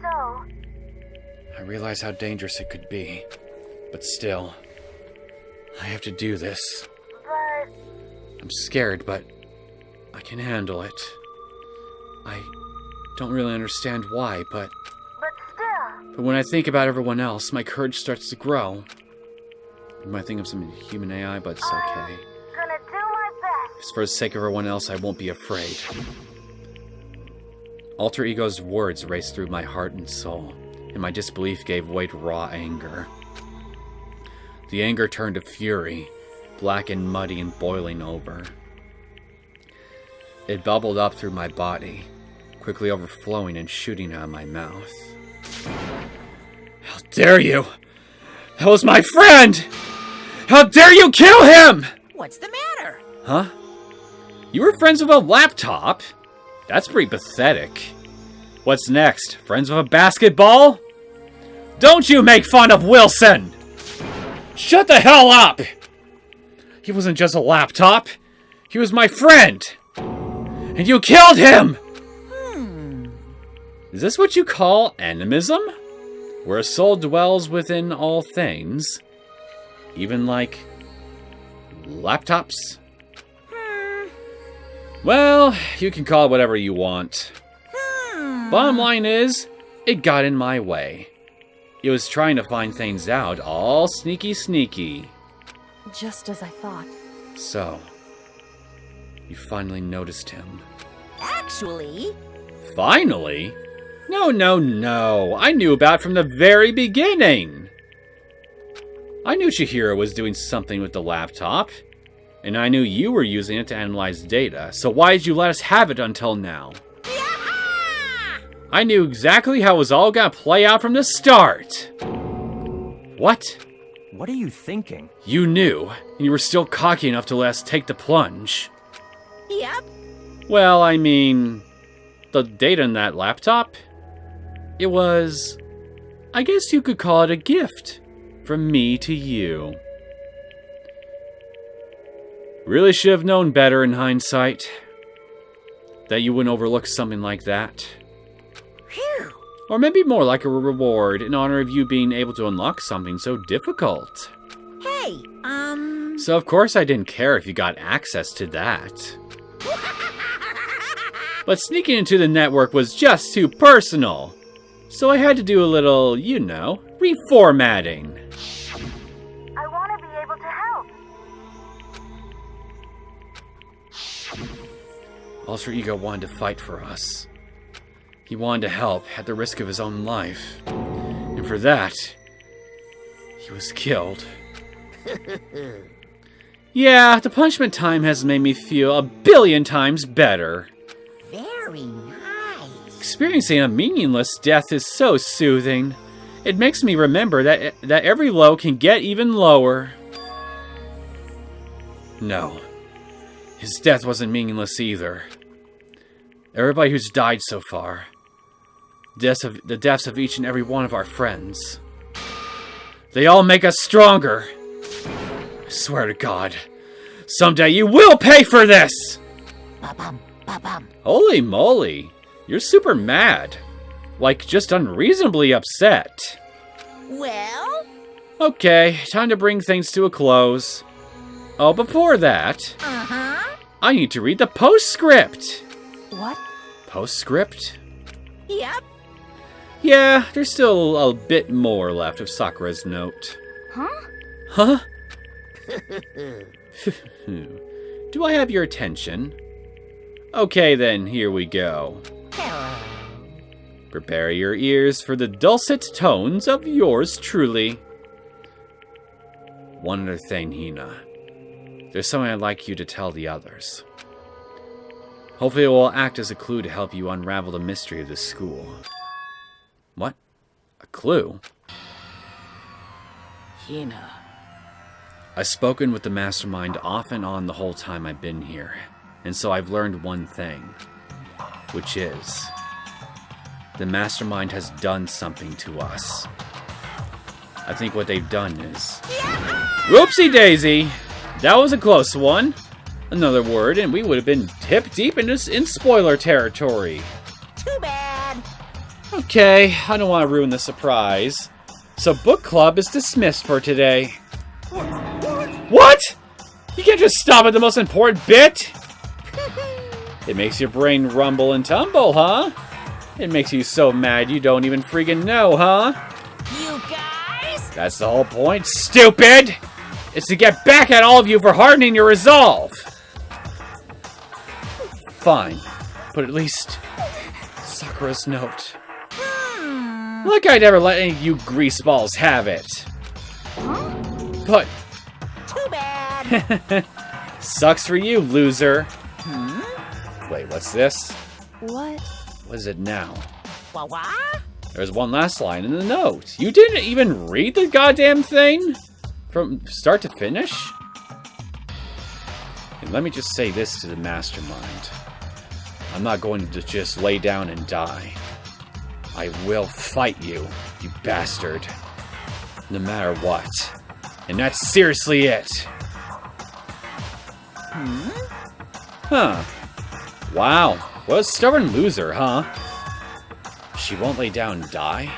I realize how dangerous it could be. But still, I have to do this. I'm scared, but I can handle it. I don't really understand why, but when I think about everyone else, my courage starts to grow. You might think I'm some human AI, but it's okay. If it's for the sake of everyone else, I won't be afraid. Alter Ego's words raced through my heart and soul, and my disbelief gave way to raw anger. The anger turned to fury, black and muddy and boiling over. It bubbled up through my body, quickly overflowing and shooting out of my mouth. How dare you! That was my friend! How dare you kill him! What's the matter? Huh? You were friends with a laptop? That's pretty pathetic. What's next? Friends with a basketball? Don't you make fun of Wilson! Shut the hell up! He wasn't just a laptop. He was my friend! And you killed him! Is this what you call animism? Where a soul dwells within all things? Even like laptops? Well, you can call it whatever you want. Bottom line is, it got in my way. It was trying to find things out, all sneaky. Just as I thought. So, you finally noticed him. Actually... Finally? No. I knew about it from the very beginning. I knew Chihiro was doing something with the laptop. And I knew you were using it to analyze data. So why did you let us have it until now? I knew exactly how it was all gonna play out from the start. What? What are you thinking? You knew, and you were still cocky enough to let us take the plunge. Yep. Well, I mean, the data in that laptop, it was, I guess you could call it a gift from me to you. Really should have known better in hindsight, that you wouldn't overlook something like that. Phew. Or maybe more like a reward in honor of you being able to unlock something so difficult. Hey, So of course I didn't care if you got access to that. But sneaking into the network was just too personal. So I had to do a little, you know, reformatting. I want to be able to help. Alter Ego wanted to fight for us. He wanted to help at the risk of his own life. And for that, he was killed. Yeah, the punishment time has made me feel 1,000,000,000 times better. very nice. Experiencing a meaningless death is so soothing. It makes me remember that every low can get even lower. No, his death wasn't meaningless either. Everybody who's died so far, the deaths of each and every one of our friends, they all make us stronger. I swear to God, someday you will pay for this! Ba-bum, ba-bum. Holy moly, you're super mad. Like, just unreasonably upset. Well? Okay, time to bring things to a close. Oh, before that, I need to read the postscript. What? Postscript? Yep. Yeah, there's still a bit more left of Sakura's note. Huh? Do I have your attention? Okay then, here we go. Prepare your ears for the dulcet tones of yours truly. One other thing, Hina. There's something I'd like you to tell the others. Hopefully it will act as a clue to help you unravel the mystery of this school. What? A clue? Hina. I've spoken with the mastermind off and on the whole time I've been here, and so I've learned one thing, which is the mastermind has done something to us. I think what they've done is... Whoopsie daisy! That was a close one. Another word and we would have been hip deep in spoiler territory. Too bad. Okay, I don't want to ruin the surprise. So book club is dismissed for today. What? You can't just stop at the most important bit? It makes your brain rumble and tumble, huh? It makes you so mad you don't even freaking know, huh? You guys? That's the whole point, stupid! It's to get back at all of you for hardening your resolve! Fine, but at least Sakura's note. Like I'd ever let any of you greaseballs have it. But Too bad. bad. Sucks for you, loser. Wait, what's this? What? What is it now? What? There's one last line in the note. You didn't even read the goddamn thing? From start to finish? And let me just say this to the mastermind. I'm not going to just lay down and die. I will fight you, you bastard. No matter what. And that's seriously it. Huh. Wow. What a stubborn loser, huh? She won't lay down and die.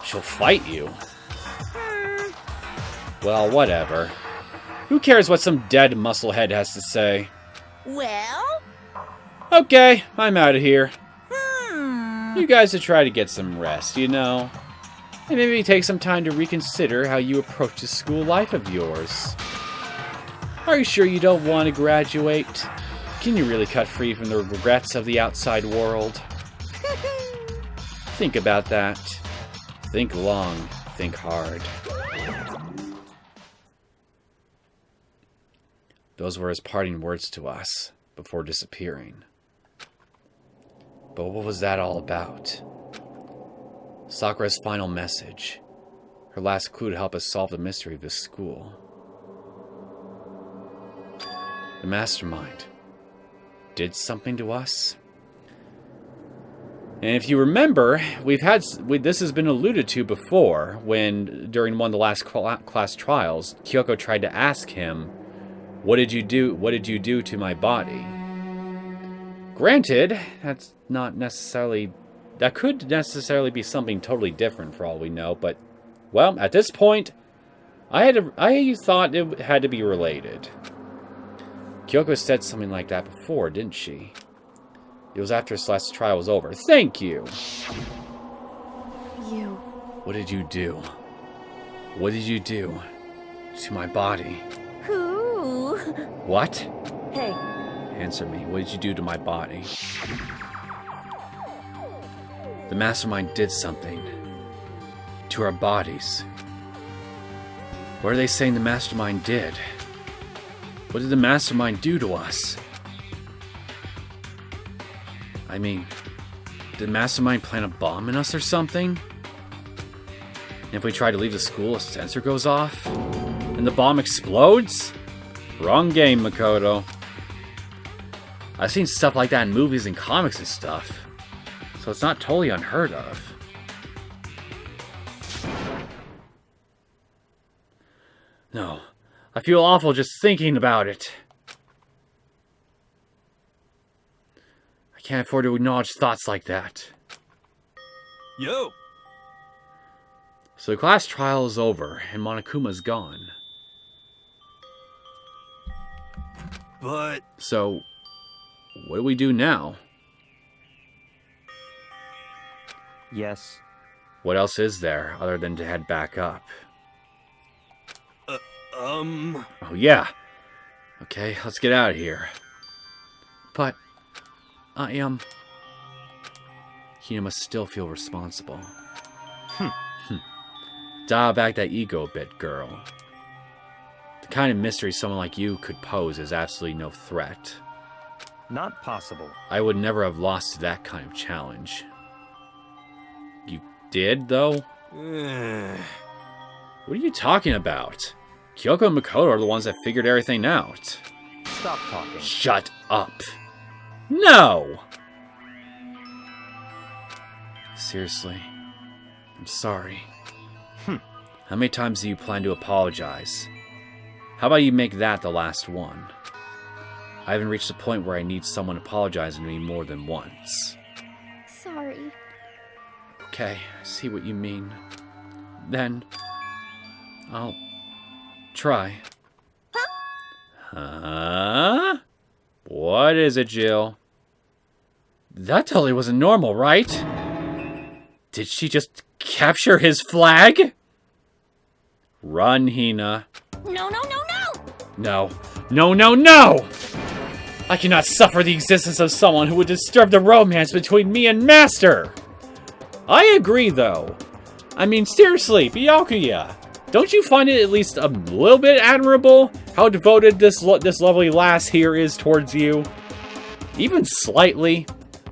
She'll fight you. Well, whatever. Who cares what some dead musclehead has to say? Well? Okay, I'm out of here. You guys should try to get some rest, you know? And maybe take some time to reconsider how you approach the school life of yours. Are you sure you don't want to graduate? Can you really cut free from the regrets of the outside world? Think about that. Think long, think hard. Those were his parting words to us before disappearing. But what was that all about? Sakura's final message. Her last clue to help us solve the mystery of this school. The mastermind did something to us. And if you remember, this has been alluded to before when, during one of the last class trials, Kyoko tried to ask him, "What did you do? What did you do to my body?" Granted, that could necessarily be something totally different for all we know, but, well, at this point, I thought it had to be related. Kyoko said something like that before, didn't she? It was after Celeste's trial was over. Thank you! You. What did you do? What did you do to my body? Who? What? Hey. Answer me. What did you do to my body? The mastermind did something. To our bodies. What are they saying the mastermind did? What did the mastermind do to us? I mean, did the mastermind plant a bomb in us or something? And if we try to leave the school, a sensor goes off? And the bomb explodes? Wrong game, Makoto. I've seen stuff like that in movies and comics and stuff. So it's not totally unheard of. No. I feel awful just thinking about it. I can't afford to acknowledge thoughts like that. Yo! So the class trial is over, and Monokuma's gone. But... So, what do we do now? Yes. What else is there, other than to head back up? Oh yeah. Okay, let's get out of here. But, Hina must still feel responsible. Dial back that ego a bit, girl. The kind of mystery someone like you could pose is absolutely no threat. Not possible. I would never have lost to that kind of challenge. You did, though? What are you talking about? Kyoko and Makoto are the ones that figured everything out. Stop talking. Shut up. No! Seriously. I'm sorry. How many times do you plan to apologize? How about you make that the last one? I haven't reached the point where I need someone apologizing to me more than once. Sorry. Okay, I see what you mean. Then, I'll try. Huh? What is it, Jill? That totally wasn't normal, right? Did she just capture his flag? Run, Hina. No, no, no, no! No. No, no, no! I cannot suffer the existence of someone who would disturb the romance between me and Master! I agree, though. I mean, seriously, Byakuya. Don't you find it at least a little bit admirable how devoted this lovely lass here is towards you? Even slightly?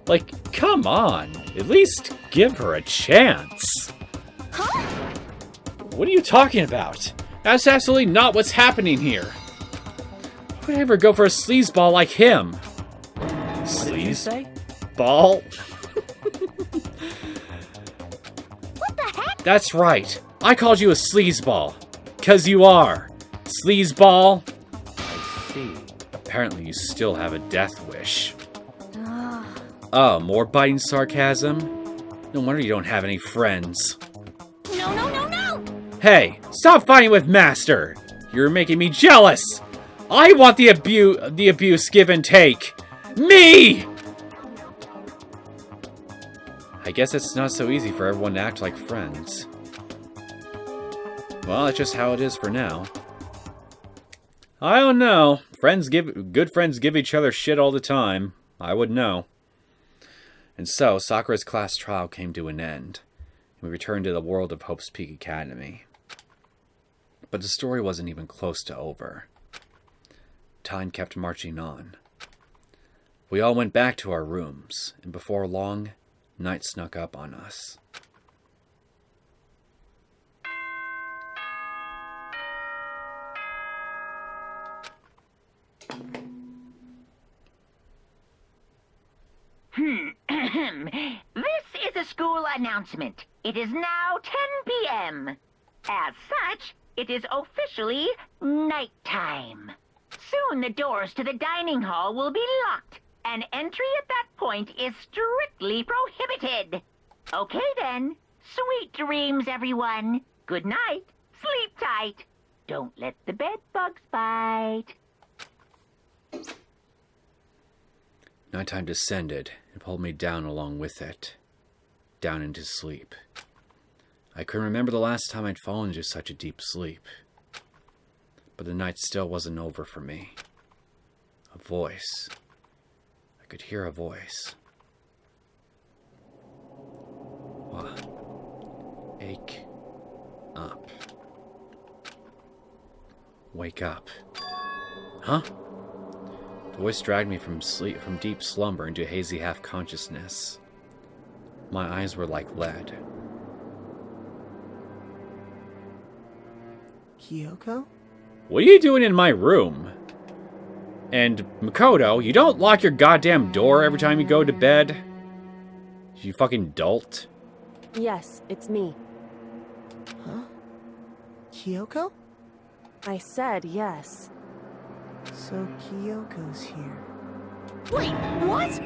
Like, come on. At least give her a chance. Huh? What are you talking about? That's absolutely not what's happening here. Who would ever go for a sleazeball like him? What did you say? Ball? What the heck? That's right. I called you a sleazeball. 'Cause you are. Sleazeball. I see. Apparently you still have a death wish. Oh, more biting sarcasm? No wonder you don't have any friends. No, no, no, no! Hey, stop fighting with Master! You're making me jealous! I want the abuse give and take! Me! I guess it's not so easy for everyone to act like friends. Well, that's just how it is for now. I don't know. Good friends give each other shit all the time. I would know. And so, Sakura's class trial came to an end. We returned to the world of Hope's Peak Academy. But the story wasn't even close to over. Time kept marching on. We all went back to our rooms, and before long, night snuck up on us. This is a school announcement. It is now 10 p.m. As such, it is officially nighttime. Soon the doors to the dining hall will be locked, and entry at that point is strictly prohibited. Okay then. Sweet dreams, everyone. Good night. Sleep tight. Don't let the bed bugs bite. Nighttime descended and pulled me down along with it. Down into sleep. I couldn't remember the last time I'd fallen into such a deep sleep. But the night still wasn't over for me. A voice. I could hear a voice. Wake up. Wake up. Huh? The voice dragged me from deep slumber into hazy half-consciousness. My eyes were like lead. Kyoko? What are you doing in my room? And Makoto, you don't lock your goddamn door every time you go to bed? You fucking dolt. Yes, it's me. Huh? Kyoko? I said yes. So Kyoko's here. Wait, what?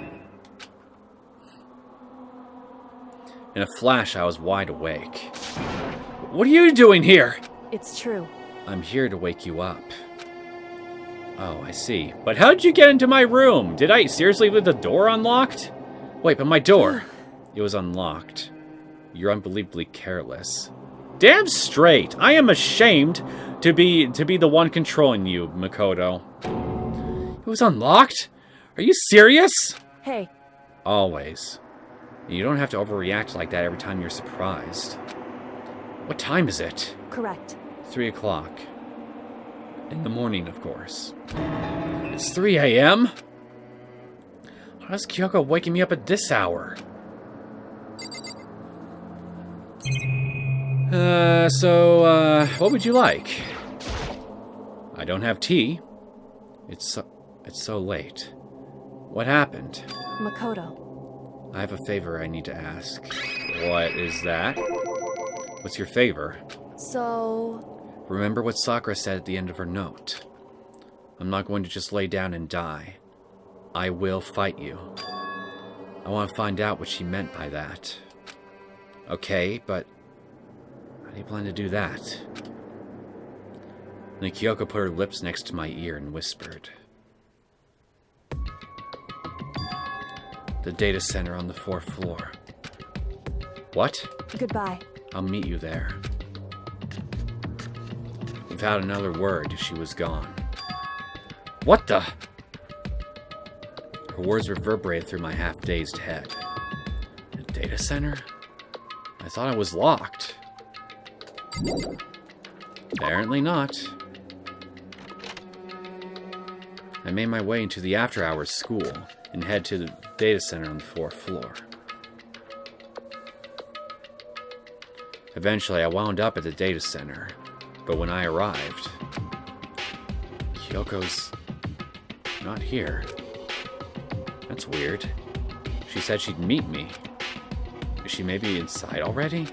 In a flash, I was wide awake. What are you doing here? It's true. I'm here to wake you up. Oh, I see. But how did you get into my room? Did I seriously leave the door unlocked? Wait, but my door. It was unlocked. You're unbelievably careless. Damn straight! I am ashamed to be the one controlling you, Makoto. It was unlocked? Are you serious? Hey. Always. You don't have to overreact like that every time you're surprised. What time is it? Correct. 3 o'clock. In the morning, of course. It's 3 a.m.? How's Kyoko waking me up at this hour? What would you like? I don't have tea. It's so late. What happened? Makoto. I have a favor I need to ask. What is that? What's your favor? So... Remember what Sakura said at the end of her note. I'm not going to just lay down and die. I will fight you. I want to find out what she meant by that. Okay, but how do you plan to do that? Then Kyoko put her lips next to my ear and whispered. The data center on the 4th floor. What? Goodbye. I'll meet you there. Without another word, she was gone. What the? Her words reverberated through my half-dazed head. The data center? I thought it was locked. Apparently not. I made my way into the after-hours school and head to the data center on the 4th floor. Eventually, I wound up at the data center, but when I arrived, Kyoko's not here. That's weird. She said she'd meet me. Is she maybe inside already?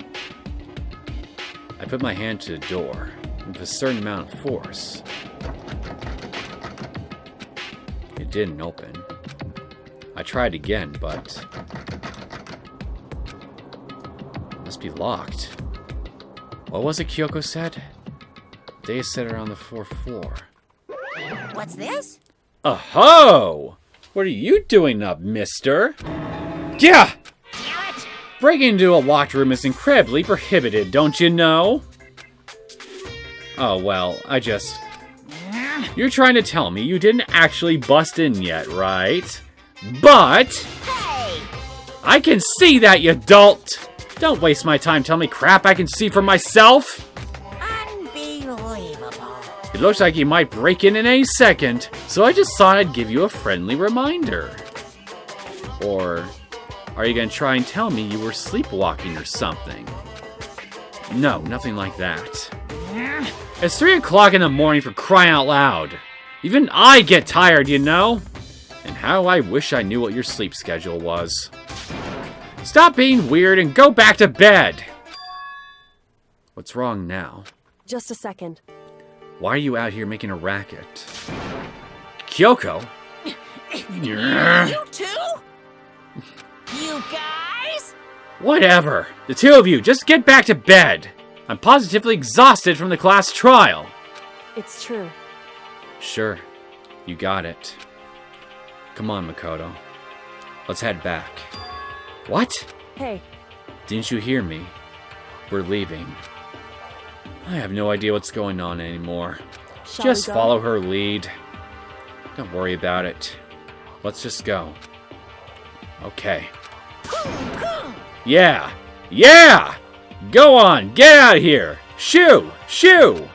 I put my hand to the door with a certain amount of force. It didn't open. I tried again, but it must be locked. What was it Kyoko said? They set her on the 4th floor. What's this? Oh-ho! What are you doing up, mister? Yeah! Damn it! Breaking into a locked room is incredibly prohibited, don't you know? Oh, well, You're trying to tell me you didn't actually bust in yet, right? But... Hey! I can see that, you dolt! Don't waste my time telling me crap I can see for myself! Unbelievable. It looks like you might break in any second, so I just thought I'd give you a friendly reminder. Or are you gonna try and tell me you were sleepwalking or something? No, nothing like that. It's 3 o'clock in the morning for crying out loud. Even I get tired, you know? And how I wish I knew what your sleep schedule was. Stop being weird and go back to bed! What's wrong now? Just a second. Why are you out here making a racket? Kyoko? You too? You guys? Whatever. The two of you, just get back to bed. I'm positively exhausted from the class trial. It's true. Sure. You got it. Come on, Makoto. Let's head back. What? Hey. Didn't you hear me? We're leaving. I have no idea what's going on anymore. Just follow her lead. Don't worry about it. Let's just go. Okay. Yeah! Yeah! Go on! Get out of here! Shoo! Shoo!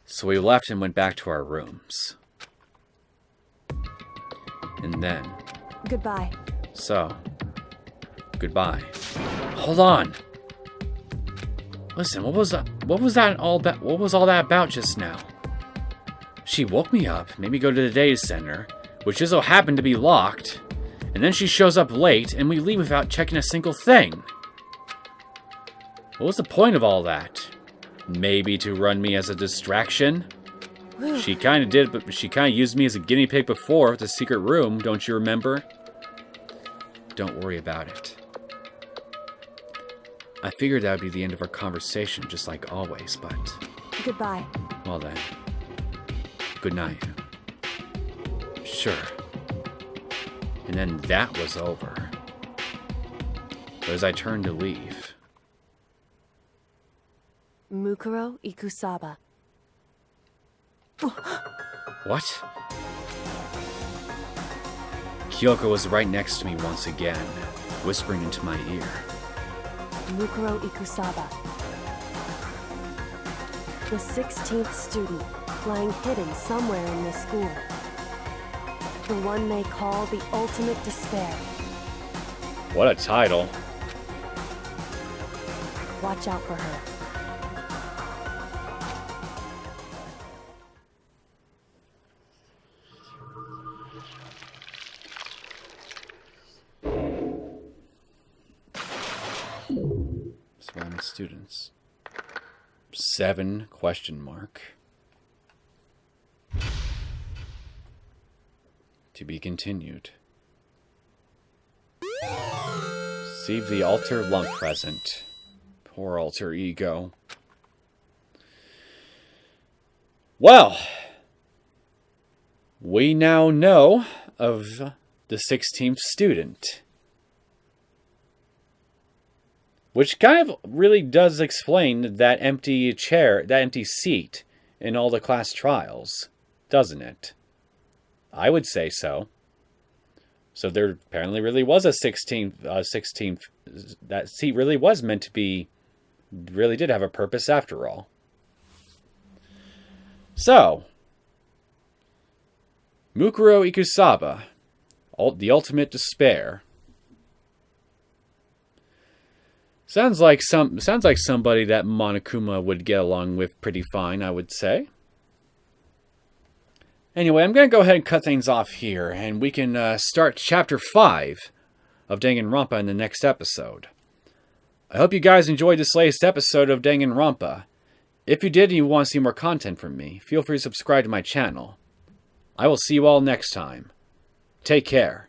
So we left and went back to our rooms. And then... Goodbye. So... Goodbye. Hold on! Listen, what was all that about just now? She woke me up, made me go to the data center, which just so happened to be locked, and then she shows up late, and we leave without checking a single thing. What was the point of all that? Maybe to run me as a distraction? She kinda did, but she kinda used me as a guinea pig before with the secret room, don't you remember? Don't worry about it. I figured that would be the end of our conversation, just like always, but... Goodbye. Well then. Good night. Sure. And then that was over. But as I turned to leave... Mukuro Ikusaba. What? Kyoko was right next to me once again, whispering into my ear. Mukuro Ikusaba. The 16th student, lying hidden somewhere in this school. The one they call the ultimate despair. What a title. Watch out for her. Surrounding students. 7 question mark. To be continued. Receive the alter lump present. Poor alter ego. Well, we now know of the 16th student. Which kind of really does explain that empty chair, that empty seat in all the class trials, doesn't it? I would say so. So there apparently really was a 16th, that seat really was meant to be, really did have a purpose after all. So, Mukuro Ikusaba, the ultimate despair. Sounds like somebody that Monokuma would get along with pretty fine, I would say. Anyway, I'm going to go ahead and cut things off here, and we can start Chapter 5 of Danganronpa in the next episode. I hope you guys enjoyed this latest episode of Danganronpa. If you did and you want to see more content from me, feel free to subscribe to my channel. I will see you all next time. Take care.